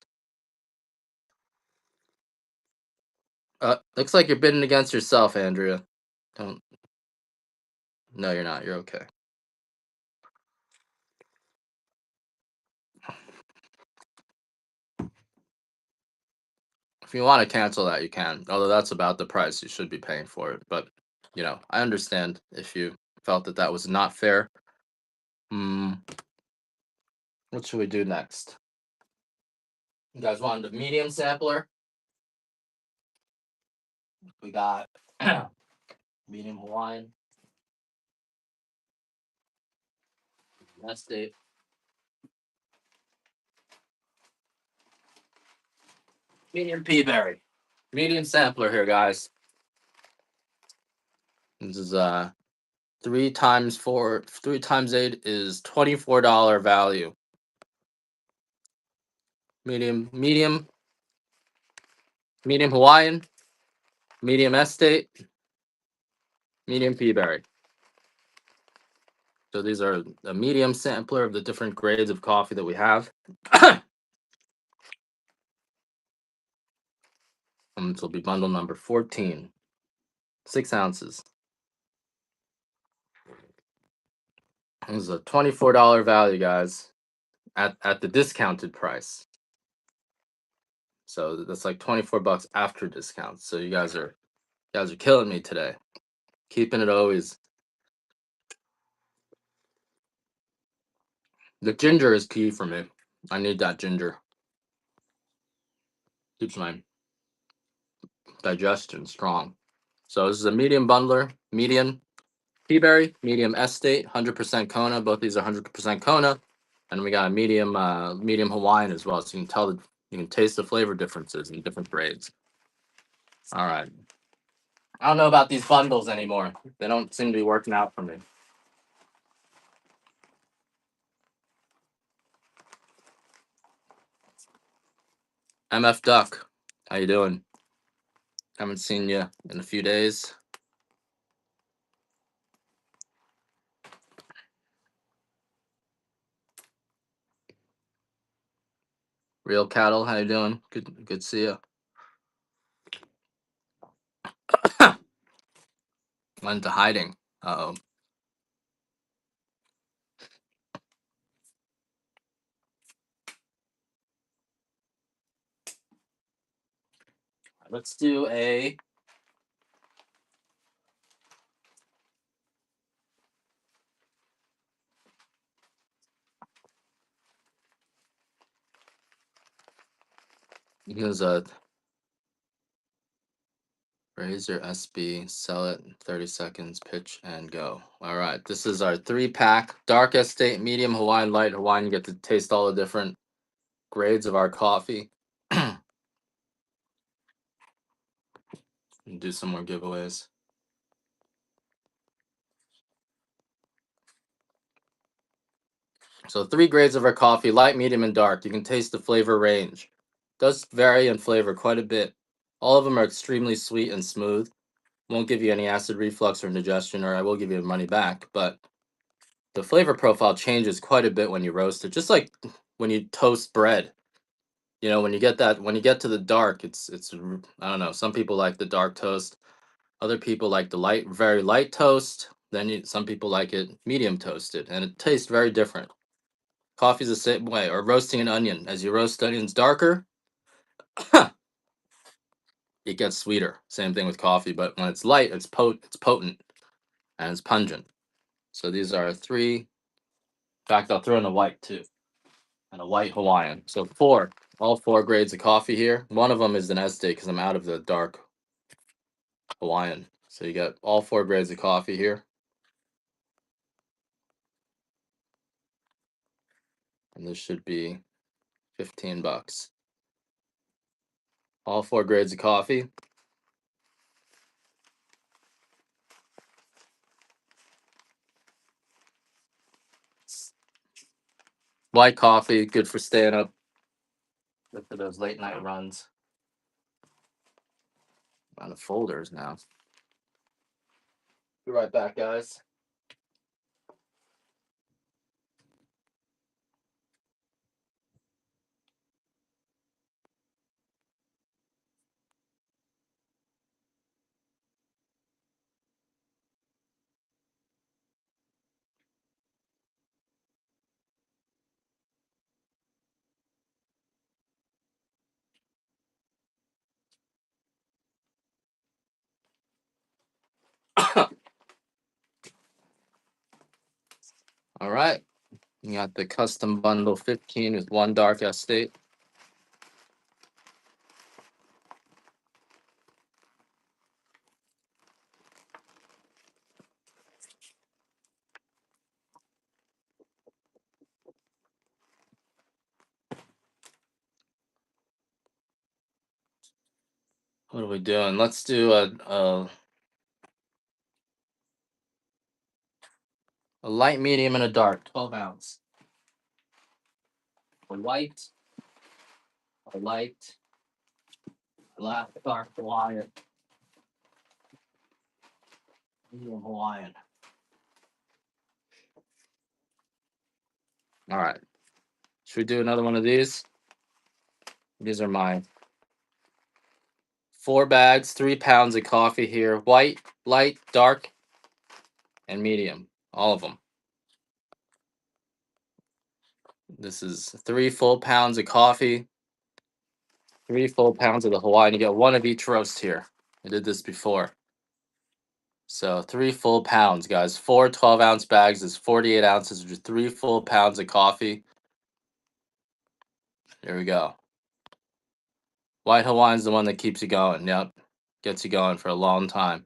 Looks like you're bidding against yourself, Andrea. Don't. No, you're not. You're okay. If you want to cancel that, you can. Although that's about the price you should be paying for it. But, I understand if you felt that that was not fair. Hmm. What should we do next? You guys wanted a medium sampler? We got medium Hawaiian. That's it. Medium pea berry. Medium sampler here, guys. This is 3 times 8 is $24 value. Medium Hawaiian, medium estate, medium pea berry. So these are a medium sampler of the different grades of coffee that we have. This will be bundle number 14. 6 ounces. This is a $24 value, guys, at the discounted price. So that's like $24 after discount. So you guys are killing me today. Keeping it always. The ginger is key for me. I need that ginger. Keeps my digestion strong. So this is a medium bundler, medium pea berry, medium estate, 100% Kona. Both these are 100% Kona, and we got a medium Hawaiian as well. So you can taste the flavor differences in different grades. All right. I don't know about these bundles anymore. They don't seem to be working out for me. MF Duck, how you doing? Haven't seen you in a few days. Real Cattle, how you doing? Good to see you. Went into hiding. Uh-oh. Let's do a here's a Razor SB, sell it in 30 seconds, pitch and go. All right, this is our 3-pack, dark estate, medium Hawaiian, light Hawaiian. You get to taste all the different grades of our coffee. And do some more giveaways. So 3 grades of our coffee, light, medium, and dark. You can taste the flavor range. Does vary in flavor quite a bit. All of them are extremely sweet and smooth. Won't give you any acid reflux or indigestion, or I will give you money back, but the flavor profile changes quite a bit when you roast it, just like when you toast bread. When you get to the dark, it's I don't know. Some people like the dark toast. Other people like the very light toast. Then some people like it medium toasted, and it tastes very different. Coffee's the same way, or roasting an onion. As you roast onions darker, it gets sweeter. Same thing with coffee, but when it's light, it's potent and it's pungent. So these are three. In fact, I'll throw in a white too, and a white Hawaiian. So four, all four grades of coffee here. One of them is an estate because I'm out of the dark Hawaiian. So you got all four grades of coffee here. And this should be $15. All four grades of coffee. White coffee, good for staying up, good for those late night runs. On the folders now. Be right back, guys. All right. You got the custom bundle 15 with one dark estate. What are we doing? Let's do a light, medium, and a dark, 12 ounce. A white, a light, black, dark Hawaiian, medium Hawaiian. All right. Should we do another one of these? These are mine. 4 bags, 3 pounds of coffee here. White, light, dark, and medium. All of them. This is 3 full pounds of coffee. 3 full pounds of the Hawaiian. You get one of each roast here. I did this before. So 3 full pounds, guys. 4 12-ounce bags is 48 ounces, which is 3 full pounds of coffee. There we go. White Hawaiian's the one that keeps you going. Yep. Gets you going for a long time.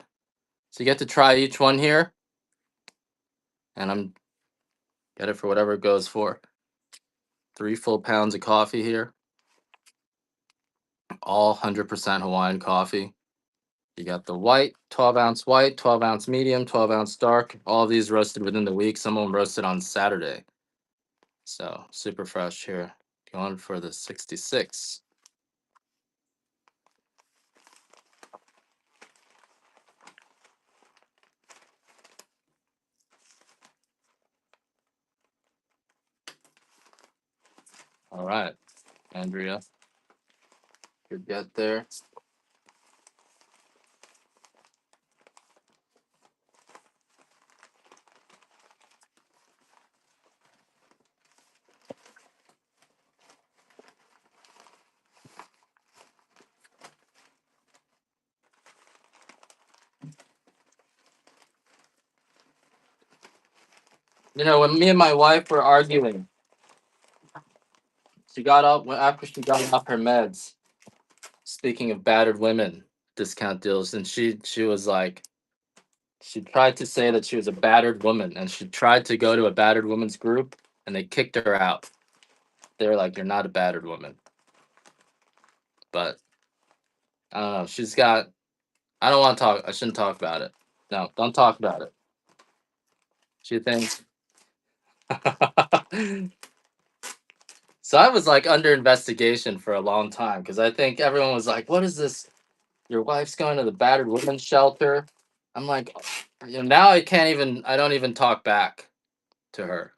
So you get to try each one here. And I'm get it for whatever it goes for. 3 full pounds of coffee here. All 100% Hawaiian coffee. You got the white, 12-ounce white, 12-ounce medium, 12-ounce dark. All of these roasted within the week. Some of them roasted on Saturday. So super fresh here. Going for the 66. All right, Andrea. Good get there. You know, when me and my wife were arguing, she got up after she got off her meds. Speaking of battered women discount deals, and she was like, she tried to say that she was a battered woman, and she tried to go to a battered woman's group, and they kicked her out. They were like, "You're not a battered woman." But I don't know. She's got. I don't want to talk. I shouldn't talk about it. No, don't talk about it. She thinks. So I was like under investigation for a long time because I think everyone was like, "What is this? Your wife's going to the battered women's shelter?" I'm like, you know, now I can't even. I don't even talk back to her.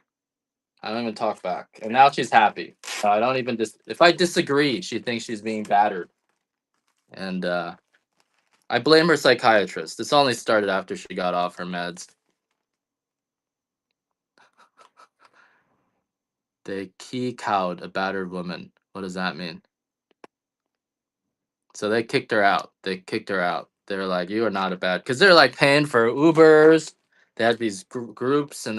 I don't even talk back, and now she's happy. So I don't even if I disagree, she thinks she's being battered, and I blame her psychiatrist. This only started after she got off her meds. They key cowed a battered woman. What does that mean? So they kicked her out. They kicked her out. They're like, you are not a bad, because they're like paying for Ubers. They had these groups, and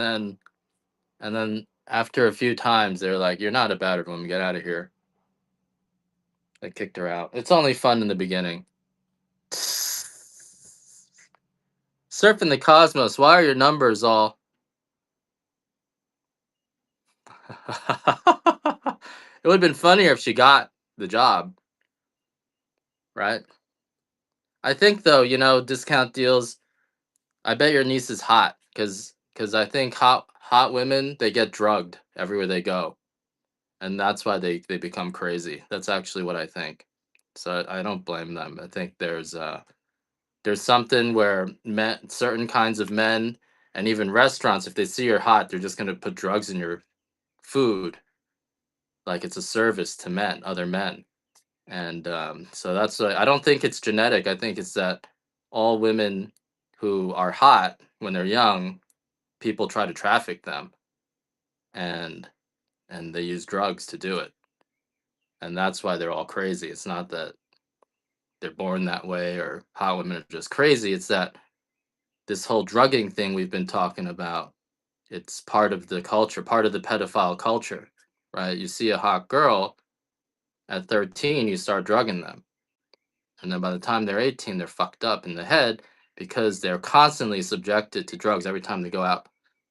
then after a few times, they're like, you're not a battered woman. Get out of here. They kicked her out. It's only fun in the beginning. Surfing the cosmos. Why are your numbers all? It would have been funnier if she got the job, right? I think though, discount deals. I bet your niece is hot because I think hot women, they get drugged everywhere they go, and that's why they become crazy. That's actually what I think. So I don't blame them. I think there's something where certain kinds of men, and even restaurants, if they see you're hot, they're just gonna put drugs in your food, like it's a service to other men. And so that's why I don't think it's genetic. I think it's that all women who are hot when they're young, people try to traffic them, and they use drugs to do it, and that's why they're all crazy. It's not that they're born that way or hot women are just crazy. It's that this whole drugging thing we've been talking about, it's part of the culture, part of the pedophile culture, right? You see a hot girl at 13, you start drugging them. And then by the time they're 18, they're fucked up in the head because they're constantly subjected to drugs every time they go out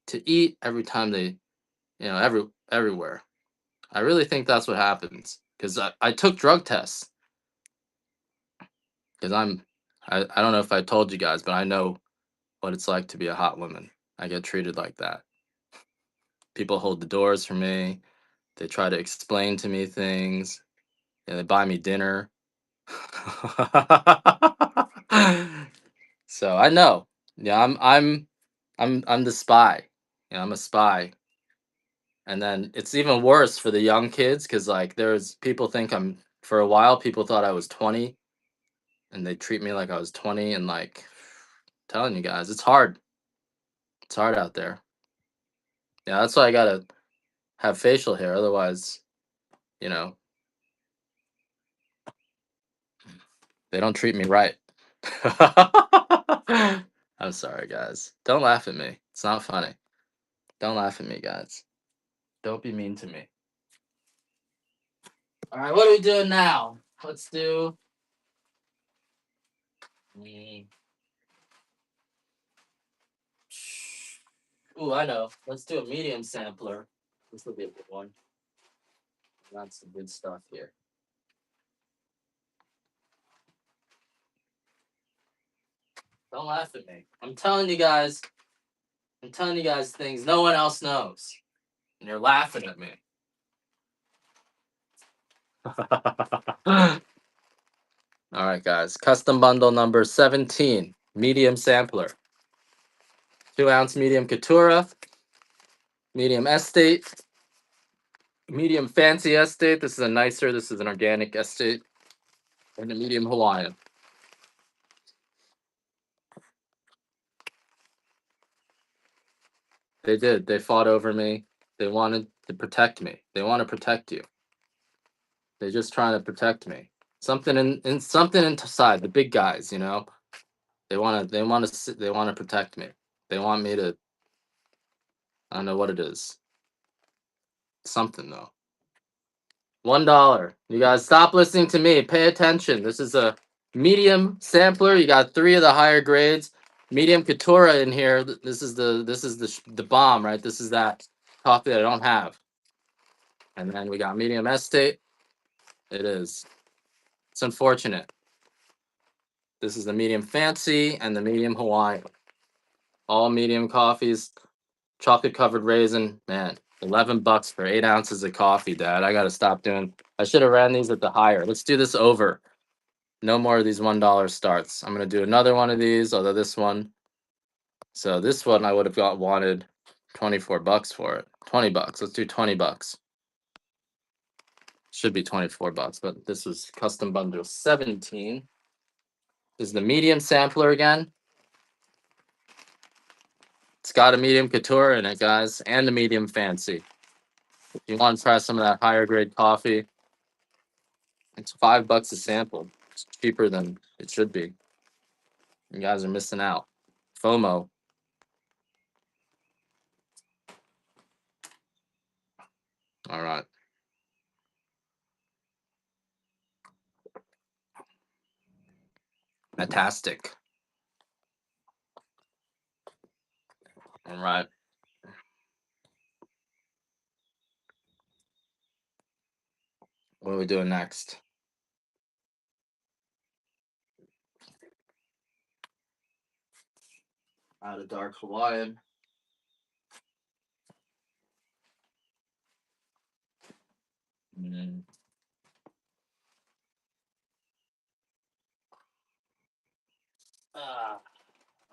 to eat, every time they, everywhere. I really think that's what happens because I took drug tests because I don't know if I told you guys, but I know what it's like to be a hot woman. I get treated like that. People hold the doors for me. They try to explain to me things. They buy me dinner. So I know. Yeah, I'm the spy. I'm a spy. And then it's even worse for the young kids because like there's people think for a while people thought I was 20 and they treat me like I was 20 and like telling you guys it's hard. It's hard out there. Yeah, that's why I gotta have facial hair. Otherwise, you know, they don't treat me right. I'm sorry, guys. Don't laugh at me. It's not funny. Don't laugh at me, guys. Don't be mean to me. All right, what are we doing now? Let's do. Ooh, I know. Let's do a medium sampler. This will be a good one. Got some good stuff here. Don't laugh at me. I'm telling you guys. I'm telling you guys things no one else knows, and you're laughing at me. All right, guys. Custom bundle number 17, medium sampler. 2-ounce medium Catura, medium estate, medium fancy estate. This is a nicer, this is an organic estate, and a medium Hawaiian. They did. They fought over me. They wanted to protect me. They want to protect you. They're just trying to protect me. Something in something inside the big guys, they want to protect me. They want me to. I don't know what it is. Something though. $1. You guys stop listening to me. Pay attention. This is a medium sampler. You got 3 of the higher grades. Medium Catura in here. This is the bomb, right? This is that coffee that I don't have. And then we got medium estate. It is. It's unfortunate. This is the medium fancy and the medium Hawaiian. All medium coffees. Chocolate covered raisin. Man, $11 for 8 ounces of coffee, Dad. I gotta stop doing. I should have ran these at the higher. Let's do this over. No more of these $1 starts. I'm gonna do another one of these, although this one. So this one I would have wanted $24 for it. $20. Let's do $20. Should be $24, but this was custom bundle 17. This is the medium sampler again. It's got a medium couture in it, guys, and a medium fancy. If you want to try some of that higher grade coffee, it's $5 a sample. It's cheaper than it should be. You guys are missing out. FOMO. All right. Fantastic. All right. What are we doing next? Out of dark Hawaiian. Mm. How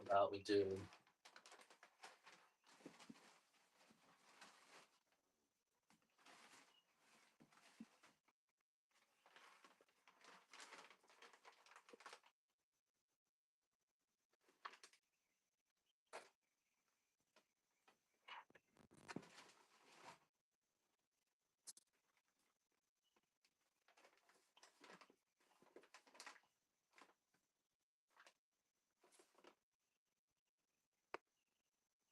about we do?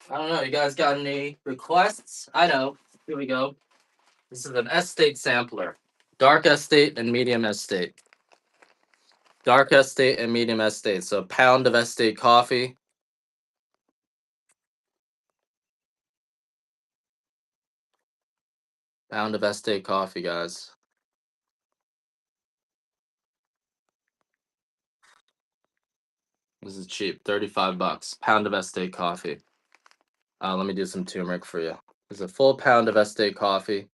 I don't know. You guys got any requests? I know. Here we go. This is an estate sampler. Dark estate and medium estate. Dark estate and medium estate. So a pound of estate coffee. Pound of estate coffee, guys. This is cheap. $35. Pound of estate coffee. Let me do some turmeric for you. There's a full pound of estate coffee.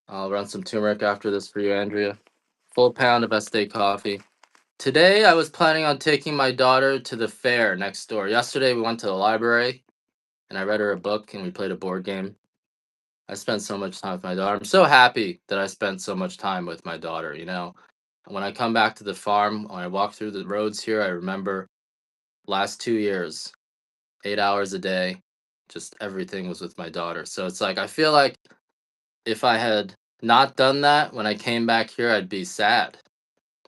I'll run some turmeric after this for you, Andrea. Full pound of estate coffee. Today, I was planning on taking my daughter to the fair next door. Yesterday, we went to the library, and I read her a book, and we played a board game. I spent so much time with my daughter. I'm so happy that I spent so much time with my daughter, you know. When I come back to the farm, when I walk through the roads here, I remember last 2 years, 8 hours a day, just everything was with my daughter. So it's like, I feel like if I had not done that when I came back here, I'd be sad,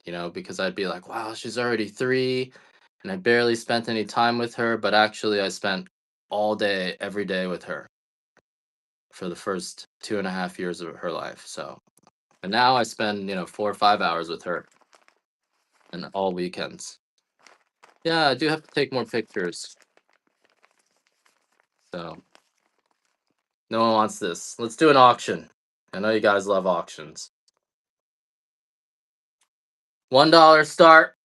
you know, because I'd be like, wow, she's already 3 and I barely spent any time with her. But actually, I spent all day, every day with her for the first 2.5 years of her life. So, and now I spend, 4 or 5 hours with her and all weekends. Yeah, I do have to take more pictures. So, no one wants this. Let's do an auction. I know you guys love auctions. $1 start.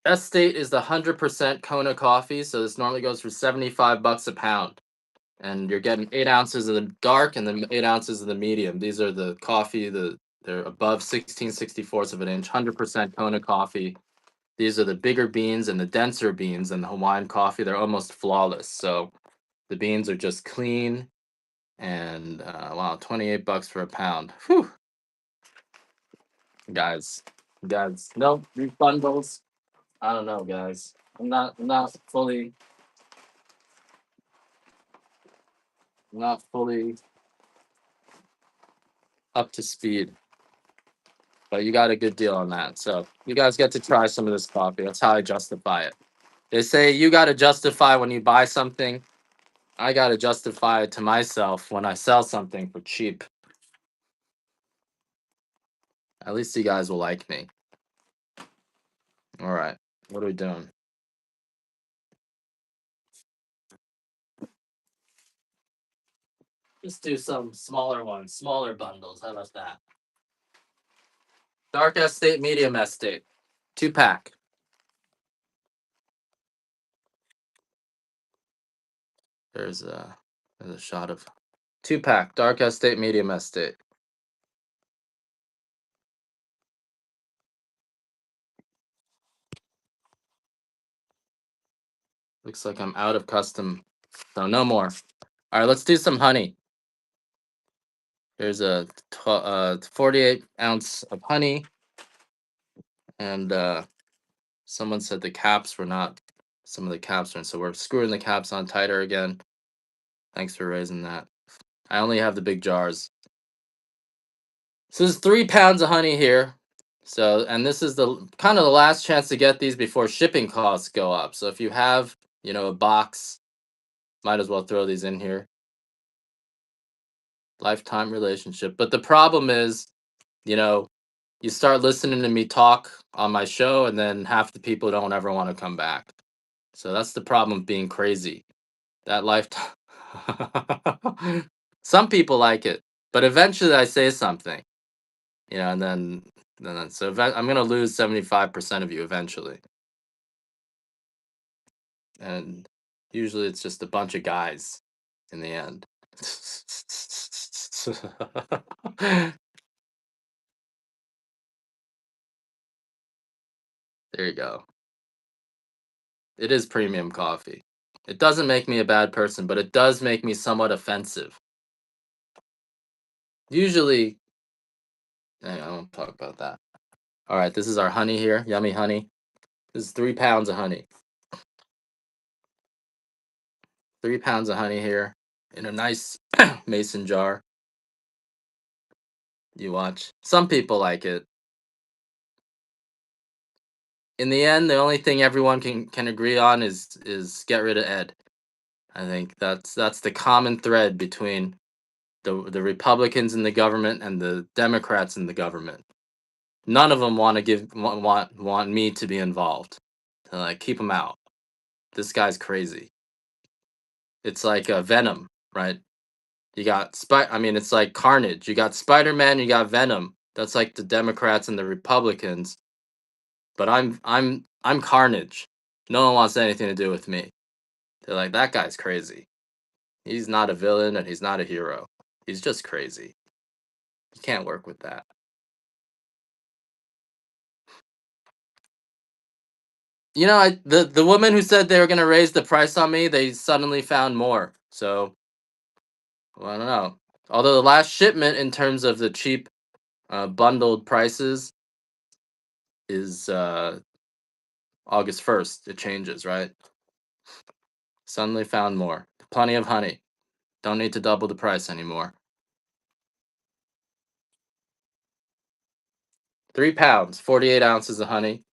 Estate is the 100% Kona coffee, so this normally goes for $75 a pound. And you're getting 8 ounces of the dark and then 8 ounces of the medium. These are the coffee, they're above 16/64 of an inch, 100% Kona coffee. These are the bigger beans and the denser beans than the Hawaiian coffee. They're almost flawless. So the beans are just clean. And wow, $28 for a pound. Whew. Guys, no, these bundles. I don't know, guys. I'm not fully up to speed, but you got a good deal on that. So you guys get to try some of this coffee. That's how I justify it. They say you got to justify when you buy something. I got to justify it to myself when I sell something for cheap. At least you guys will like me. All right. What are we doing? Just do some smaller ones, smaller bundles. How about that? Dark estate, medium estate. 2-pack. There's a shot of 2-pack. Dark estate, medium estate. Looks like I'm out of custom. So no more. All right, let's do some honey. Here's a 48 ounce of honey. And someone said the caps were not, some of the caps are, so we're screwing the caps on tighter again. Thanks for raising that. I only have the big jars. So there's 3 pounds of honey here. So, and this is the kind of the last chance to get these before shipping costs go up. So if you have, a box, might as well throw these in here. Lifetime relationship. But the problem is, you know, you start listening to me talk on my show, and then half the people don't ever want to come back. So that's the problem of being crazy. That lifetime. Some people like it, but eventually I say something, and then so I'm gonna lose 75% of you eventually, and usually it's just a bunch of guys in the end. There you go. It is premium coffee. It doesn't make me a bad person, but it does make me somewhat offensive. Usually, I won't talk about that. All right, this is our honey here. Yummy honey. This is 3 pounds of honey. 3 pounds of honey here in a nice mason jar. You watch. Some people like it. In the end, the only thing everyone can agree on is get rid of Ed. I think that's the common thread between the Republicans in the government and the Democrats in the government. None of them want me to be involved. They're like, keep him out. This guy's crazy. It's like Venom, right? You got I mean, it's like Carnage. You got Spider-Man. You got Venom. That's like the Democrats and the Republicans. But I'm Carnage. No one wants anything to do with me. They're like, that guy's crazy. He's not a villain and he's not a hero. He's just crazy. You can't work with that. The woman who said they were gonna raise the price on me, they suddenly found more. So, well, I don't know. Although the last shipment in terms of the cheap bundled prices is August 1st. It changes, right? Suddenly found more. Plenty of honey. Don't need to double the price anymore. 3 pounds, 48 ounces of honey.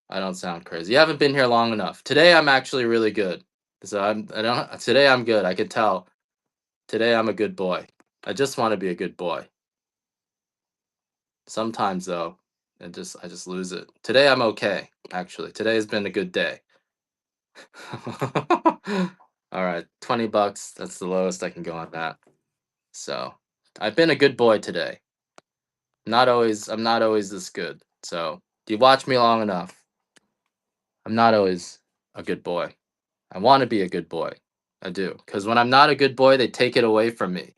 I don't sound crazy. You haven't been here long enough. Today I'm actually really good. So today I'm good. I could tell. Today I'm a good boy. I just want to be a good boy. Sometimes though, I just lose it. Today I'm okay, actually. Today has been a good day. All right, $20. That's the lowest I can go on that. So, I've been a good boy today. I'm not always this good. So, if you watch me long enough, I'm not always a good boy. I want to be a good boy. I do. Because when I'm not a good boy, they take it away from me.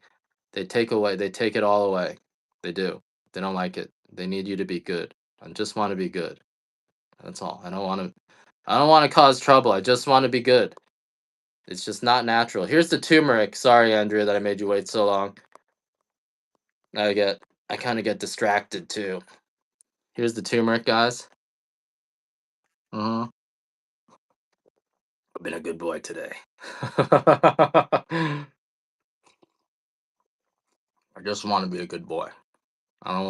They take it all away. They do. They don't like it. They need you to be good. I just want to be good. That's all. I don't want to cause trouble. I just want to be good. It's just not natural. Here's the turmeric. Sorry, Andrea, that I made you wait so long. I kind of get distracted too. Here's the turmeric, guys. Hmm. I've been a good boy today. I just want to be a good boy. I don't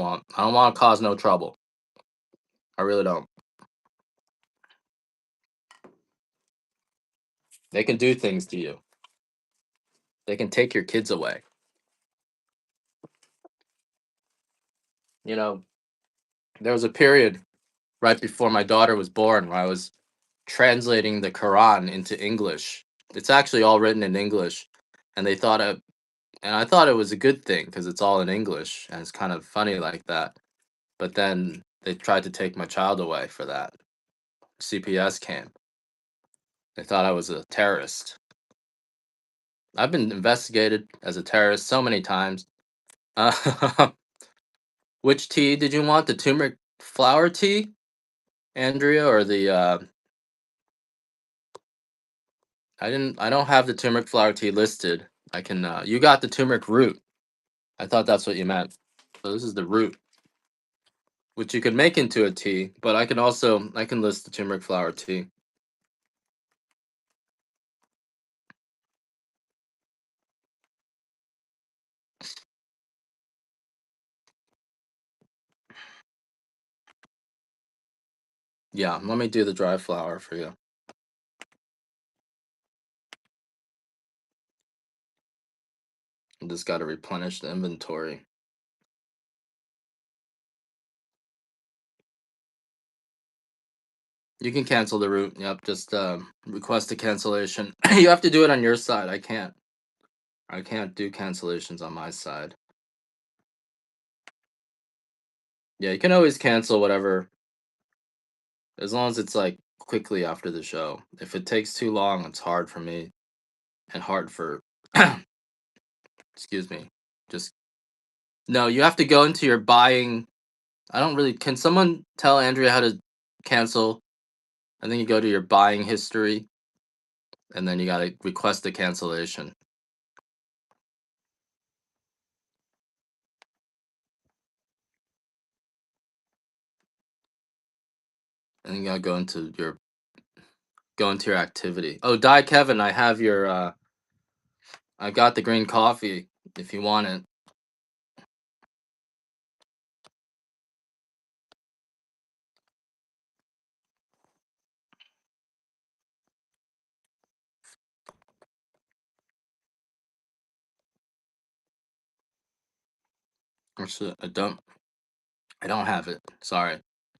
want to cause no trouble. I really don't. They can do things to you. They can take your kids away. You know, there was a period right before my daughter was born where I was translating the Quran into English. It's actually all written in English, and I thought it was a good thing because it's all in English and it's kind of funny like that. But then they tried to take my child away for that. CPS came. They thought I was a terrorist. I've been investigated as a terrorist so many times. Uh, which tea did you want? The turmeric flower tea, Andrea, or the I don't have the turmeric flower tea listed. I can you got the turmeric root. I thought that's what you meant. So this is the root, which you could make into a tea, but I can list the turmeric flower tea. Yeah, let me do the dry flower for you. I just got to replenish the inventory. You can cancel the route. Yep, just request a cancellation. You have to do it on your side. I can't. I can't do cancellations on my side. Yeah, you can always cancel whatever, as long as it's like quickly after the show. If it takes too long, it's hard for me and hard for. Excuse me. Just no. You have to go into your buying. I don't really. Can someone tell Andrea how to cancel? I think you go to your buying history, and then you gotta request a cancellation. And you gotta go into your activity. Oh, Die Kevin, I have your I got the green coffee if you want it. Actually, I don't have it. Sorry.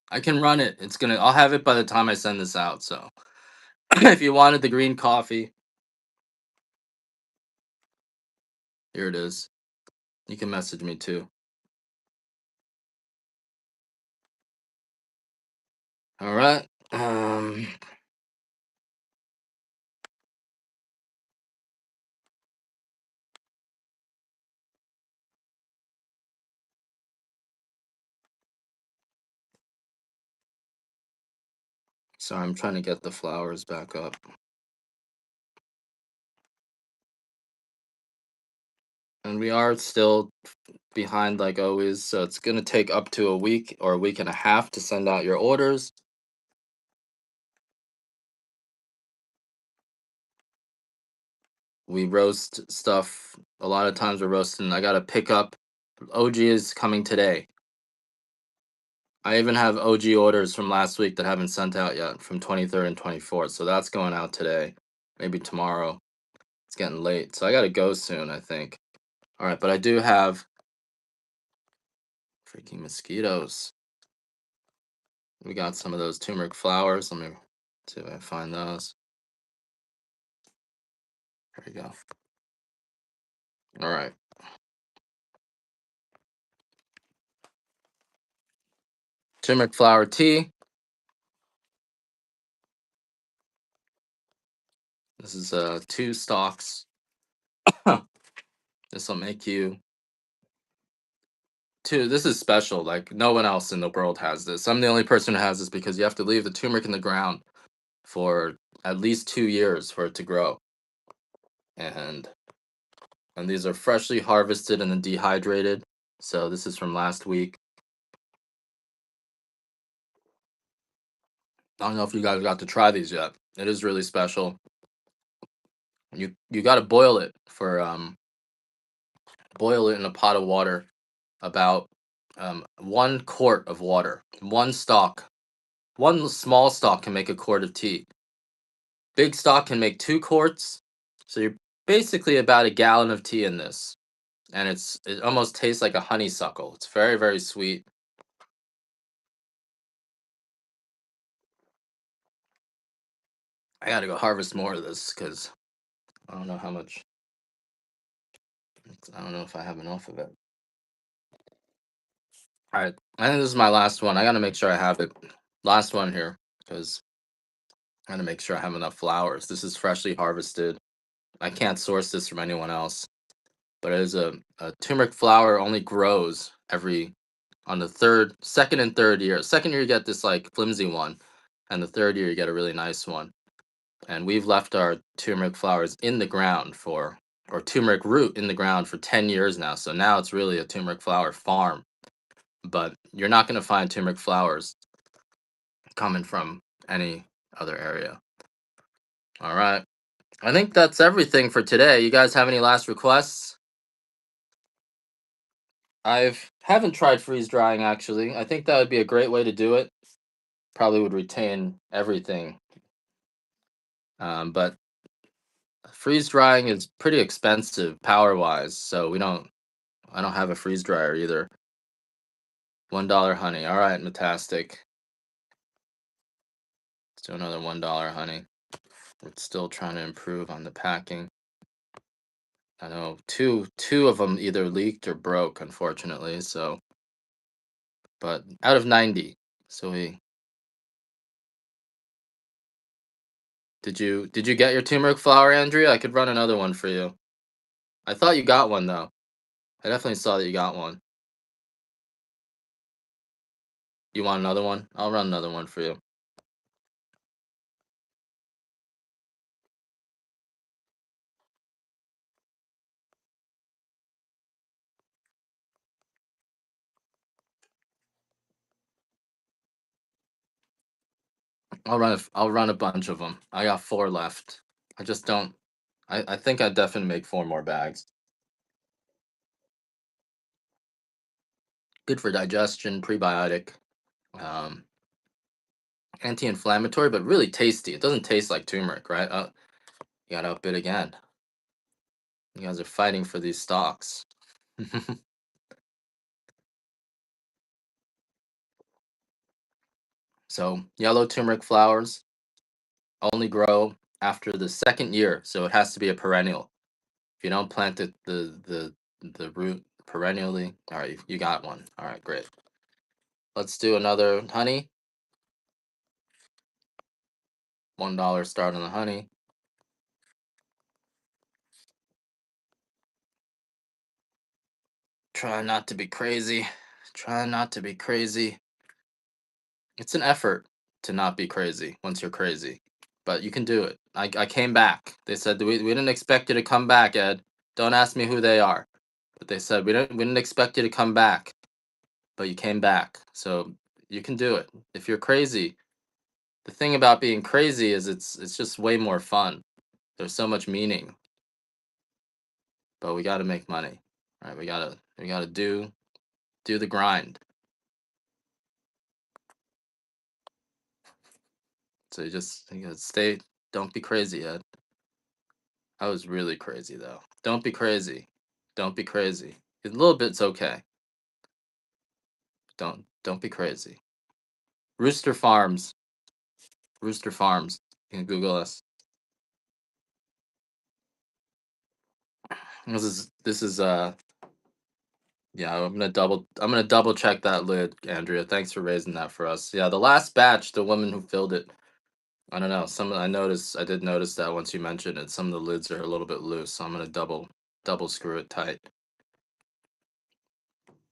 I can run it. I'll have it by the time I send this out. So if you wanted the green coffee, here it is. You can message me too. All right. Sorry, I'm trying to get the flowers back up. And we are still behind like always, so it's gonna take up to a week or a week and a half to send out your orders. We roast stuff. A lot of times we're roasting. I gotta pick up. OG is coming today. I even have OG orders from last week that haven't sent out yet from 23rd and 24th. So that's going out today. Maybe tomorrow. It's getting late. So I gotta go soon, I think. All right, but I do have freaking mosquitoes. We got some of those turmeric flowers. Let me see if I find those. There we go. All right. Turmeric flower tea. This is 2 stalks. This will make you two. This is special. Like no one else in the world has this. I'm the only person who has this because you have to leave the turmeric in the ground for at least 2 years for it to grow. And these are freshly harvested and then dehydrated. So this is from last week. I don't know if you guys got to try these yet. It is really special. You got to boil it in a pot of water, about 1 quart of water. One small stalk can make a quart of tea. Big stalk can make 2 quarts. So you're basically about a gallon of tea in this, and it almost tastes like a honeysuckle. It's very very sweet. I gotta go harvest more of this because I don't know how much. I don't know if I have enough of it. All right, I think this is my last one. I gotta make sure I have it. Last one here because I gotta make sure I have enough flowers. This is freshly harvested. I can't source this from anyone else, but it is a turmeric flower. Only grows every on the second and third year. Second year you get this like flimsy one, and the third year you get a really nice one. And we've left our turmeric flowers in the ground or turmeric root in the ground for 10 years now. So now it's really a turmeric flower farm. But you're not going to find turmeric flowers coming from any other area. All right. I think that's everything for today. You guys have any last requests? I haven't tried freeze drying actually. I think that would be a great way to do it. probably would retain everything. But freeze drying is pretty expensive power wise, so we don't. I don't have a freeze dryer either. $1 honey. All right, Metastic. Let's do another $1 honey. We're still trying to improve on the packing. I know two of them either leaked or broke, unfortunately. So, but out of 90. So we did you get your turmeric flour, Andrea? I could run another one for you. I thought you got one though. I definitely saw that you got one. You want another one? I'll run another one for you. I'll run a bunch of them. I got 4 left. I just don't. I think I definitely make 4 more bags. Good for digestion, prebiotic, um, anti-inflammatory, but really tasty. It doesn't taste like turmeric, right? You gotta up it again. You guys are fighting for these stocks. So yellow turmeric flowers only grow after the 2nd year, so it has to be a perennial. If you don't plant it, the root perennially, all right, you got one. All right, great. Let's do another honey. $1 start on the honey. Try not to be crazy. Try not to be crazy. It's an effort to not be crazy once you're crazy, but you can do it. I came back. They said we didn't expect you to come back, Ed. Don't ask me who they are, but they said we didn't expect you to come back, but you came back. So you can do it. If you're crazy, the thing about being crazy is it's just way more fun. There's so much meaning, but we got to make money. Right? We gotta do the grind. So you gotta stay. Don't be crazy, Ed. I was really crazy though. Don't be crazy. Don't be crazy. A little bit's okay. Don't be crazy. Rooster Farms. Rooster Farms. You can Google us. This is yeah, I'm gonna double check that lid, Andrea. Thanks for raising that for us. Yeah, the last batch, the woman who filled it, I don't know. I did notice that once you mentioned it, some of the lids are a little bit loose, so I'm gonna double screw it tight.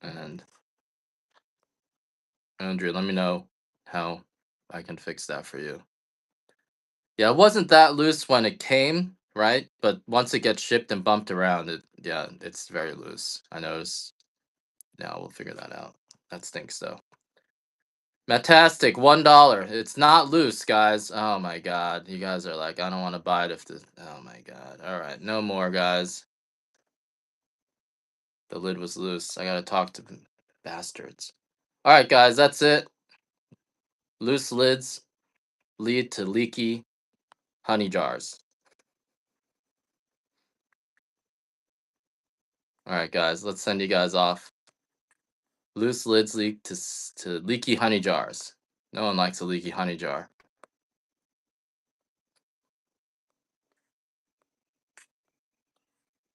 And Andrea, let me know how I can fix that for you. Yeah, it wasn't that loose when it came, right? But once it gets shipped and bumped around, it's very loose. I noticed. Yeah, we'll figure that out. That stinks though. Fantastic, $1. It's not loose, guys. Oh my god, you guys are like, I don't want to buy it if the. Oh my god. All right, no more, guys. The lid was loose. I gotta talk to the bastards. All right, guys, that's it. Loose lids lead to leaky honey jars. All right, guys, let's send you guys off. Loose lids lead to leaky honey jars. No one likes a leaky honey jar.